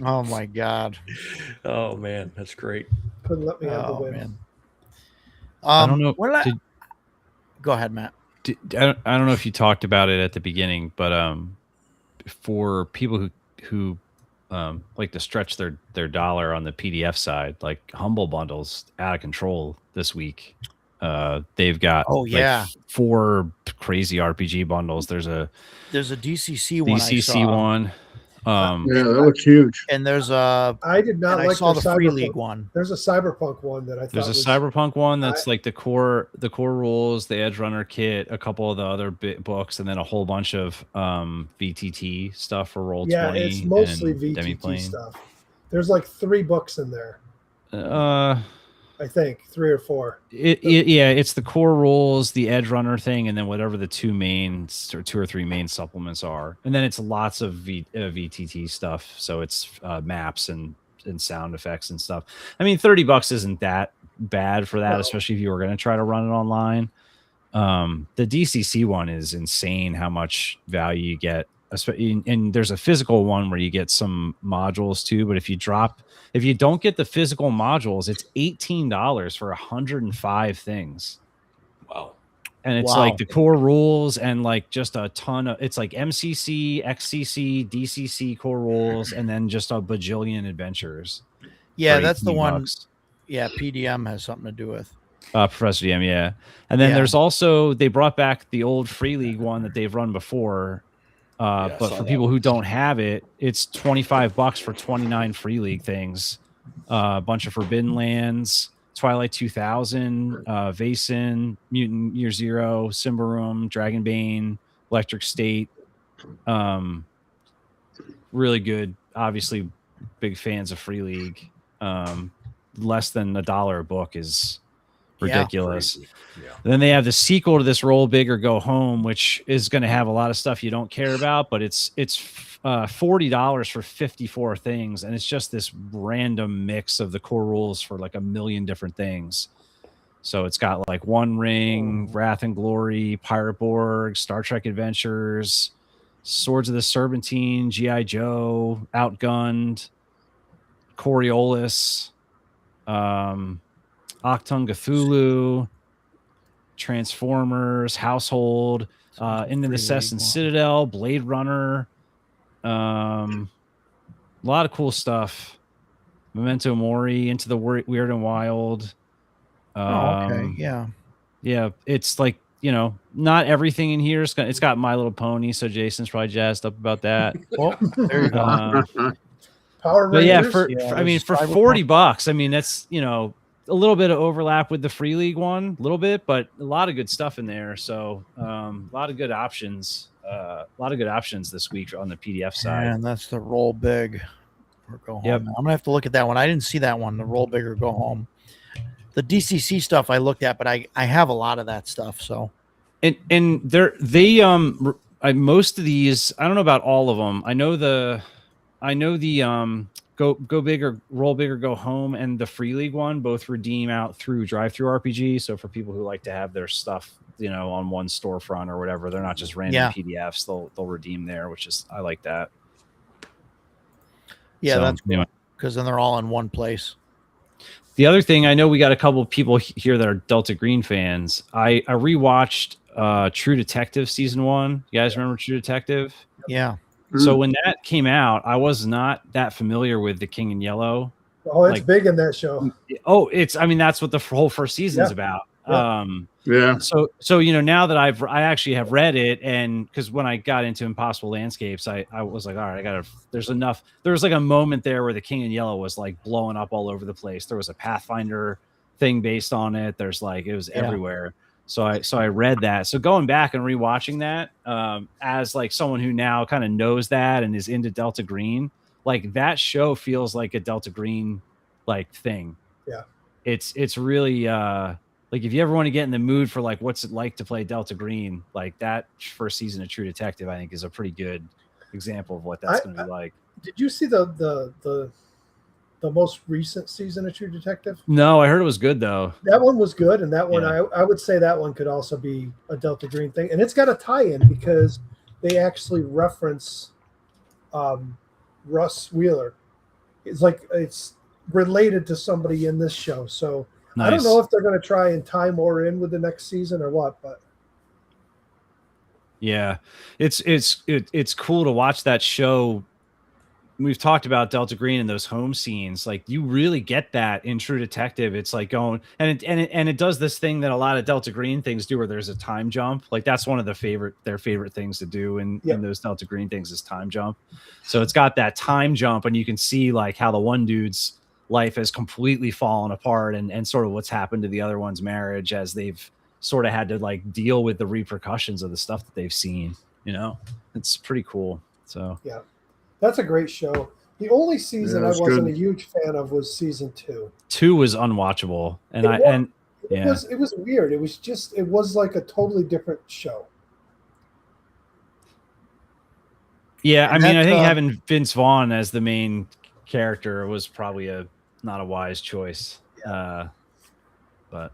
Oh my God. Oh man, that's great. couldn't let me have the Oh win. man. I don't know. Go ahead, Matt. I don't know if you talked about it at the beginning, but for people who like to stretch their dollar on the PDF side, like Humble Bundles out of control this week. They've got 4 crazy RPG bundles. There's a DCC one. DCC one. Yeah, that looks huge. And there's a. I did not And I like saw the the Free Cyberpunk. League one. There's a Cyberpunk one that I thought There's a was, Cyberpunk one that's like the core rules, the Edge Runner kit, a couple of the other books, and then a whole bunch of VTT stuff for Roll20. yeah, it's mostly and VTT Demiplane. stuff. There's like 3 books in there. I think 3 or 4. It's the core rules, the Edge Runner thing, and then whatever the 2 or 3 main supplements are, and then it's lots of VTT stuff. So it's maps and sound effects and stuff. I mean, $30 isn't that bad for that, especially if you were going to try to run it online. The DCC one is insane how much value you get. And there's a physical one where you get some modules too, but if you don't get the physical modules, it's $18 for 105 things. Wow. And it's like the core rules and like just a ton of, it's like MCC, XCC, DCC core rules, and then just a bajillion adventures. Yeah, for that's the one. $18. Yeah, PDM has something to do with. Professor DM, yeah. And then there's also, they brought back the old Free League one that they've run before. But for people who don't have it, it's $25 for 29 Free League things. A bunch of Forbidden Lands, Twilight 2000, Vaesen, Mutant Year Zero, Symbaroum, Dragonbane, Electric State. Really good. Obviously, big fans of Free League. Less than $1 a book is ridiculous. Yeah. Then they have the sequel to this, Roll Big or Go Home, which is going to have a lot of stuff you don't care about, but it's $40 for 54 things, and it's just this random mix of the core rules for like a million different things. So it's got like One Ring, Wrath and Glory, Pirate Borg, Star Trek Adventures, Swords of the Serpentine, G.I. Joe, Outgunned, Coriolis, Octung Cthulhu, Transformers, Household, Into the Cessna Citadel, Blade Runner, a lot of cool stuff. Memento Mori, Into the Weird and Wild. Okay, Yeah, it's like, not everything in here. It's got My Little Pony, so Jason's probably jazzed up about that. Well, there you go. Power But Rangers. yeah, for $40, I mean, that's, a little bit of overlap with the Free League one, a little bit, but a lot of good stuff in there. So a lot of good options. This week on the PDF side. And that's the Roll Big or Go Home. Yep. I'm gonna have to look at that one. I didn't see that one. The Roll Big or Go Home. The DCC stuff I looked at, but I have a lot of that stuff. So and most of these, I don't know about all of them. I know the Go Big or Roll Big or Go Home and the Free League one both redeem out through Drive-Thru RPG. So for people who like to have their stuff, on one storefront or whatever, they're not just random PDFs. They'll redeem there, which is, I like that. yeah, So, that's cool anyway. because then they're all in one place. The other thing, I know we got a couple of people here that are Delta Green fans. I rewatched True Detective season 1. You guys remember True Detective? Yeah. So when that came out, I was not that familiar with The King in Yellow. Oh, it's big in that show. Oh, that's what the whole first season's Yeah. about. Yeah. Yeah. So now that I actually have read it, and because when I got into Impossible Landscapes, I was like, all right, there's enough. There was like a moment there where The King in Yellow was like blowing up all over the place. There was a Pathfinder thing based on it. There's like, it was everywhere. So I read that. So going back and rewatching that, as like someone who now kind of knows that and is into Delta Green, like that show feels like a Delta Green like thing. Yeah. It's really like if you ever want to get in the mood for like what's it like to play Delta Green, like that first season of True Detective, I think is a pretty good example of what that's going to be like. Did you see the most recent season of True Detective? No, I heard it was good though. That one was good, and that one Yeah. I would say that one could also be a Delta Green thing, and it's got a tie-in because they actually reference Russ Wheeler. It's related to somebody in this show, so Nice. I don't know if they're going to try and tie more in with the next season or what, but Yeah, it's cool to watch that show. We've talked about Delta Green and those home scenes. Like you really get that in True Detective. It's like going and it does this thing that a lot of Delta Green things do, where there's a time jump. Like that's one of their favorite things to do in those Delta Green things is time jump. So it's got that time jump, and you can see like how the one dude's life has completely fallen apart, and sort of what's happened to the other one's marriage as they've sort of had to like deal with the repercussions of the stuff that they've seen. You know, it's pretty cool. So yeah. That's a great show. The only season Yeah, I it's wasn't good. a huge fan of was season 2. 2 was unwatchable, and It was weird. It was like a totally different show. Yeah, I And mean, I that's, think having Vince Vaughn as the main character was probably not a wise choice. But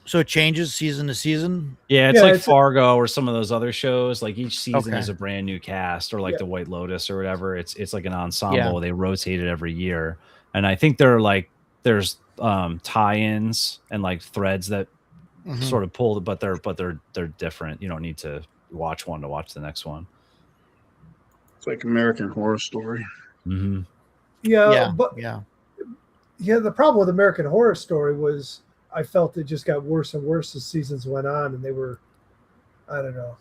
So it changes season to season. yeah, it's Yeah, like it's Fargo or some of those other shows. Like each season Okay. is a brand new cast, or like Yeah. the White Lotus or whatever. It's like an ensemble. Yeah. They rotate it every year, and I think there's tie-ins and like threads that Mhm. sort of pull, but they're different. You don't need to watch one to watch the next one. It's like American Horror Story. Mm-hmm. Yeah, but yeah. the problem with American Horror Story was I felt it just got worse and worse as seasons went on, and they were, I don't know.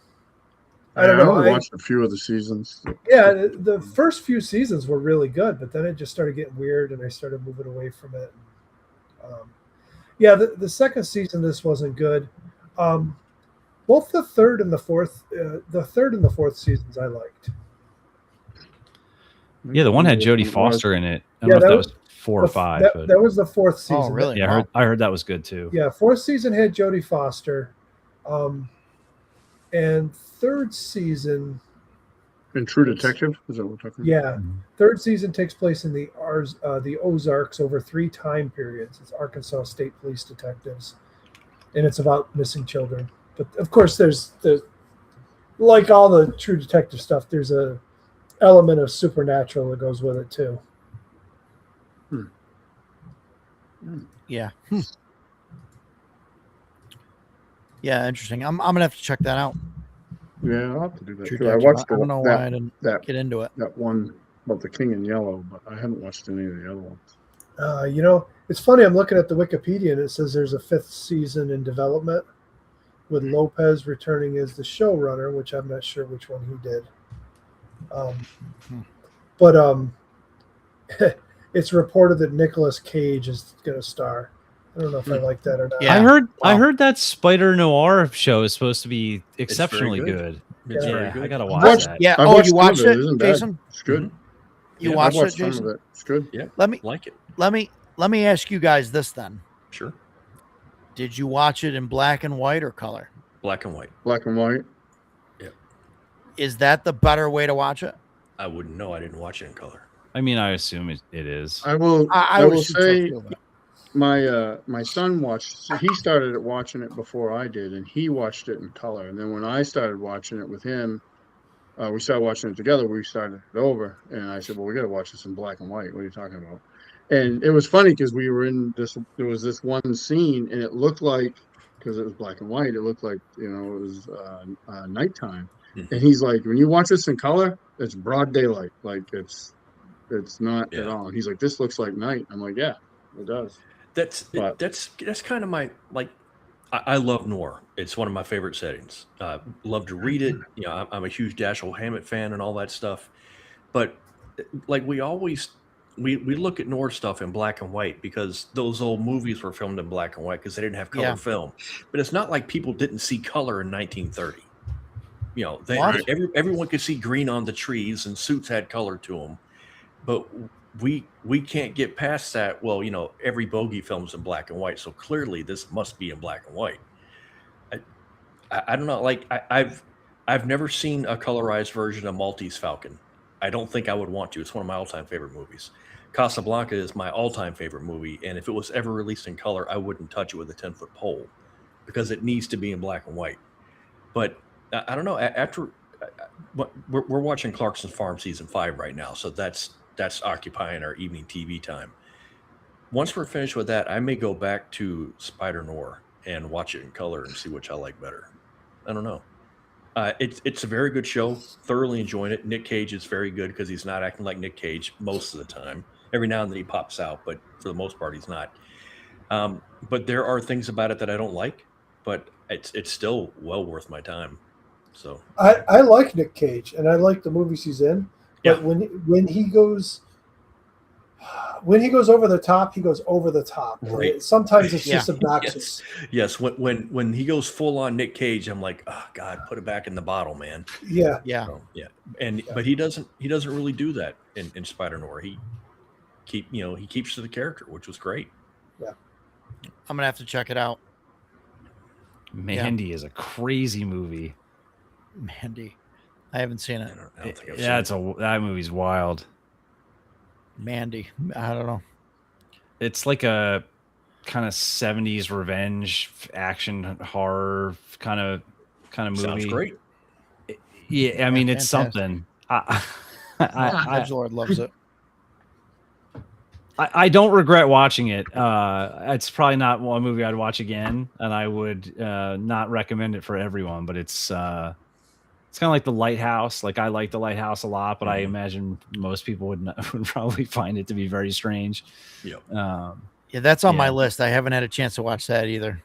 I don't know. only watched a few of the seasons. Yeah, the first few seasons were really good, but then it just started getting weird, and I started moving away from it. The second season, this wasn't good. Both the third and the fourth seasons I liked. Yeah, the one had Jodie Foster in it. I don't Yeah, know if that that was- was 4 or 5. but That was the fourth season. Oh, really? yeah, Wow. I heard that was good too. Yeah, fourth season had Jodie Foster, and third season, In True Detective? Is that what we're talking about? yeah, third season takes place in the Ozarks over 3 time periods. It's Arkansas State Police detectives, and it's about missing children. But of course, there's like all the True Detective stuff. There's a element of supernatural that goes with it too. Yeah. Yeah, interesting. I'm gonna have to check that out. Yeah, I'll have to do that True too. I Detective. watched I don't know why I didn't that get into it. one about the King in Yellow, but I haven't watched any of the other ones. It's funny. I'm looking at the Wikipedia, and it says there's a 5th season in development, with Lopez returning as the showrunner, which I'm not sure which one he did. But it's reported that Nicolas Cage is going to star. I don't know if I like that or not. Yeah. I Wow. heard that Spider Noir show is supposed to be exceptionally very good. It's Yeah. very good. I gotta I watch watched- that. Yeah. I Oh, watched you some watched of it, isn't bad. Jason? It's good. You Yeah, I watched I it, watched some Jason? of it. It's good. Yeah, Let me like it. let me ask you guys this then. Sure. Did you watch it in black and white or color? Black and white. Black and white. Is that the better way to watch it? I wouldn't know. I didn't watch it in color. I mean, I assume it is. I will. I I would will assume so say too, but- my son watched. So he started watching it before I did, and he watched it in color. And then when I started watching it with him, we started watching it together. We started it over, and I said, "Well, we got to watch this in black and white. What are you talking about?" And it was funny because we were in this. There was this one scene, and it looked like, because it was black and white, it looked like it was nighttime. Mhm. And he's like, "When you watch this in color, it's broad daylight. Like it's not at Yeah. all." And he's like, "This looks like night." I'm like, "Yeah, it does." That's But- that's kind of my I love noir. It's one of my favorite settings. Love to read it. I'm a huge Dashiell Hammett fan and all that stuff. But like we always we look at Nord stuff in black and white because those old movies were filmed in black and white because they didn't have color Yeah. film. But it's not like people didn't see color in 1930. You know, What? everyone could see green on the trees, and suits had color to them. But we can't get past that. Well, you know, every bogey film's in black and white, so clearly this must be in black and white. I don't know. Like I've never seen a colorized version of Maltese Falcon. I don't think I would want to. It's one of my all-time favorite movies. Casablanca is my all-time favorite movie, and if it was ever released in color, I wouldn't touch it with a 10-foot pole because it needs to be in black and white. But I don't know. After we're watching Clarkson's Farm season 5 right now, so that's occupying our evening TV time. Once we're finished with that, I may go back to Spider Noir and watch it in color and see which I like better. I don't know. It's a very good show. Thoroughly enjoying it. Nick Cage is very good because he's not acting like Nick Cage most of the time. Every now and then he pops out, but for the most part he's not. But there are things about it that I don't like, but it's still well worth my time. So I like Nick Cage and I like the movies he's in. But Yeah. when he goes over the top, he goes over the top. Right. Sometimes it's Yeah. just obnoxious. yes, when he goes full on Nick Cage, I'm like, oh God, put it back in the bottle, man. Yeah. Yeah. So, yeah, but he doesn't really do that in Spider Noir. He keeps to the character, which was great. I'm gonna have to check it out. Mandy is a crazy movie. Mandy. I haven't seen I it. don't think I've Yeah, seen that movie's wild. Mandy. I don't know. It's like a kind of 70s revenge action horror kind of movie. Sounds great. Yeah, I mean it's Fantastic. something. I Edgelord loves it. I don't regret watching it. It's probably not one movie I'd watch again, and I would not recommend it for everyone. But it's kind of like The Lighthouse. Like I like The Lighthouse a lot, but I imagine most people would probably find it to be very strange. Yep. Yeah, that's on my Yeah. list. I haven't had a chance to watch that either.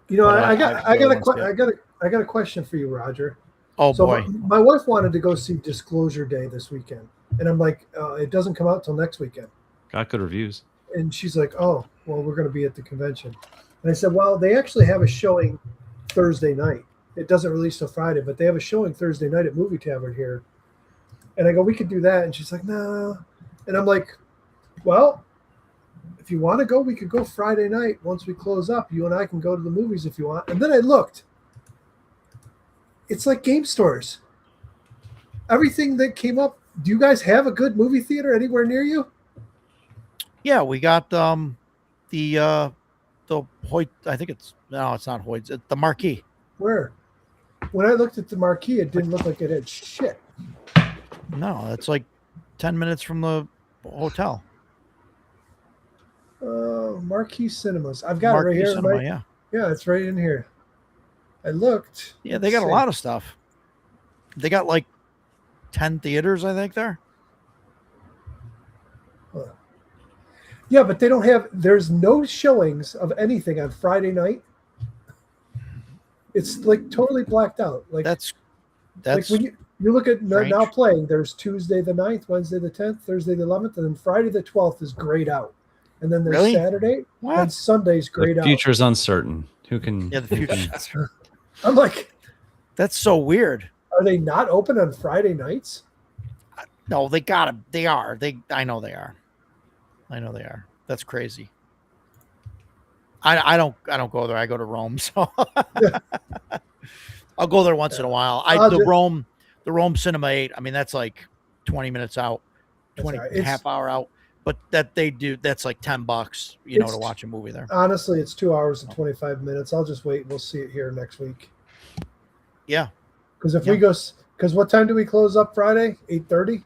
You know, But I got got a question for you, Roger. Oh So boy. my wife wanted to go see Disclosure Day this weekend, and I'm like, it doesn't come out till next weekend. Got good reviews. And she's like, oh, well, we're going to be at the convention. And I said, well, they actually have a showing Thursday night. It doesn't release till Friday, but they have a showing Thursday night at Movie Tavern here. And I go, we could do that. And she's like, no. And I'm like, well, if you want to go, we could go Friday night. Once we close up, you and I can go to the movies if you want. And then I looked. It's like game stores. Everything that came up. Do you guys have a good movie theater anywhere near you? Yeah, we got the Hoyt. I think it's not Hoyt. It's the Marquee. Where? When I looked at the marquee, it didn't look like it had shit. No, it's like 10 minutes from the hotel. Marquee Cinemas. I've got Marquee it right here. Cinema, Right? yeah. Yeah, it's right in here. I looked. Yeah, they got a lot of stuff. They got like 10 theaters, I think, there. Yeah, but they don't have. There's no showings of anything on Friday night. It's like totally blacked out. Like That's like when you look at strange. now playing. There's Tuesday the 9th, Wednesday the 10th, Thursday the 11th, and then Friday the 12th is grayed out. And then there's Really? Saturday What? and Sunday's grayed The out. future's uncertain. Who can? Yeah, the who future. can- I'm like, That's so weird. are they not open on Friday nights? No, they got to. They are. I know they are. I know they are. That's crazy. I don't go there. I go to Rome, so I'll go there once in a while. The Rome Cinema 8. I mean, that's like 20 minutes out, That's 20 all right. half hour out. But that they do. That's like $10, you know, It's- to watch a movie there. Honestly, it's 2 hours and 25 minutes. I'll just wait. We'll see it here next week. Yeah. Because if we go, because what time do we close up Friday? 8:30.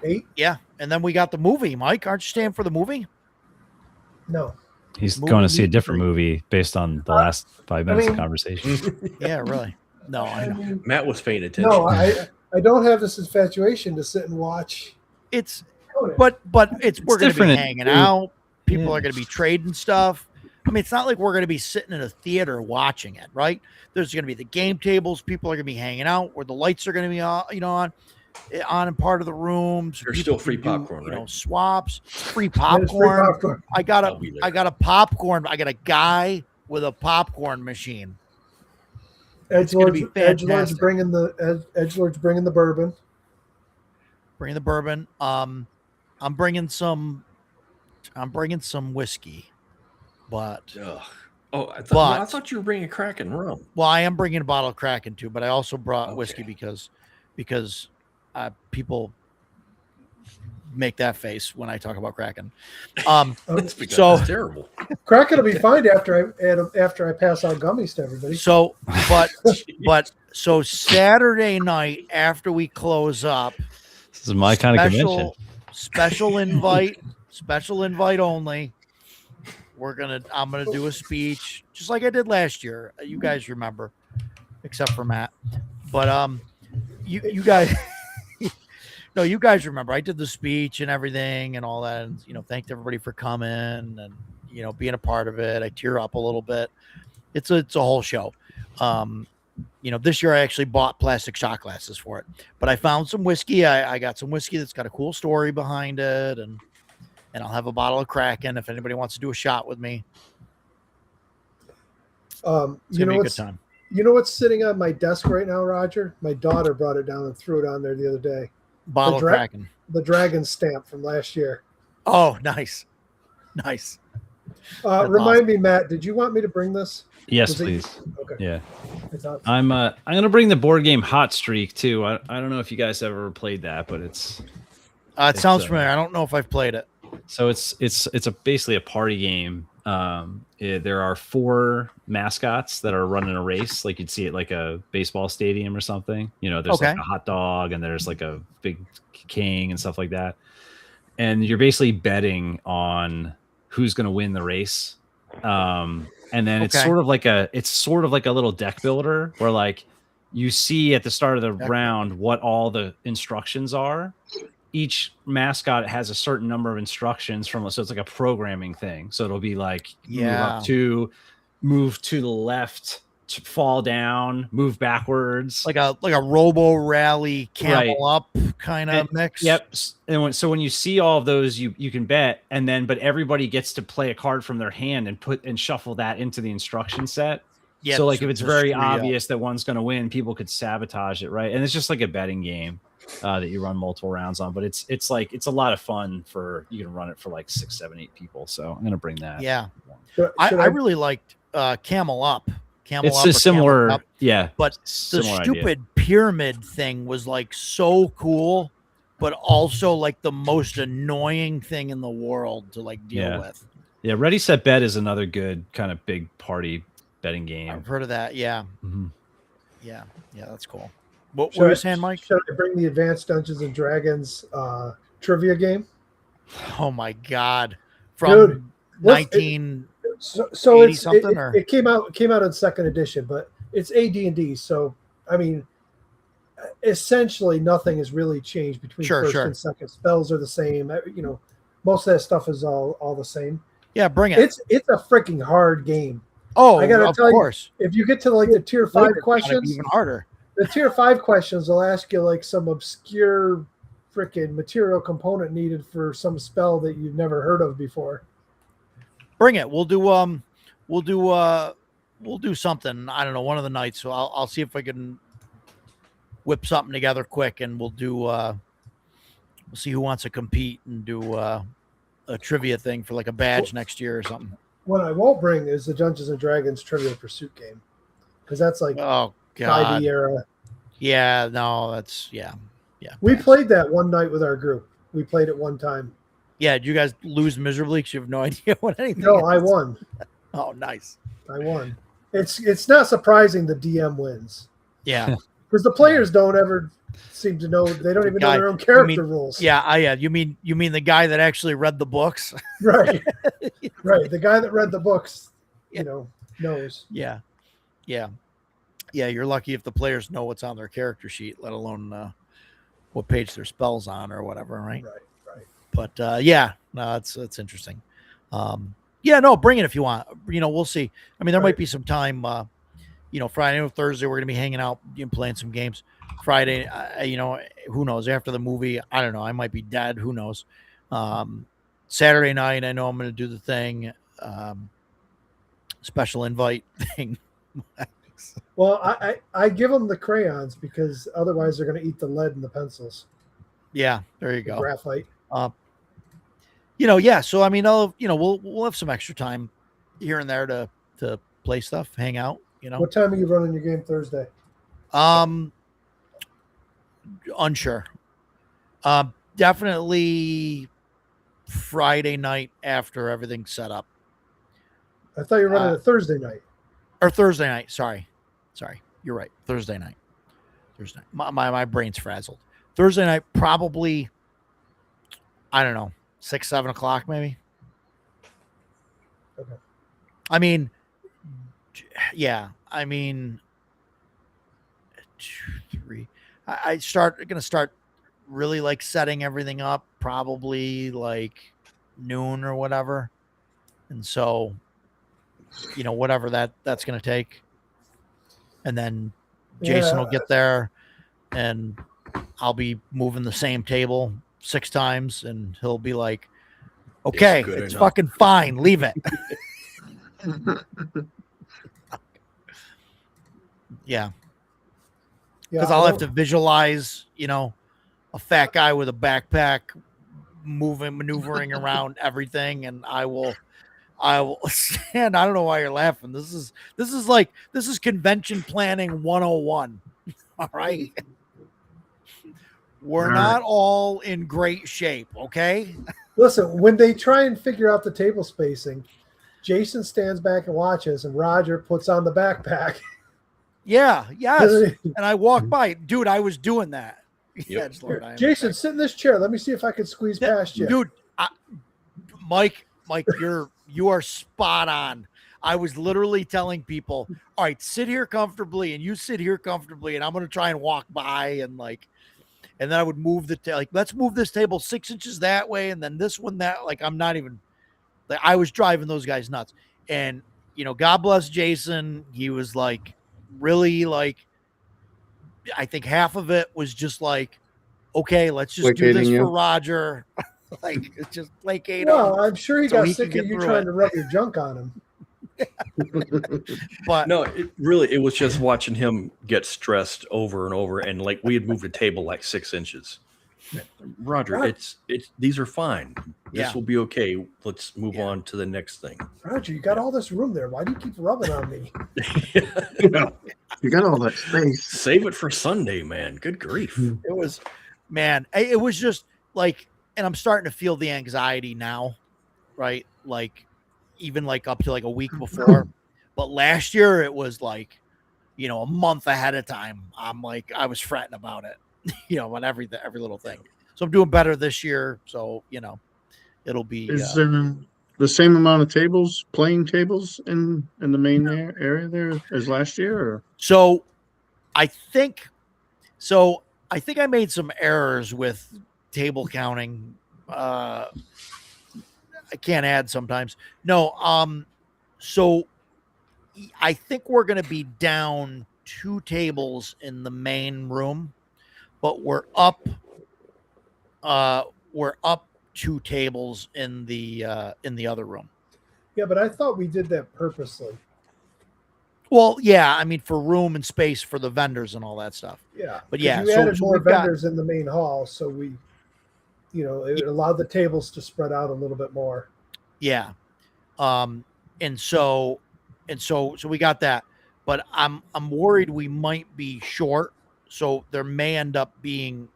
8? Yeah. And then we got the movie. Mike, aren't you staying for the movie? No. He's Movie going to see a meet different and movie based on the last 5 minutes mean- of conversation. Yeah, really. No, I know. mean, Matt was paying attention. no, I don't have this infatuation to sit and watch. It's Conan. but we're going to be different in- hanging out. People Yeah. are going to be trading stuff. I mean, it's not like we're going to be sitting in a theater watching it, right? There's going to be the game tables. People are going to be hanging out where the lights are going to be on, on in part of the rooms. There's People still free can do, popcorn, you know, right? swaps, free And it's free popcorn. popcorn. I got I'll be there. I got a popcorn. I got a guy with a popcorn machine. It's gonna be Edgelord's fantastic. bringing the bourbon. Bring the bourbon. I'm bringing some whiskey, but Ugh. Oh, I But- thought you were bringing Kraken rum. well, I am bringing a bottle of Kraken too. But I also brought whiskey Okay. because people make that face when I talk about Kraken. That's because So- it's terrible. Kraken will be fine after I pass out gummies to everybody. So, so Saturday night after we close up, This is my kind of convention. special invite only. I'm gonna do a speech just like I did last year. You guys remember, except for Matt. But you guys, no, you guys remember. I did the speech and everything and all that, and thanked everybody for coming and being a part of it. I tear up a little bit. It's a whole show. This year I actually bought plastic shot glasses for it, but I found some whiskey. I got some whiskey that's got a cool story behind it, and I'll have a bottle of Kraken if anybody wants to do a shot with me. It's You gonna know be a good what's time. you know what's sitting on my desk right now, Roger? My daughter brought it down and threw it on there the other day. Bottle of dra- Kraken. The dragon stamp from last year. Oh, nice. Remind me, Matt, did you want me to bring this? Yes, Was it- please. Okay. Yeah. I thought I'm gonna bring the board game Hot Streak too. I don't know if you guys ever played that, but it Sounds It's, familiar. I don't know if I've played it. it's basically a party game. There are 4 mascots that are running a race, like you'd see at like a baseball stadium or something. There's Okay. like a hot dog and there's like a big king and stuff like that. And you're basically betting on who's going to win the race. And then it's Okay. sort of like a little deck builder where like you see at the start of the Deck round what all the instructions are. Each mascot has a certain number of instructions so it's like a programming thing. So it'll be like Yeah. move to the left, to fall down, move backwards. Like a Robo Rally Camel Right. Up kind of mix. Yep. And when you see all of those, you can bet, but everybody gets to play a card from their hand and shuffle that into the instruction set. Yeah, So like to- if it's to very screw you up. obvious that one's going to win, people could sabotage it, right? And it's just like a betting game that you run multiple rounds on, but it's a lot of fun you can run it for like 6, 7, 8 people. So I'm going to bring that. Yeah. Should I really liked Camel Up. Camel It's Up a or Camel similar, Up. yeah. But the similar idea. stupid pyramid thing was like so cool, but also like the most annoying thing in the world to like deal Yeah. with. Yeah, Ready Set Bet is another good kind of big party betting game. I've heard of that. Yeah. Mhm. Yeah. Yeah. That's cool. What Should were I- you saying, Mike? Should I bring the Advanced Dungeons and Dragons trivia game? Oh my God. From Dude, what's- 19. So 80 it's something, or? it came out in second edition, but it's AD&D. So I mean, essentially nothing has really changed between Sure, first sure. and second. Spells are the same. Most of that stuff is all the same. Yeah. Bring it. It's a freaking hard game. Oh, I gotta of tell you, course. If you get to like the tier 5 Later, it's gotta be questions, even harder. the tier 5 questions will ask you like some obscure freaking material component needed for some spell that you've never heard of before. Bring it. We'll do something. I don't know, one of the nights. So I'll see if I can whip something together quick, and we'll see who wants to compete and do a trivia thing for like a badge next year or something. What I won't bring is the Dungeons and Dragons Trivial Pursuit game, because that's like Oh God. 5e era. Yeah, no, that's yeah. We played that one night with our group. We played it one time. Yeah, did you guys lose miserably because you have no idea what anything No, is? I won. Oh, nice. I won. It's not surprising the DM wins Yeah. because the players don't ever seem to know. They don't even know Guy- their own character mean- rules. Yeah, you mean the guy that actually read the books? Right. Right. The guy that read the books, Yeah. knows. Yeah. You're lucky if the players know what's on their character sheet, let alone what page their spells on or whatever, right? Right. But no, it's interesting. No, bring it if you want. We'll see. I mean, there might Right. be some time. Friday or Thursday we're gonna be hanging out and playing some games. Friday, who knows? After the movie, I don't know. I might be dead. Who knows? Saturday night, I know I'm going to do the thing, special invite thing. Well, I give them the crayons because otherwise they're going to eat the lead and the pencils. Yeah, there you The go. graphite. Yeah. So I mean, we'll have some extra time here and there to play stuff, hang out. What time are you running your game Thursday? Unsure. Definitely Friday night after everything's set up, I thought you were running a Thursday night. or Thursday night. Sorry, you're right. Thursday night. My brain's frazzled. Thursday night, probably. I don't know, 6, 7 o'clock, maybe. Okay. I mean, yeah. I mean, 2, 3. Gonna start really like setting everything up probably like noon or whatever, and so whatever that's gonna take, and then Jason will get there, and I'll be moving the same table 6 times, and he'll be like, "Okay, good it's enough." fucking fine, leave it." Yeah. Because I'll have to visualize, a fat guy with a backpack maneuvering around everything, and I will stand. I don't know why you're laughing. This is convention planning 101. All right. We're not all in great shape, okay? Listen, when they try and figure out the table spacing, Jason stands back and watches, and Roger puts on the backpack. Yeah, yes. And I walk by. Dude, I was doing that. Yep. Lord, I am Jason, back. sit in this chair. Let me see if I can squeeze past you. Dude, Mike, you are spot on. I was literally telling people, all right, sit here comfortably, and you sit here comfortably, and I'm going to try and walk by, and then I would move let's move this table 6 inches that way, and then this one that, I'm not even, I was driving those guys nuts. And, God bless Jason. He was really I think half of it was just okay, let's just do this Placating for you. Roger. It's just placate him. Well, I'm sure he So got he sick can of get you through trying it. to rub your junk on him. But No, it was just watching him get stressed over and over, and we had moved a table 6 inches. Roger, Right. it's these are fine. This Yeah. will be okay. Let's move on to the next thing. Roger, you got all this room there. Why do you keep rubbing on me? You got all that space. Save it for Sunday, man. Good grief. it was, man, it was just and I'm starting to feel the anxiety now, right? Even up to a week before. But last year it was a month ahead of time. I was fretting about it, on every little thing. So I'm doing better this year. So, it'll be. Is there the same amount of tables, playing tables in the main area there as last year? Or? So I think I made some errors with table counting. I can't add sometimes. No, so I think we're going to be down 2 tables in the main room, but we're up 2 tables in the other room. Yeah, but I thought we did that purposely. Well, yeah, I mean, for room and space for the vendors and all that stuff. Yeah. But 'Cause yeah, you so added more we've got- vendors in the main hall, so we, it allowed the tables to spread out a little bit more. Yeah. And so we got that, but I'm worried we might be short. So we may end up having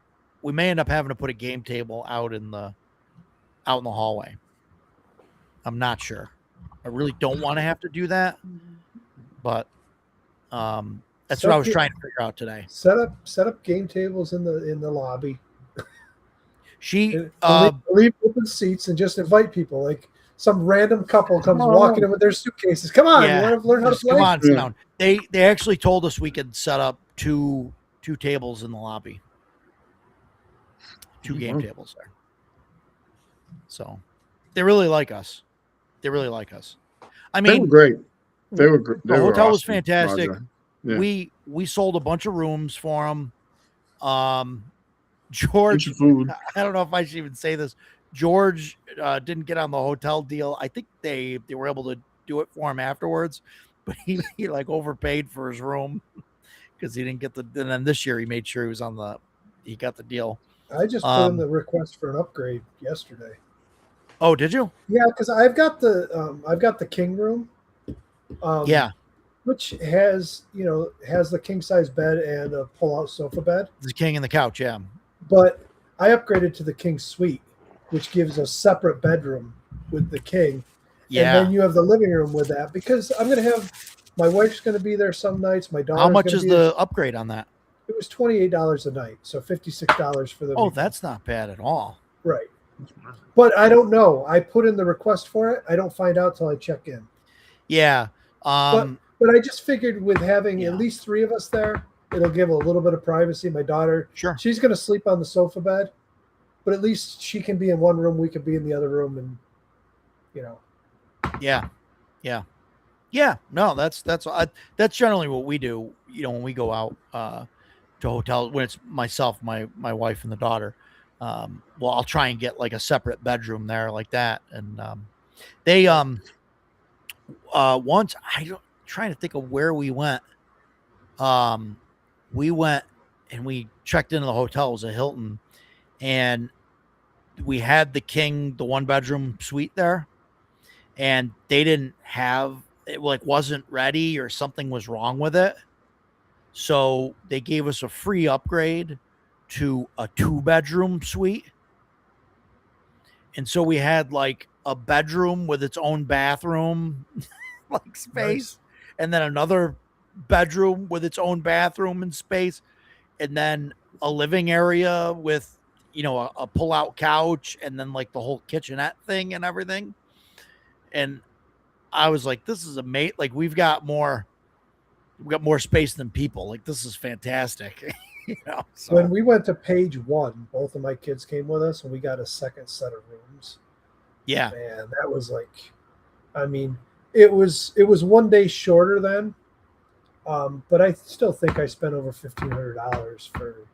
to put a game table out in the hallway. I'm not sure. I really don't want to have to do that, but that's what I was trying to figure out today. Set up game tables in the lobby. She Leave open seats and just invite people. Some random couple comes walking in with their suitcases. Come on, Yeah. you want to learn how to just play? come on, sit Yeah. down. They actually told us we could set up two tables in the lobby. 2 game Mhm. tables there. So they really like us. I They were mean, great. They were. the hotel was fantastic. Roger. Yeah. We sold a bunch of rooms for them. George, Get your food. I don't know if I should even say this. George didn't get on the hotel deal. I think they were able to do it for him afterwards, but he like overpaid for his room because he didn't get the. And then this year he made sure he got the deal. I just put in the request for an upgrade yesterday. Oh, did you? Yeah, because I've got the king room. Yeah, which has the king size bed and a pull out sofa bed. the king and the couch. Yeah, But I upgraded to the king suite, which gives a separate bedroom with the king. yeah. And then you have the living room with that, because I'm going to have my wife's going to be there some nights. My daughter. How much is the upgrade on that? It was $28 a night, so $56 for the. Oh, weekend. that's not bad at all. Right. But I don't know. I put in the request for it. I don't find out till I check in. Yeah. But I just figured with having Yeah. at least 3 of us there, it'll give a little bit of privacy. My daughter, Sure. she's going to sleep on the sofa bed, but at least she can be in one room, we can be in the other room, and Yeah. No, that's generally what we do. When we go out to hotels, when it's myself, my wife, and the daughter. Well, I'll try and get like a separate bedroom there, like that. And they once trying to think of where we went. We went and we checked into the hotel. It was a Hilton, and we had the king, the 1-bedroom suite there, and they didn't have it, like wasn't ready or something was wrong with it. So they gave us a free upgrade to a 2-bedroom suite. And so we had like a bedroom with its own bathroom, like space, Nice. and then another bedroom with its own bathroom and space, and then a living area with, a pull-out couch, and then like the whole kitchenette thing and everything. And I was like, this is amazing. Like we've got more space than people. Like this is fantastic. So. when we went to page 1, both of my kids came with us, and we got a second set of rooms. Yeah. Man, that was like, I mean, it was 1 day shorter then, but I still think I spent over $1,500 for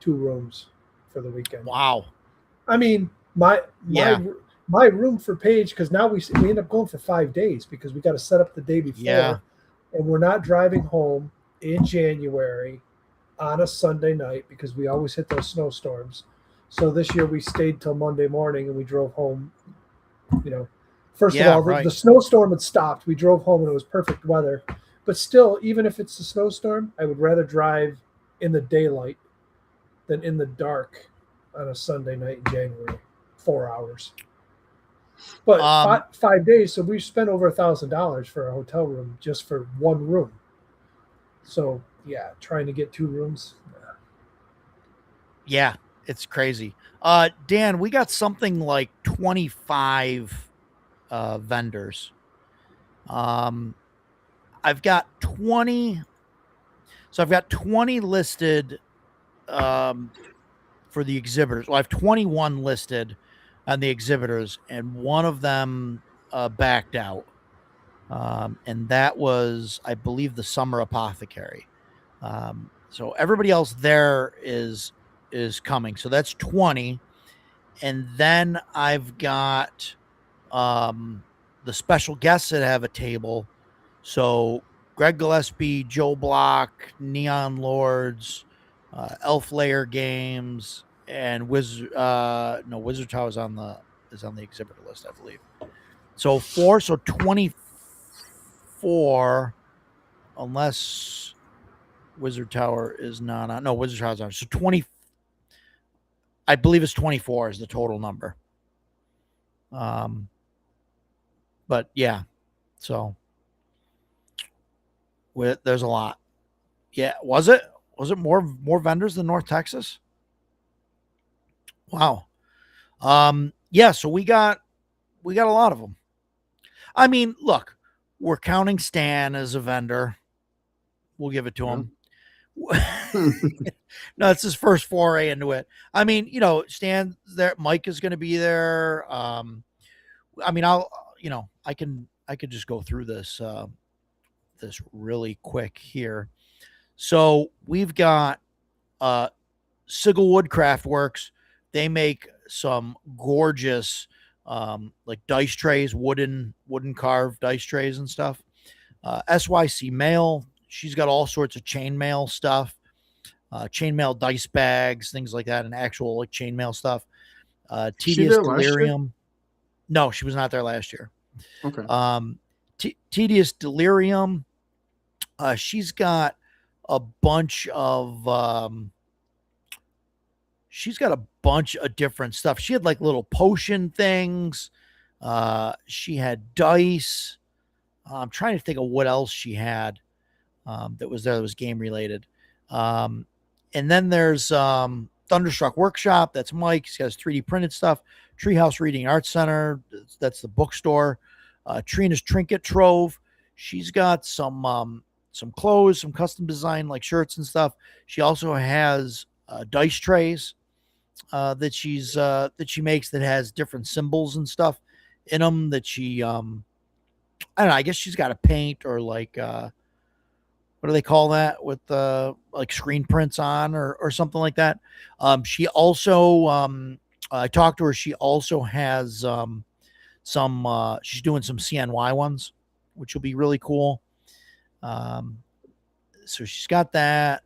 2 rooms for the weekend. Wow. I mean, my Yeah. my room for Paige, because now we end up going for 5 days because we got to set up the day before, Yeah. and we're not driving home in January on a Sunday night because we always hit those snowstorms. So this year we stayed till Monday morning and we drove home. First Yeah, of all, right. the snowstorm had stopped. We drove home and it was perfect weather. But still, even if it's a snowstorm, I would rather drive in the daylight than in the dark on a Sunday night in January, 4 hours. But 5 days, so we spent over $1,000 for a hotel room just for 1 room. So yeah, trying to get 2 rooms. Yeah, it's crazy. Dan, we got something like 25 vendors. I've got 20. So I've got 20 listed for the exhibitors. Well, I have 21 listed on the exhibitors, and one of them backed out. And that was, I believe, the Summer Apothecary. So everybody else there is coming. So that's 20. And then I've got the special guests that have a table. So Greg Gillespie, Joe Block, Neon Lords, Elf Layer Games, and Wizard Tower is on the exhibitor list, I believe. So 4, so 24, unless Wizard Tower is not on. No, Wizard Tower's on. So 20. I believe it's 24 is the total number. But yeah, so there's a lot. Yeah, was it more vendors than North Texas? Wow. Yeah, so we got a lot of them. I mean, look, we're counting Stan as a vendor. We'll give it to him. No, it's his first foray into it. I mean, Stan there, Mike is going to be there. I mean, I could just go through this really quick here. So we've got Sigel Woodcraft Works. They make some gorgeous like dice trays, wooden carved dice trays and stuff. SYC Mail, she's got all sorts of chainmail stuff, chainmail dice bags, things like that, and actual like chainmail stuff. She Tedious there last year? Delirium. No, she was not there last year. Okay. Tedious Delirium. She's got a bunch of different stuff. She had like little potion things. She had dice. I'm trying to think of what else she had that was there that was game related. And then there's Thunderstruck Workshop. That's Mike. He has 3D printed stuff. Treehouse Reading Arts Center. That's the bookstore. Trina's Trinket Trove. She's got some clothes, some custom design like shirts and stuff. She also has dice trays that she makes that has different symbols and stuff in them that she I don't know, I guess she's got a paint or like what do they call that with like screen prints on or something like that. She also I talked to her, she also has she's doing some CNY ones, which will be really cool. So she's got that.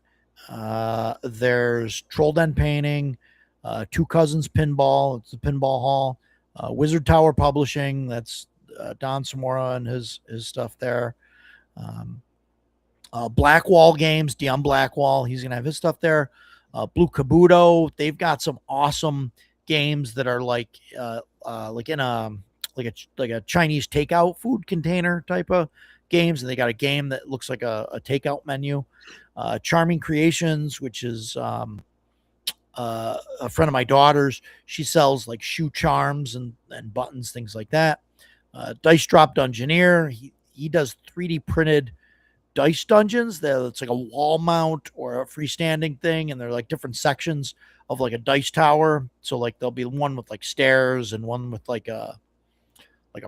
There's Troll Den Painting, Two Cousins Pinball. It's the Pinball Hall. Wizard Tower Publishing. That's Don Samora and his stuff there. Blackwall Games, Dion Blackwall. He's gonna have his stuff there. Blue Kabuto. They've got some awesome games that are like in a Chinese takeout food container type of games, and they got a game that looks like a takeout menu. Charming Creations, which is a friend of my daughter's. She sells like shoe charms and buttons, things like that. Dice Drop Dungeoneer. He does 3D printed dice dungeons. It's like a wall mount or a freestanding thing, and they're like different sections of like a dice tower. So like there'll be one with like stairs and one with like a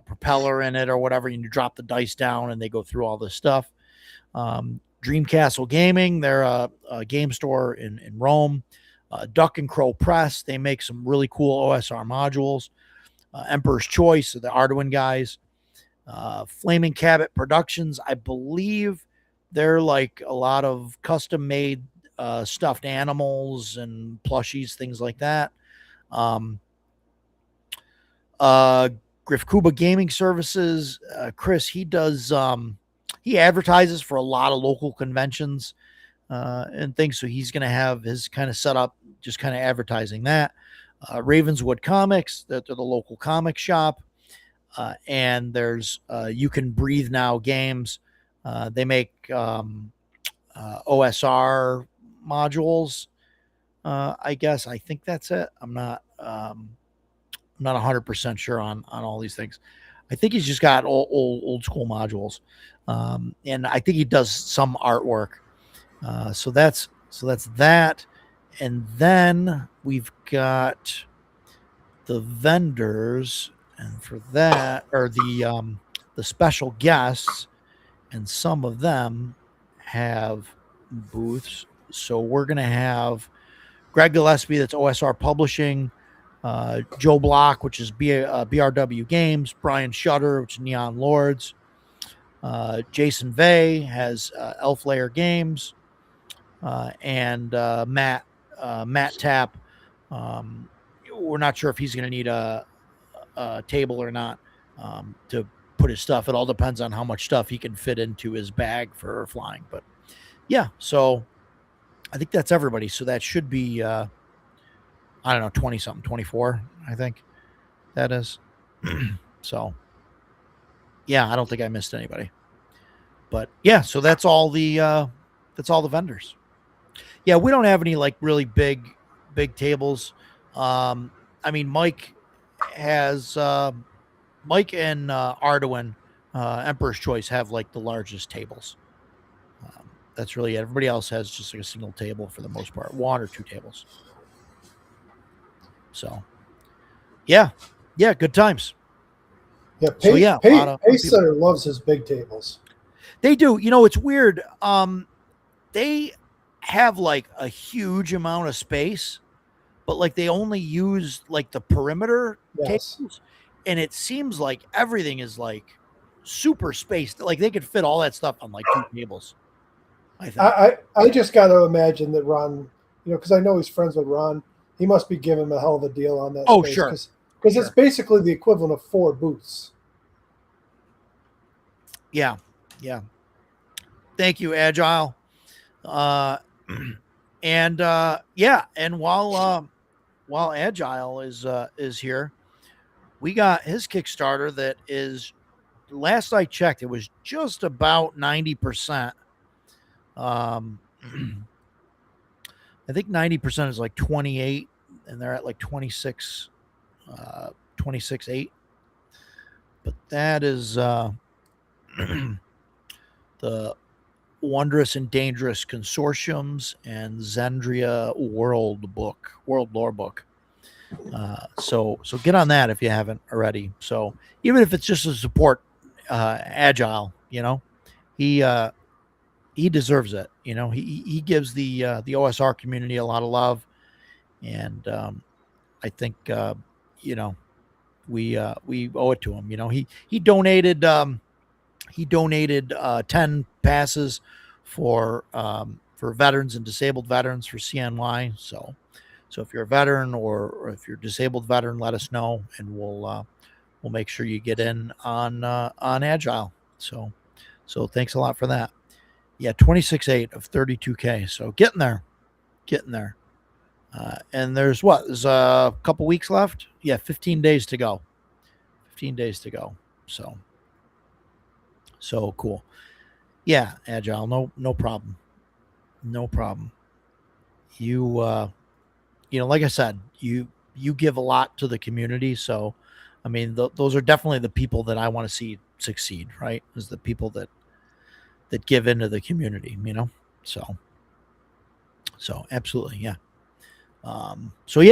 propeller in it or whatever, and you drop the dice down and they go through all this stuff. Dream Castle Gaming, they're a game store in Rome. Duck and Crow Press, they make some really cool OSR modules. Emperor's Choice, the Arduin guys. Flaming Cabot Productions, I believe they're like a lot of custom made stuffed animals and plushies, things like that. Griff Kuba Gaming Services, Chris, he does he advertises for a lot of local conventions and things, so he's going to have his kind of set up just kind of advertising that. Ravenswood Comics, they're the local comic shop. And there's You Can Breathe Now Games. They make OSR modules, I guess. I think that's it. I'm not 100% sure on all these things. I think he's just got old school modules, and I think he does some artwork. So that's that, and then we've got the vendors, and for that are the special guests, and some of them have booths. So we're gonna have Greg Gillespie, that's OSR Publishing. Joe Block, which is BRW Games. Brian Shutter, which is Neon Lords. Jason Vey has Elf Layer Games. And Matt Tapp. We're not sure if he's going to need a table or not to put his stuff. It all depends on how much stuff he can fit into his bag for flying. But yeah, so I think that's everybody. So that should be I don't know, 20 something, 24, I think that is. So yeah, I don't think I missed anybody. But yeah, so that's all the vendors. Yeah, we don't have any like really big tables. I mean, Mike has Mike and Arduin, Emperor's Choice have like the largest tables. That's really it. Everybody else has just like a single table for the most part, one or two tables. So, yeah, good times. Yeah, Pace Center loves his big tables. They do. You know, it's weird. They have like a huge amount of space, but like they only use like the perimeter Yes. tables, and it seems like everything is like super spaced. Like they could fit all that stuff on like 2 tables. I think. I just got to imagine that Ron, because I know he's friends with Ron, he must be giving him a hell of a deal on that. Oh, space, sure. Because it's basically the equivalent of 4 booths. Yeah. Thank you, Agile. And while Agile is here, we got his Kickstarter that is, last I checked, it was just about 90%. I think 90% is like 28, and they're at like 26.8. But that is the Wondrous and Dangerous Consortiums and Zendria World Lore Book. So get on that if you haven't already. So even if it's just to support Agile, he deserves it. He gives the OSR community a lot of love, and I think we owe it to him. He donated 10 passes for veterans and disabled veterans for CNY. So if you're a veteran or if you're a disabled veteran, let us know, and we'll make sure you get in on Agile. So thanks a lot for that. Yeah, 26.8 of 32K. So getting there. And there's a couple weeks left. Yeah, 15 days to go. So cool. Yeah, Agile, no problem. You like I said, you give a lot to the community, so I mean those are definitely the people that I want to see succeed, right? Is the people that give into the community, So absolutely, yeah. So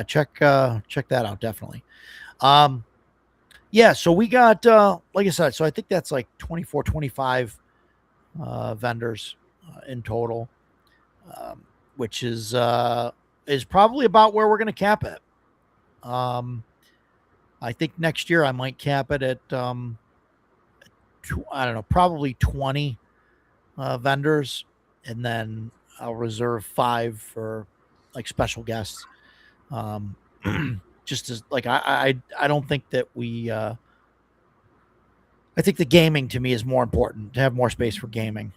check that out, definitely. So we got like I said, so I think that's like 24, 25 vendors in total, which is probably about where we're going to cap it. I think next year I might cap it at I don't know, probably 20 vendors, and then I'll reserve 5 for like special guests. Just as like I don't think that we I think the gaming to me is more important, to have more space for gaming,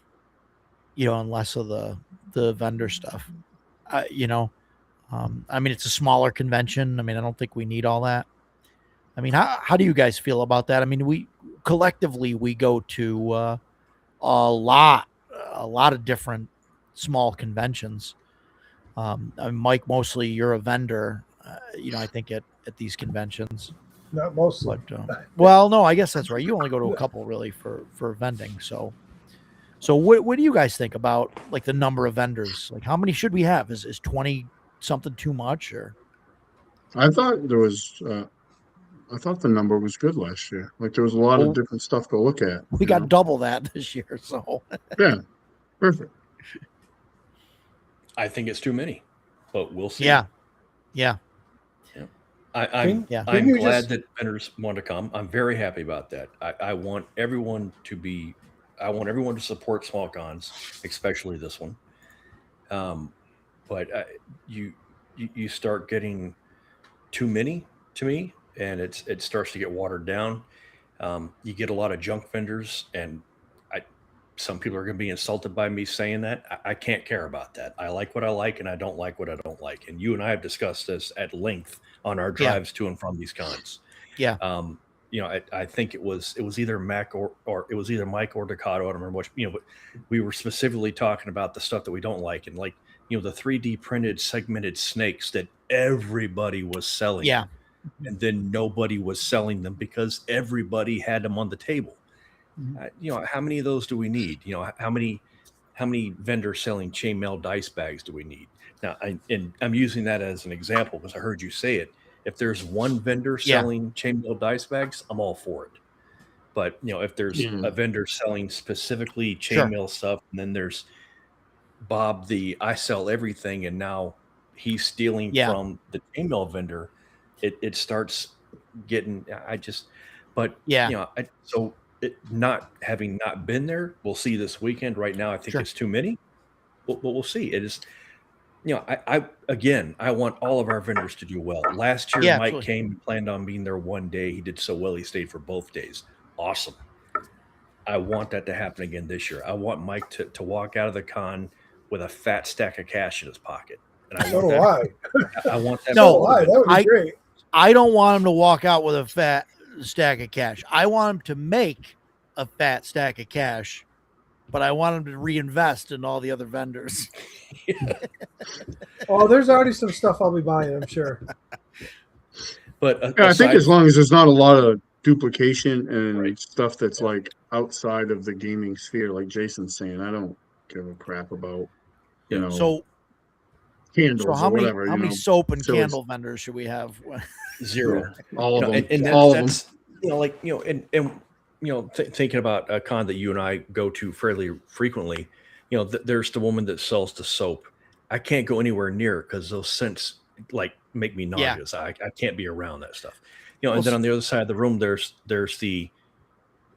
and less of the vendor stuff. I mean, it's a smaller convention. I mean, I don't think we need all that. I mean, how do you guys feel about that? I mean, we collectively go to a lot of different small conventions. I mean, Mike, mostly you're a vendor. I think at these conventions. Not mostly. But, well, no, I guess that's right. You only go to a couple really for vending. So what do you guys think about like the number of vendors? Like how many should we have? Is 20 something too much, or? I thought there was. I thought the number was good last year. Like there was a lot of different stuff to look at. We got double that this year. So yeah, perfect. I think it's too many, but we'll see. Yeah. I'm glad that vendors want to come. I'm very happy about that. I want everyone to support small cons, especially this one. But you start getting too many to me, and it starts to get watered down. You get a lot of junk vendors, and some people are going to be insulted by me saying that. I can't care about that. I like what I like, and I don't like what I don't like. And you and I have discussed this at length on our drives to and from these cons. Yeah. I think it was either Mac or it was either Mike or Ducato. I don't remember which. But we were specifically talking about the stuff that we don't like, and like the 3D printed segmented snakes that everybody was selling. Yeah. And then nobody was selling them because everybody had them on the table. How many of those do we need? How many vendors selling chainmail dice bags do we need? Now, I'm using that as an example because I heard you say it. If there's one vendor selling chainmail dice bags, I'm all for it. But if there's a vendor selling specifically chainmail stuff, and then there's Bob the I sell everything, and now he's stealing Yeah. from the chainmail vendor. It starts getting. But Yeah. so it not having not been there, we'll see this weekend. Right now, I think Sure. it's too many. We'll see. It is. I want all of our vendors to do well. Last year, Yeah, Mike absolutely. came and planned on being there one day. He did so well, he stayed for both days. Awesome. I want that to happen again this year. I want Mike to walk out of the con with a fat stack of cash in his pocket. And I So do want I. that. I want that. No, So do I. That would be I- great. I don't want him to walk out with a fat stack of cash. I want him to make a fat stack of cash, but I want him to reinvest in all the other vendors. Oh, there's already some stuff I'll be buying, I'm sure. But Yeah, I think aside- as long as there's not a lot of duplication and stuff that's like outside of the gaming sphere, like Jason's saying, I don't give a crap about, you know, So candles how or many whatever. how you many know, soap and silly- candle vendors should we have? zero. all of them, And all of them. that's thinking about a con that you and I go to fairly frequently, there's the woman that sells the soap. I can't go anywhere near because those scents make me nauseous. I can't be around that stuff. And then on the other side of the room, there's the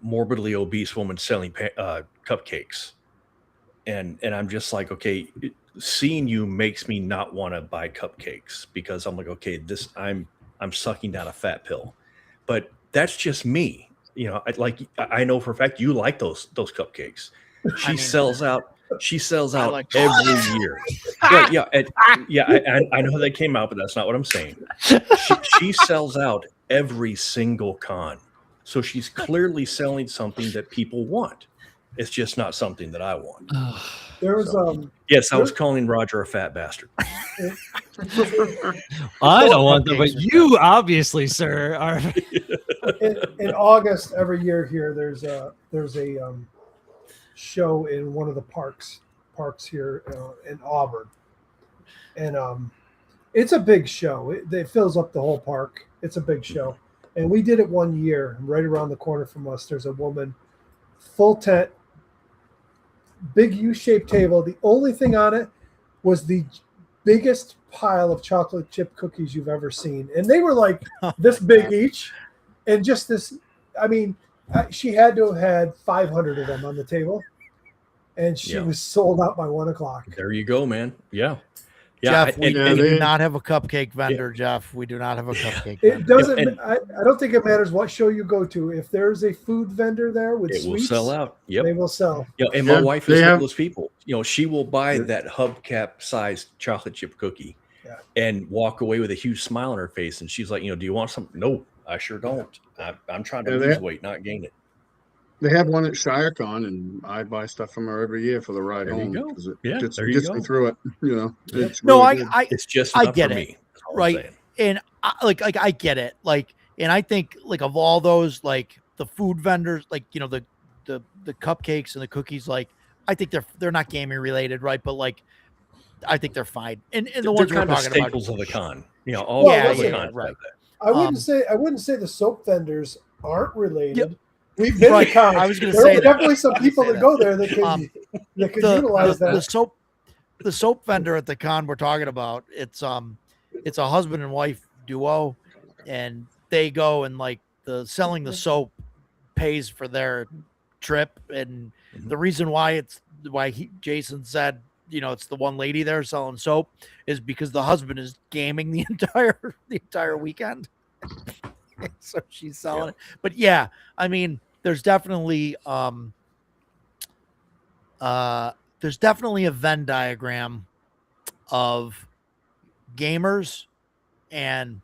morbidly obese woman selling cupcakes, and I'm just like, okay, seeing you makes me not want to buy cupcakes because I'm like, okay, I'm sucking down a fat pill, but that's just me. I know for a fact you like those cupcakes. She sells out like- every year. I know they came out, but that's not what I'm saying. She sells out every single con. So she's clearly selling something that people want. It's just not something that I want. There was Yes, I was calling Roger a fat bastard. I don't want them, but you obviously, sir, are. in August every year here. There's a show in one of the parks here in Auburn, and it's a big show. It fills up the whole park. It's a big show, and we did it one year. And right around the corner from us, there's a woman, full tent, big U-shaped table. The only thing on it was the biggest pile of chocolate chip cookies you've ever seen, and they were like this big each, and just this. I mean, she had to have had 500 of them on the table, and she was sold out by 1 o'clock. There you go, man. Yeah. Jeff, we they- do not have a cupcake vendor, Jeff. We do not have a cupcake It vendor. doesn't. and- I don't think it matters what show you go to. If there's a food vendor there with It will sweets, sell out. Yep. they will sell. And my Yeah, wife they is one have- of those people. She will buy that hubcap sized chocolate chip cookie and walk away with a huge smile on her face. And she's like, do you want something? No, I sure don't. I'm trying to Yeah, lose they- weight, not gain it. They have one at ShireCon, and I buy stuff from her every year for the ride There you home go. because it Yeah, gets, there you gets go. me through it. It's No, really good. It's just I not get for it. me. That's all I'm Right. saying. And I get it. And I think of all those, the food vendors, the cupcakes and the cookies, I think they're not gaming related, right? But I think they're fine. And the They're ones we're kind of talking about, staples of the con. All Yeah, the yeah, cons right. have that. I wouldn't say the soap vendors aren't related. We've been Right. to cons. I was gonna there say are that. definitely some people say that go there that could the, utilize that. the soap vendor at the con we're talking about, it's a husband and wife duo, and they go and the selling the soap pays for their trip. And the reason why Jason said it's the one lady there selling soap is because the husband is gaming the entire weekend. So she's selling it. But yeah, I mean, there's definitely a Venn diagram of gamers and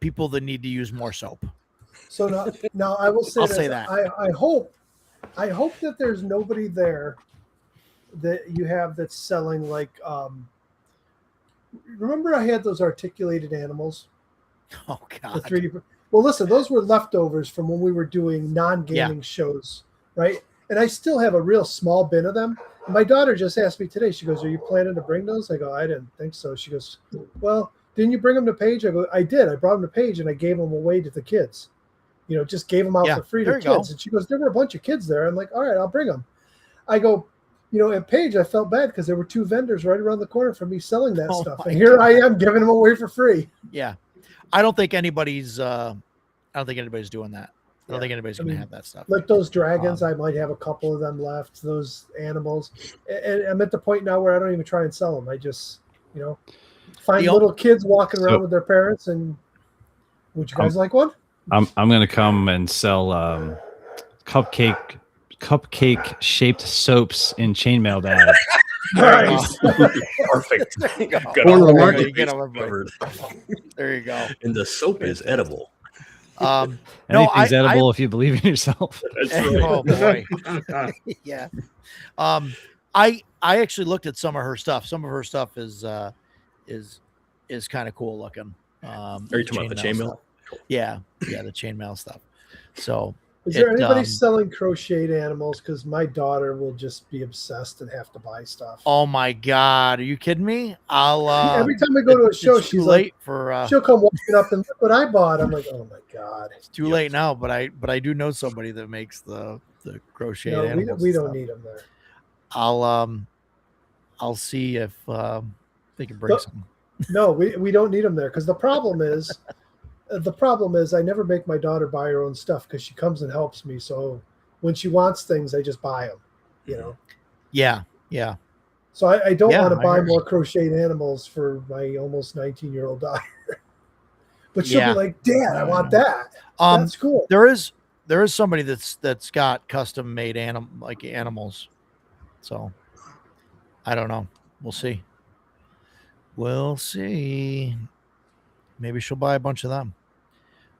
people that need to use more soap. So now I will say I'll this. say that. I hope that there's nobody there that you have that's selling remember I had those articulated animals, Oh the God. 3D. Well, listen, those were leftovers from when we were doing non-gaming shows, right? And I still have a real small bin of them. And my daughter just asked me today, she goes, "Are you planning to bring those?" I go, "I didn't think so." She goes, "Well, didn't you bring them to Paige?" I go, "I did. I brought them to Paige and I gave them away to the kids. Just gave them out Yeah, for free there to you go. kids." And she goes, "There were a bunch of kids there." I'm like, "All right, I'll bring them." I go, at Page, I felt bad because there were 2 vendors right around the corner from me selling that Oh stuff, my and here I am giving them away for free. Yeah. I don't think anybody's doing that. I don't Yeah. think anybody's I going to mean, have that stuff. Like those dragons, I might have a couple of them left. Those animals, and I'm at the point now where I don't even try and sell them. I just, find The little kids walking around So- with their parents. And would you guys like one? I'm gonna come and sell cupcake shaped soaps in chainmail bags. Nice. Perfect. Got Corner of the all market. You get bases them, covered. There you go. And the soap is edible. No, Anything's edible if you believe in yourself. Oh boy. Yeah. I actually looked at some of her stuff. Some of her stuff is kind of cool looking. Are you talking about the chainmail? stuff. Yeah, the chainmail stuff. So Is there anybody um, selling crocheted animals? Because my daughter will just be obsessed and have to buy stuff. oh my god, are you kidding me? I'll Every time I go to a show, it's too she's late like, for she'll come walking up and look what I bought. I'm like, oh my god. it's too late now, but I do know somebody that makes the crochet No, animals. we and don't stuff. need them there. I'll see if they can bring But- some. No, we don't need them there because the problem is I never make my daughter buy her own stuff because she comes and helps me. So when she wants things, I just buy them. Yeah. So I don't Yeah, want to I buy hear you. more crocheted animals for my almost 19-year-old daughter. But she'll Yeah. be like, "Dad, I want that. That's cool." There is somebody that's got custom made animals. So I don't know. We'll see. Maybe she'll buy a bunch of them.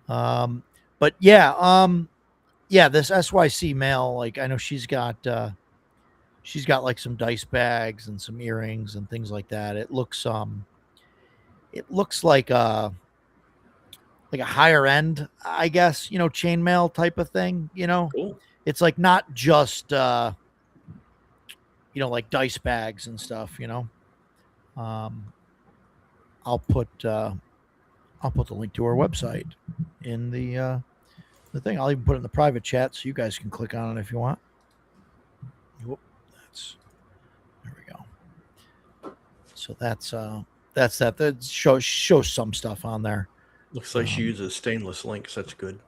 But yeah, this SYC mail, like I know she's got like some dice bags and some earrings and things like that. It looks like a higher end, I guess, chainmail type of thing, Cool. It's like not just like dice bags and stuff, I'll put the link to our website in the thing. I'll even put it in the private chat so you guys can click on it if you want. Whoop, there we go. So that's that. That shows some stuff on there. Looks like she uses stainless links. That's good.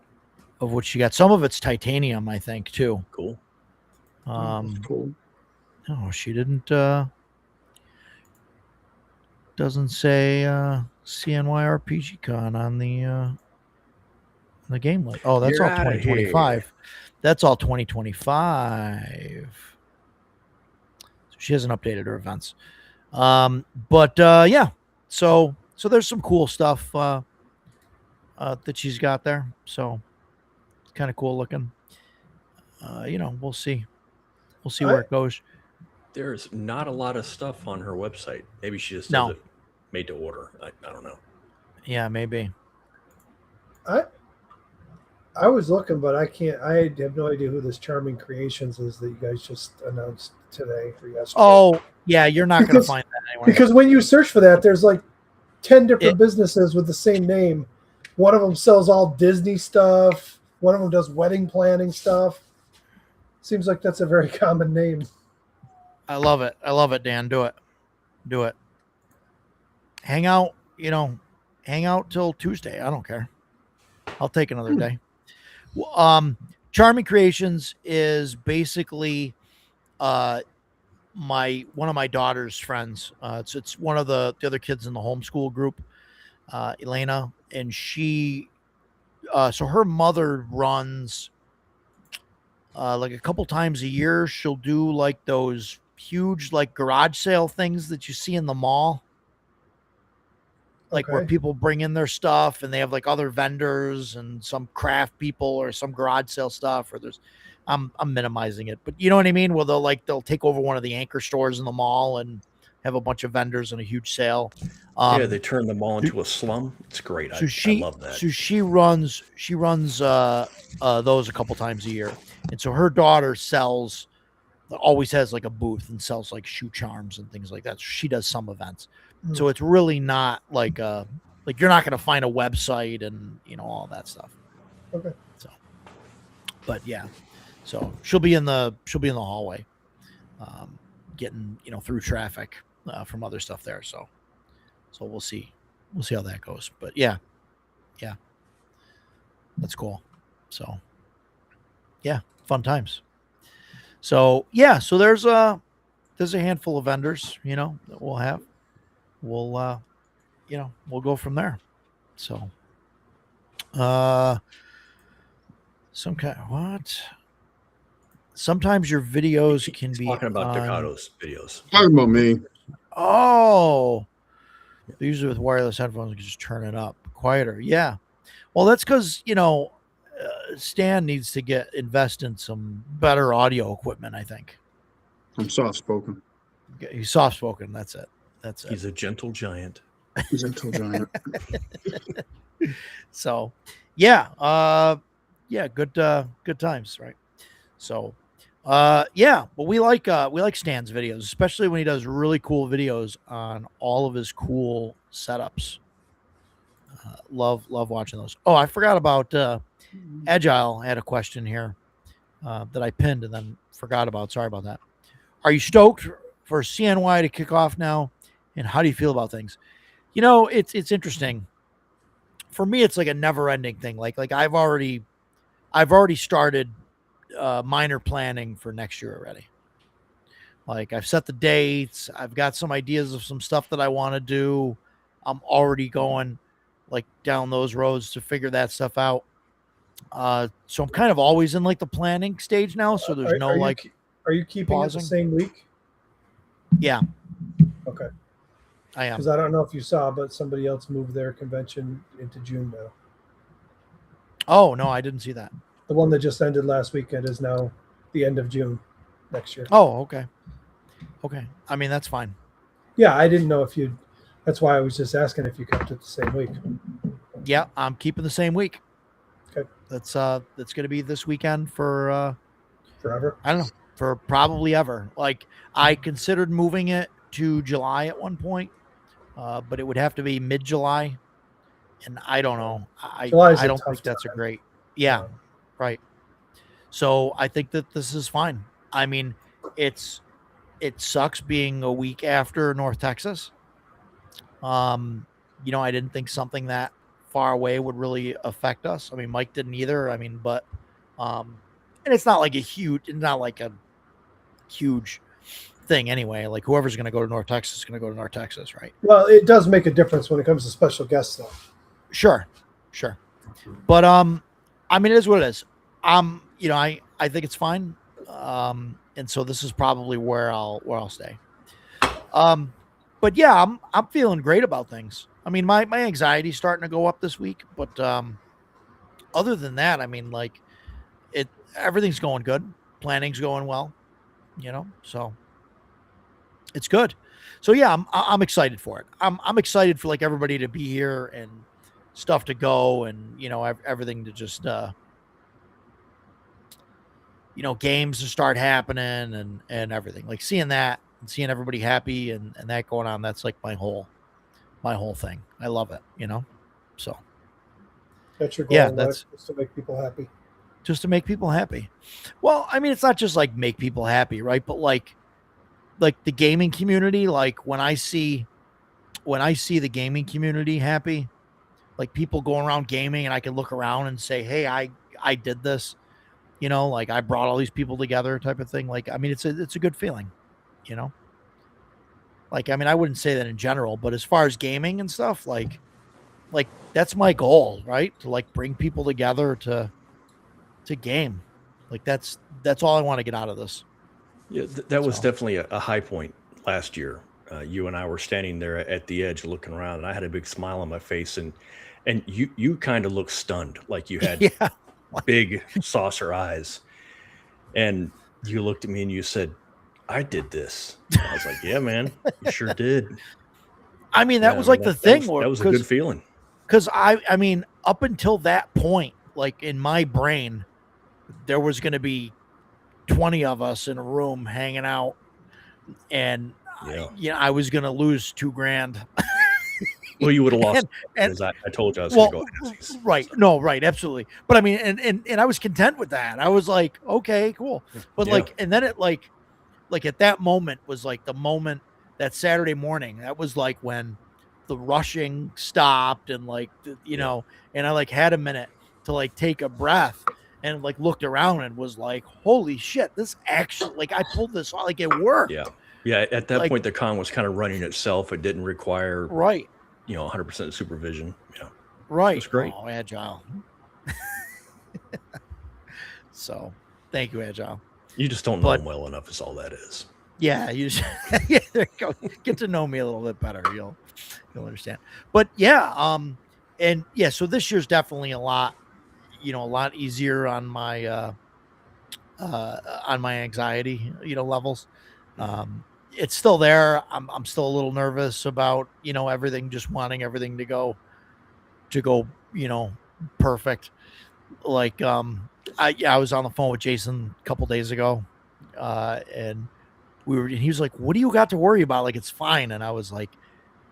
Of which you got. Some of it's titanium, I think, too. Cool. Cool. No, she didn't. Doesn't say CNY RPG Con on the game list. Oh, that's You're all outta 2025. That's all 2025. So she hasn't updated her events. But yeah. So there's some cool stuff that she's got there. So it's kind of cool looking. We'll see. We'll see where it goes. There's not a lot of stuff on her website. Maybe she just No. does it made to order. I don't know. Yeah, maybe. I was looking, but I can't. I have no idea who this Charming Creations is that you guys just announced today or yesterday. Oh, yeah, you're not going to Because- find that anywhere. Because when you search for that, there's like 10 different businesses with the same name. One of them sells all Disney stuff. One of them does wedding planning stuff. Seems like that's a very common name. I love it. I love it, Dan. Do it. Hang out, hang out till Tuesday. I don't care. I'll take another day. Charming Creations is basically one of my daughter's friends. It's one of the other kids in the homeschool group, Elena, and she so her mother runs like a couple times a year. She'll do like those huge like garage sale things that you see in the mall, like where Okay. people bring in their stuff and they have like other vendors and some craft people or some garage sale stuff, or there's I'm minimizing it, but you know what I mean, where they'll take over one of the anchor stores in the mall and have a bunch of vendors and a huge sale. Yeah, they turn them all into a slum. It's great. So I love that. So she runs those a couple times a year, and so her daughter always has like a booth and sells like shoe charms and things like that. She does some events, so it's really not like you're not going to find a website and all that stuff. Okay. So, but yeah, so she'll be in the hallway. getting through traffic from other stuff there. So we'll see how that goes. But yeah, that's cool. So yeah, fun times. So yeah, so there's a handful of vendors that we'll have. We'll we'll go from there. So some kind what? Sometimes your videos can be Talking about on, Ducato's videos. Talking about me. Oh, usually with wireless headphones, you can just turn it up quieter. Yeah. Well, that's because, Stan needs to invest in some better audio equipment, I think. I'm soft spoken. He's soft spoken. That's it. He's a gentle giant. He's a gentle giant. So, yeah. Good times, right? So, yeah, but we like Stan's videos, especially when he does really cool videos on all of his cool setups. Love watching those. Oh, I forgot about Agile. Had a question here that I pinned and then forgot about. Sorry about that. Are you stoked for CNY to kick off now? And how do you feel about things? It's interesting. For me, it's like a never-ending thing. Like I've already started minor planning for next year already. Like I've set the dates. I've got some ideas of some stuff that I want to do. I'm already going like down those roads to figure that stuff out. So I'm kind of always in like the planning stage now. So there's Are you keeping pausing? it the same week? Yeah, Okay. I am. Because I don't know if you saw, but somebody else moved their convention into June now. Oh no, I didn't see that. The one that just ended last weekend is now the end of June next year. Oh, okay. Okay. I mean, that's fine. Yeah, I didn't know if you. That's why I was just asking if you kept it the same week. Yeah, I'm keeping the same week. Okay. That's going to be this weekend for Forever. I don't know, for probably ever. Like I considered moving it to July at one point, but it would have to be mid-July, and I don't know. I July's a don't tough think that's a time. great. Yeah, right. So I think that this is fine. I mean, it sucks being a week after North Texas. I didn't think something that far away would really affect us. I mean, Mike didn't either. I mean, but and it's not like a huge thing anyway. Like whoever's going to go to North Texas is going to go to North Texas, right? Well, it does make a difference when it comes to special guests, though. Sure. But I mean, it is what it is. I think it's fine. And so this is probably where I'll stay. But yeah, I'm feeling great about things. I mean, my anxiety's starting to go up this week, but other than that, I mean, like everything's going good. Planning's going well, so it's good. So yeah, I'm excited for it. I'm excited for like everybody to be here and stuff to go and everything to just games to start happening and everything. Like seeing that and seeing everybody happy and that going on, that's like my whole thing. I love it, so That's your goal. Yeah, in that's- life, is to make people happy. just to make people happy. Well, I mean, it's not just like make people happy, right? But like the gaming community, like when I see the gaming community happy, like people going around gaming and I can look around and say, hey, I did this, like I brought all these people together type of thing. Like, I mean, it's a good feeling, like, I mean, I wouldn't say that in general, but as far as gaming and stuff, like that's my goal, right? To like bring people together to game. Like that's all I want to get out of this. Yeah, that was So. definitely a high point last year. You and I were standing there at the edge looking around, and I had a big smile on my face, and you kind of looked stunned, like you had Yeah. big saucer eyes, and you looked at me and you said, "I did this." And I was like, "Yeah, man, you sure did." I mean, that Yeah, was like the thing. That was a good feeling. Because I mean, up until that point, like in my brain, there was going to be 20 of us in a room hanging out, and Yeah. I was going to lose $2,000. Well, you would have lost and- because I told you I was Well, going to go. NFTs. right? No, right, absolutely. But I mean, and I was content with that. I was like, okay, cool. But Yeah. like, and then it like like at that moment was like the moment that Saturday morning. That was like when the rushing stopped and like you know, and I like had a minute to like take a breath and like looked around and was like, holy shit, this actually like I pulled this off, like it worked. Yeah. At that Like- point, the con was kind of running itself. It didn't require, Right. 100% supervision. Yeah. Right. It's great. Oh, Agile. So thank you, Agile. You just don't know But- them well enough is all that is. Yeah, you just yeah, there you go. Get to know me a little bit better. You'll understand. But yeah, and yeah, so this year's definitely a lot easier on my anxiety, levels. It's still there. I'm still a little nervous about, everything, just wanting everything to go, perfect. Like, I was on the phone with Jason a couple days ago, and he was like, what do you got to worry about? Like, it's fine. And I was like,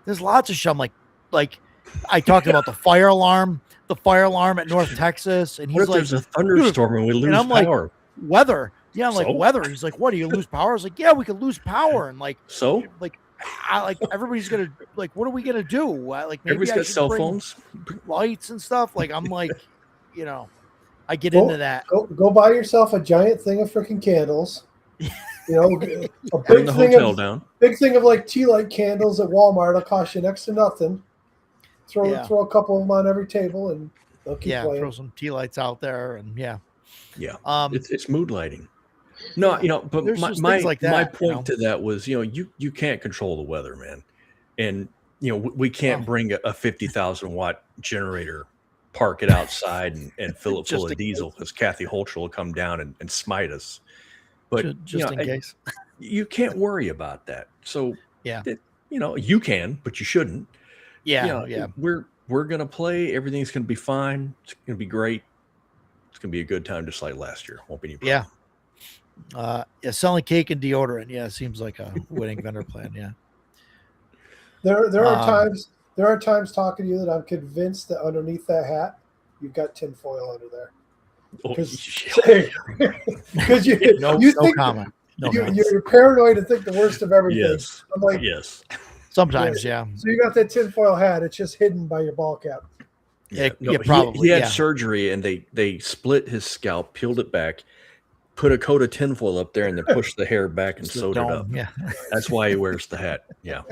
there's lots of shit. I'm like I talked about the fire alarm at North Texas. And What he's if there's a thunderstorm and we lose I'm like, power? weather. Yeah. I'm like, So? weather. He's like, what, do you lose power? I was like, yeah, we could lose power. And like, So everybody's going to like, what are we going to do? Like, maybe everybody's I got should cell bring phones. lights and stuff. Like, I'm like, I get Go- into that. Go buy yourself a giant thing of freaking candles. A Bring big the thing hotel of down. big thing of like tea light candles at Walmart. It'll cost you next to nothing. Throw a couple of them on every table, and they'll keep Yeah. playing. Throw some tea lights out there. And yeah. Yeah. Um, It's mood lighting. No, but There's my just things like my that, point to that was, you can't control the weather, man. And, we can't bring a 50,000 watt generator, park it outside and fill it Just full of in diesel because Kathy Holcher will come down and smite us. But, just in case. you can't worry about that. So, Yeah. you can, but you shouldn't. Yeah. We're going to play. Everything's going to be fine. It's going to be great. It's going to be a good time, just like last year. Won't be any problem. Yeah. Selling cake and deodorant. Yeah. Seems like a winning vendor plan. Yeah. There are Um, times talking to you that I'm convinced that underneath that hat you've got tinfoil under there. Oh, Because you No think comment. No comment. you're paranoid and think the worst of everything. yes. I'm like, Yes. Sometimes, yeah. so you got that tinfoil hat. It's just hidden by your ball cap. Yeah, No, yeah, probably, He had yeah. surgery and they split his scalp, peeled it back, put a coat of tinfoil up there, and then pushed the hair back and It's the sewed it dome, up. Yeah. That's why he wears the hat. Yeah.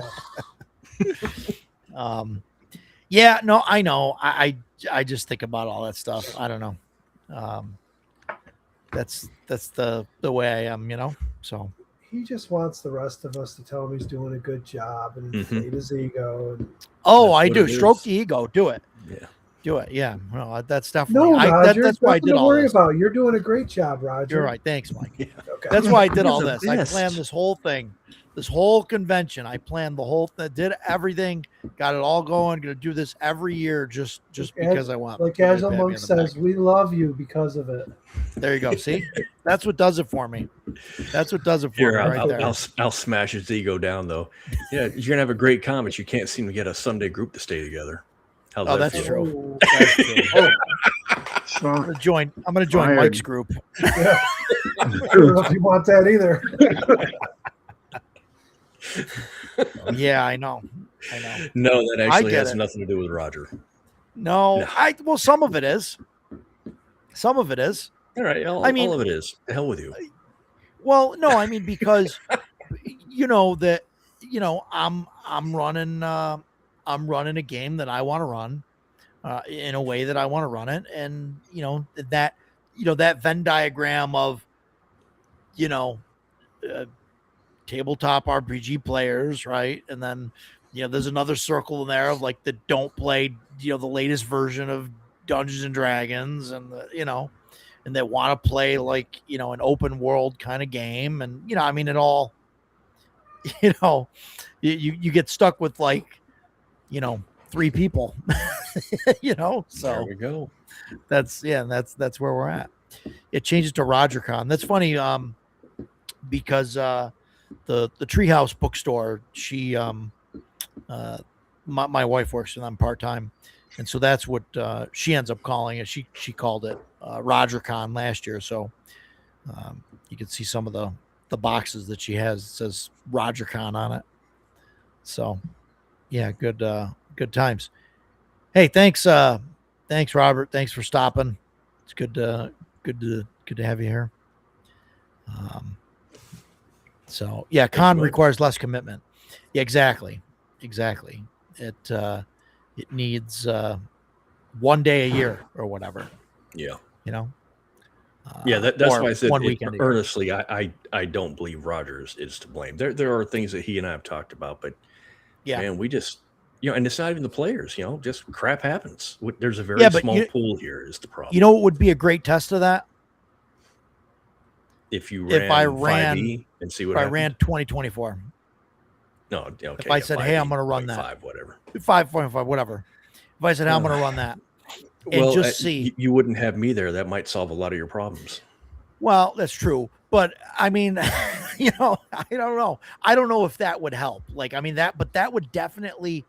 Yeah, no, I know. I just think about all that stuff. I don't know. That's the way I am, so He just wants the rest of us to tell him he's doing a good job and inflate his ego. And oh, That's I what do it stroke is. the ego. Do it. Yeah. Do it. Yeah. No, that's definitely no, Roger, that's why I nothing did to all worry this. about. You're doing a great job, Roger. You're right. Thanks, Mike. Okay. That's why I did You're all the this. I best. planned this whole thing, this whole convention. I planned the whole thing, did everything, got it all going. Gonna do this every year just because I want. Like somebody to Agile pat me Monk on the says, back. we love you because of it. There you go. See, that's what does it for me. That's what does it for Here, me right I'll, there. I'll smash his ego down, though. Yeah, you're gonna have a great con, but you can't seem to get a Sunday group to stay together. How's Oh, that that's feel? true. That's true. Oh, I'm gonna join Fired. Mike's group. Yeah. I don't know if you want that either. Yeah, I know. No, that actually get has it. nothing to do with Roger. No, No. well, some of it is. Some of it is. All right, all of it is. The hell with you. Well, no, I mean because I'm running a game that I want to run in a way that I want to run it, and that Venn diagram of tabletop RPG players, right? And then there's another circle in there of like that don't play the latest version of Dungeons and Dragons, and and that want to play like an open world kind of game, and I mean it all. You get stuck with like 3 people. So There we go. that's where we're at. It changes to RogerCon. That's funny because the Treehouse bookstore, she my wife works for them part-time, and so that's what she ends up calling it. She called it RogerCon last year, so you could see some of the the boxes that she has. It says RogerCon on it. So, yeah, good times. Hey, thanks, Robert. Thanks for stopping. It's good to have you here. So yeah, con requires less commitment. Yeah, exactly. It needs 1 day a year or whatever. Yeah. Yeah, that's why I said earnestly, I don't believe Rogers is to blame. There are things that he and I have talked about, but yeah, man, we just and it's not even the players. Just crap happens. There's a very small pool here is the problem. You know what would be a great test of that? If I ran 5e and see what happens. I ran 2024. No, okay. If I said, 5e, hey, I'm going to run that. 5, whatever. 5.5, whatever. If I said, hey, I'm going to run that. And just see. You wouldn't have me there. That might solve a lot of your problems. Well, that's true. But I mean, I don't know. I don't know if that would help. Like, I mean, that would definitely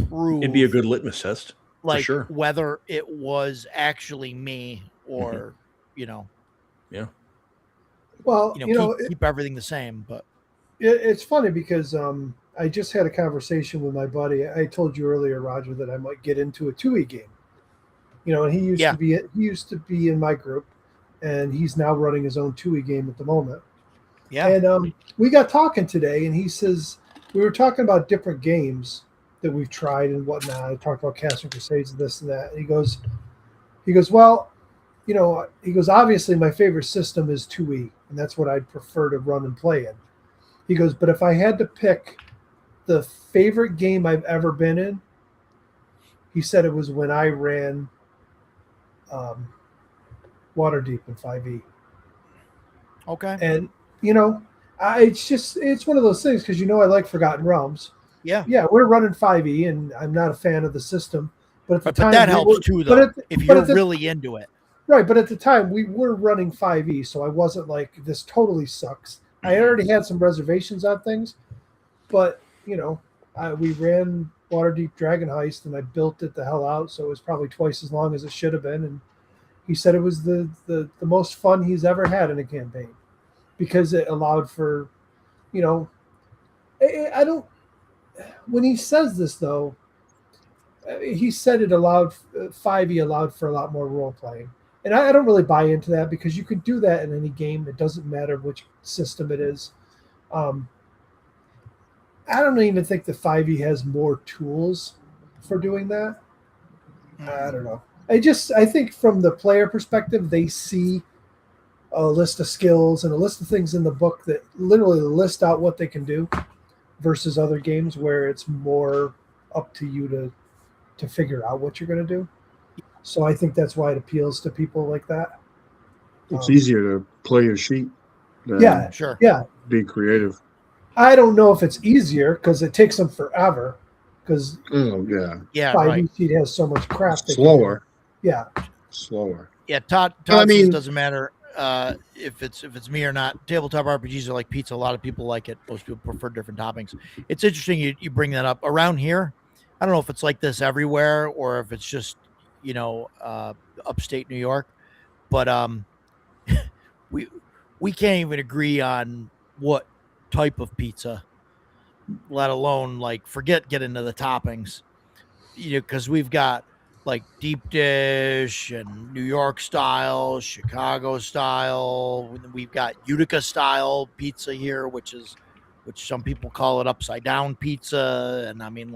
prove. It'd be a good litmus test. Like, for sure. Whether it was actually me or, Yeah. Well, keep everything the same. But it's funny because I just had a conversation with my buddy. I told you earlier, Roger, that I might get into a 2E game. And he used to be in my group, and he's now running his own 2E game at the moment. Yeah. And we got talking today, and he says we were talking about different games that we've tried and whatnot. I talked about Castle Crusades and this and that. And he goes, well, he goes, obviously my favorite system is 2E, and that's what I'd prefer to run and play in. He goes, but if I had to pick the favorite game I've ever been in, he said it was when I ran Waterdeep in 5e. Okay. And, it's one of those things because, I like Forgotten Realms. Yeah. Yeah, we're running 5e, and I'm not a fan of the system. But at the time, that helps too, though, if you're really into it. Right, but at the time, we were running 5e, so I wasn't like, this totally sucks. I already had some reservations on things, but, we ran Waterdeep Dragon Heist, and I built it the hell out, so it was probably twice as long as it should have been, and he said it was the most fun he's ever had in a campaign, because it allowed for, I don't, when he says this, though, he said it allowed, 5e allowed for a lot more role-playing. And I don't really buy into that because you can do that in any game. It doesn't matter which system it is. I don't even think the 5e has more tools for doing that. I don't know. I think from the player perspective, they see a list of skills and a list of things in the book that literally list out what they can do versus other games where it's more up to you to figure out what you're going to do. So I think that's why it appeals to people like that. It's easier to play your sheet than sure. Yeah. Be creative. I don't know if it's easier because it takes them forever. Because 5e sheet has so much crap. Slower. Slower. Yeah, Todd says doesn't matter if it's me or not. Tabletop RPGs are like pizza. A lot of people like it. Most people prefer different toppings. It's interesting you bring that up. Around here, I don't know if it's like this everywhere or if it's just upstate New York, but we can't even agree on what type of pizza, let alone forget get into the toppings, because we've got like deep dish and New York style, Chicago style. We've got Utica style pizza here, which some people call it upside down pizza. And I mean,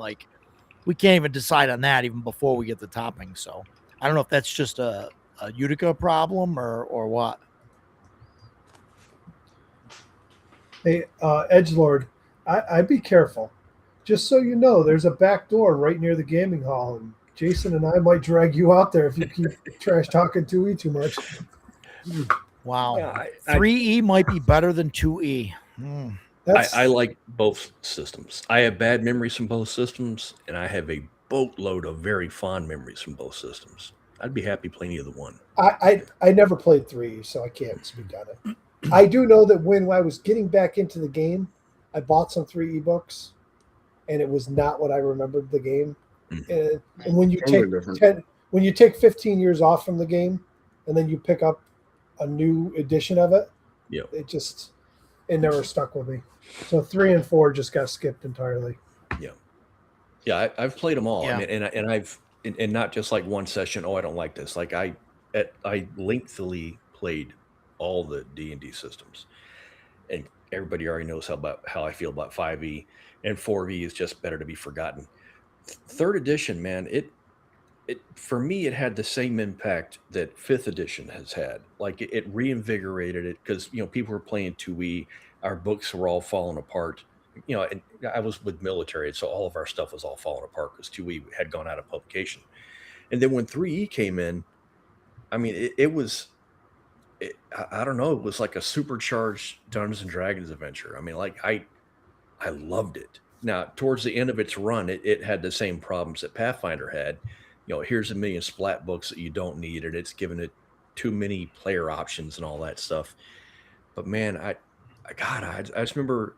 we can't even decide on that even before we get the toppings. So I don't know if that's just a Utica problem or what. Hey, Edgelord, I'd be careful. Just so you know, there's a back door right near the gaming hall, and Jason and I might drag you out there if you keep trash talking 2E too much. Wow. 3E might be better than 2E. I like both systems. I have bad memories from both systems, and I have a boatload of very fond memories from both systems. I'd be happy playing either one. I never played 3E, so I can't speak on it. I do know that when I was getting back into the game, I bought some 3E books, and it was not what I remembered the game. And when you take 15 years off from the game, and then you pick up a new edition of it, it never stuck with me. So 3 and 4 just got skipped entirely. Yeah, I've played them all. Yeah. I mean, and I've and not just like one session. Oh, I don't like this. Like I lengthily played all the D&D systems, and everybody already knows how I feel about 5e, and 4e is just better to be forgotten. Third edition, man, it for me it had the same impact that 5th edition has had. Like it reinvigorated it because people were playing 2e. Our books were all falling apart. And I was with military, so all of our stuff was all falling apart because 2e had gone out of publication. And then when 3e came in, I mean, I don't know, it was like a supercharged Dungeons and Dragons adventure. I mean, like I loved it. Now, towards the end of its run, it had the same problems that Pathfinder had. Here's a million splat books that you don't need, and it's given it too many player options and all that stuff. But man, I just remember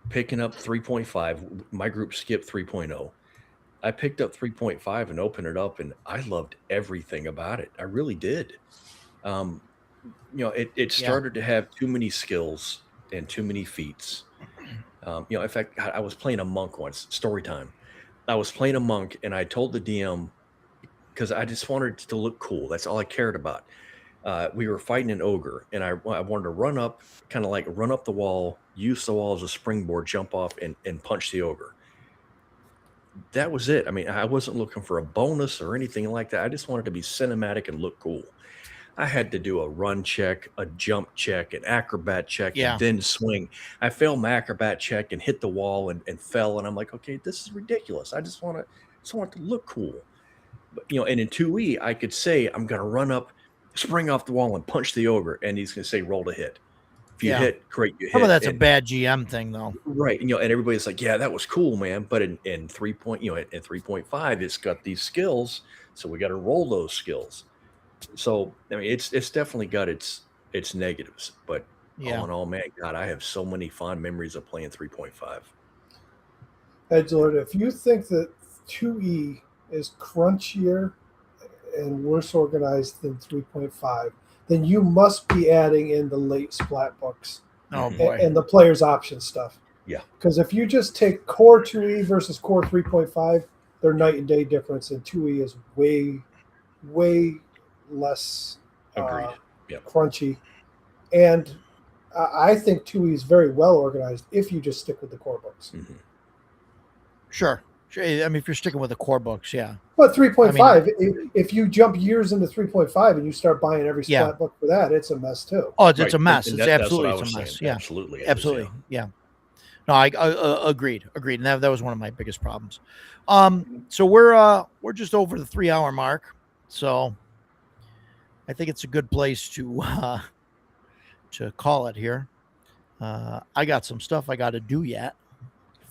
picking up 3.5. My group skipped 3.0. I picked up 3.5 and opened it up, and I loved everything about it. I really did. It started to have too many skills and too many feats. In fact, I was playing a monk once, story time. I was playing a monk, and I told the DM, because I just wanted it to look cool. That's all I cared about. We were fighting an ogre, and I wanted to run up the wall, use the wall as a springboard, jump off, and punch the ogre. That was it. I mean, I wasn't looking for a bonus or anything like that. I just wanted to be cinematic and look cool. I had to do a run check, a jump check, an acrobat check, and then swing. I failed my acrobat check and hit the wall and fell, and I'm like, okay, this is ridiculous. I just want it to look cool. But, and in 2e, I could say I'm going to run up, spring off the wall, and punch the ogre, and he's going to say roll to hit. If you hit, great, you hit. Some of that's a bad GM thing, though. Right. And everybody's like, yeah, that was cool, man. But in 3.5, it's got these skills, so we got to roll those skills. So I mean, it's definitely got its negatives, but all in all, man, God, I have so many fond memories of playing 3.5. Edgelord, if you think that 2e is crunchier and worse organized than 3.5, then you must be adding in the late splat books. Oh boy. And the player's option stuff. Yeah. Because if you just take core 2e versus core 3.5, they're night and day difference, and 2e is way less crunchy. And I think 2e is very well organized if you just stick with the core books. Mm-hmm. Sure. I mean, if you're sticking with the core books, yeah. But 3.5, if you jump years into 3.5 and you start buying every splat book for that, it's a mess too. Oh, it's a mess. It's absolutely a mess. Saying. Yeah, absolutely. Yeah. No, I agreed, and that was one of my biggest problems. So we're just over the 3-hour mark, so I think it's a good place to call it here. I got some stuff I got to do yet.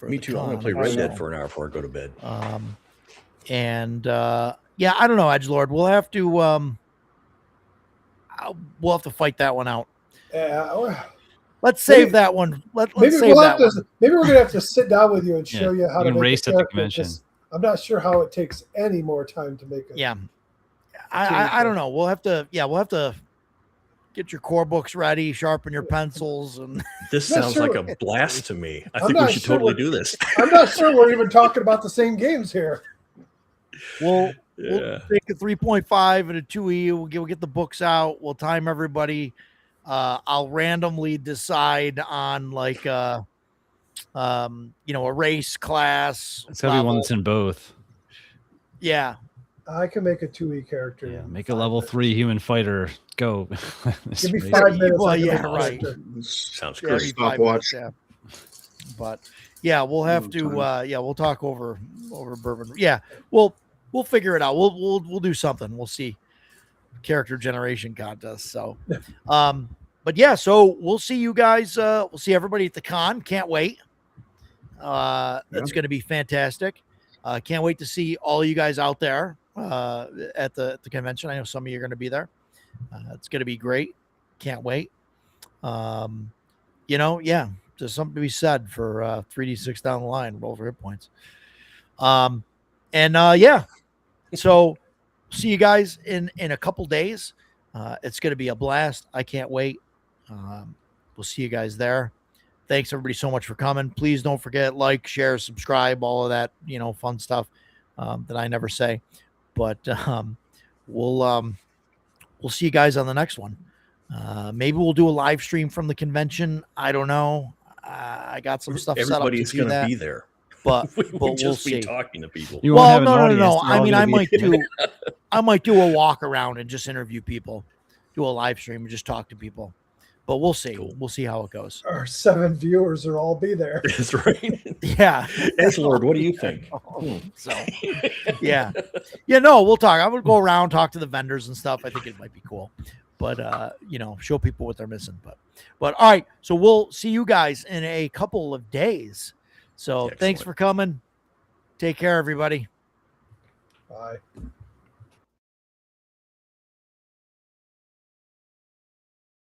Me too. I'm going to play Red Dead for an hour before I go to bed. I don't know, Edgelord. We'll have to fight that one out. Let's save that one. Let's save that one. Maybe we're gonna have to sit down with you and show you how to make race a at the character. convention. I'm not sure how it takes any more time to make it. Yeah, I don't know. We'll have to get your core books ready, sharpen your pencils, and this sounds like a blast to me. I think we should totally do this. I'm not sure we're even talking about the same games here. We'll take a 3.5 and a 2e. We'll get the books out. We'll time everybody. I'll randomly decide on like a race class. It's gotta be one that's in both. Yeah. I can make a 2e character. Yeah, make a level 3 human fighter. Go. Give me 5 minutes. Well, yeah, right. Sounds Yeah, good. Stopwatch. Yeah. But yeah, we'll have to. We'll talk over bourbon. Yeah, we'll figure it out. We'll do something. We'll see. Character generation contest. So, but yeah, so we'll see you guys. We'll see everybody at the con. Can't wait. It's going to be fantastic. Can't wait to see all you guys out there at the convention. I know some of you are going to be there. It's going to be great. Can't wait. There's something to be said for 3d6 down the line, roll for hit points. So see you guys in a couple days. It's going to be a blast. I can't wait. We'll see you guys there. thanks everybody so much for coming. Please don't forget, like, share, subscribe, all of that, fun stuff that I never say. But we'll see you guys on the next one. Maybe we'll do a live stream from the convention. I don't know. I got some stuff set up to Everybody's do going to that. be there. But We'll we'll just see. be talking to people. You won't Well, have an no. audience. They're I all mean, gonna I might do a walk around and just interview people, do a live stream and just talk to people. But we'll see. Cool. We'll see how it goes. Our 7 viewers will all be there. That's right. Yeah. S Lord, what do you think? So, yeah. No, we'll talk. I would go around, talk to the vendors and stuff. I think it might be cool. But show people what they're missing. But all right. So we'll see you guys in a couple of days. So thanks Excellent. for coming. Take care, everybody. Bye.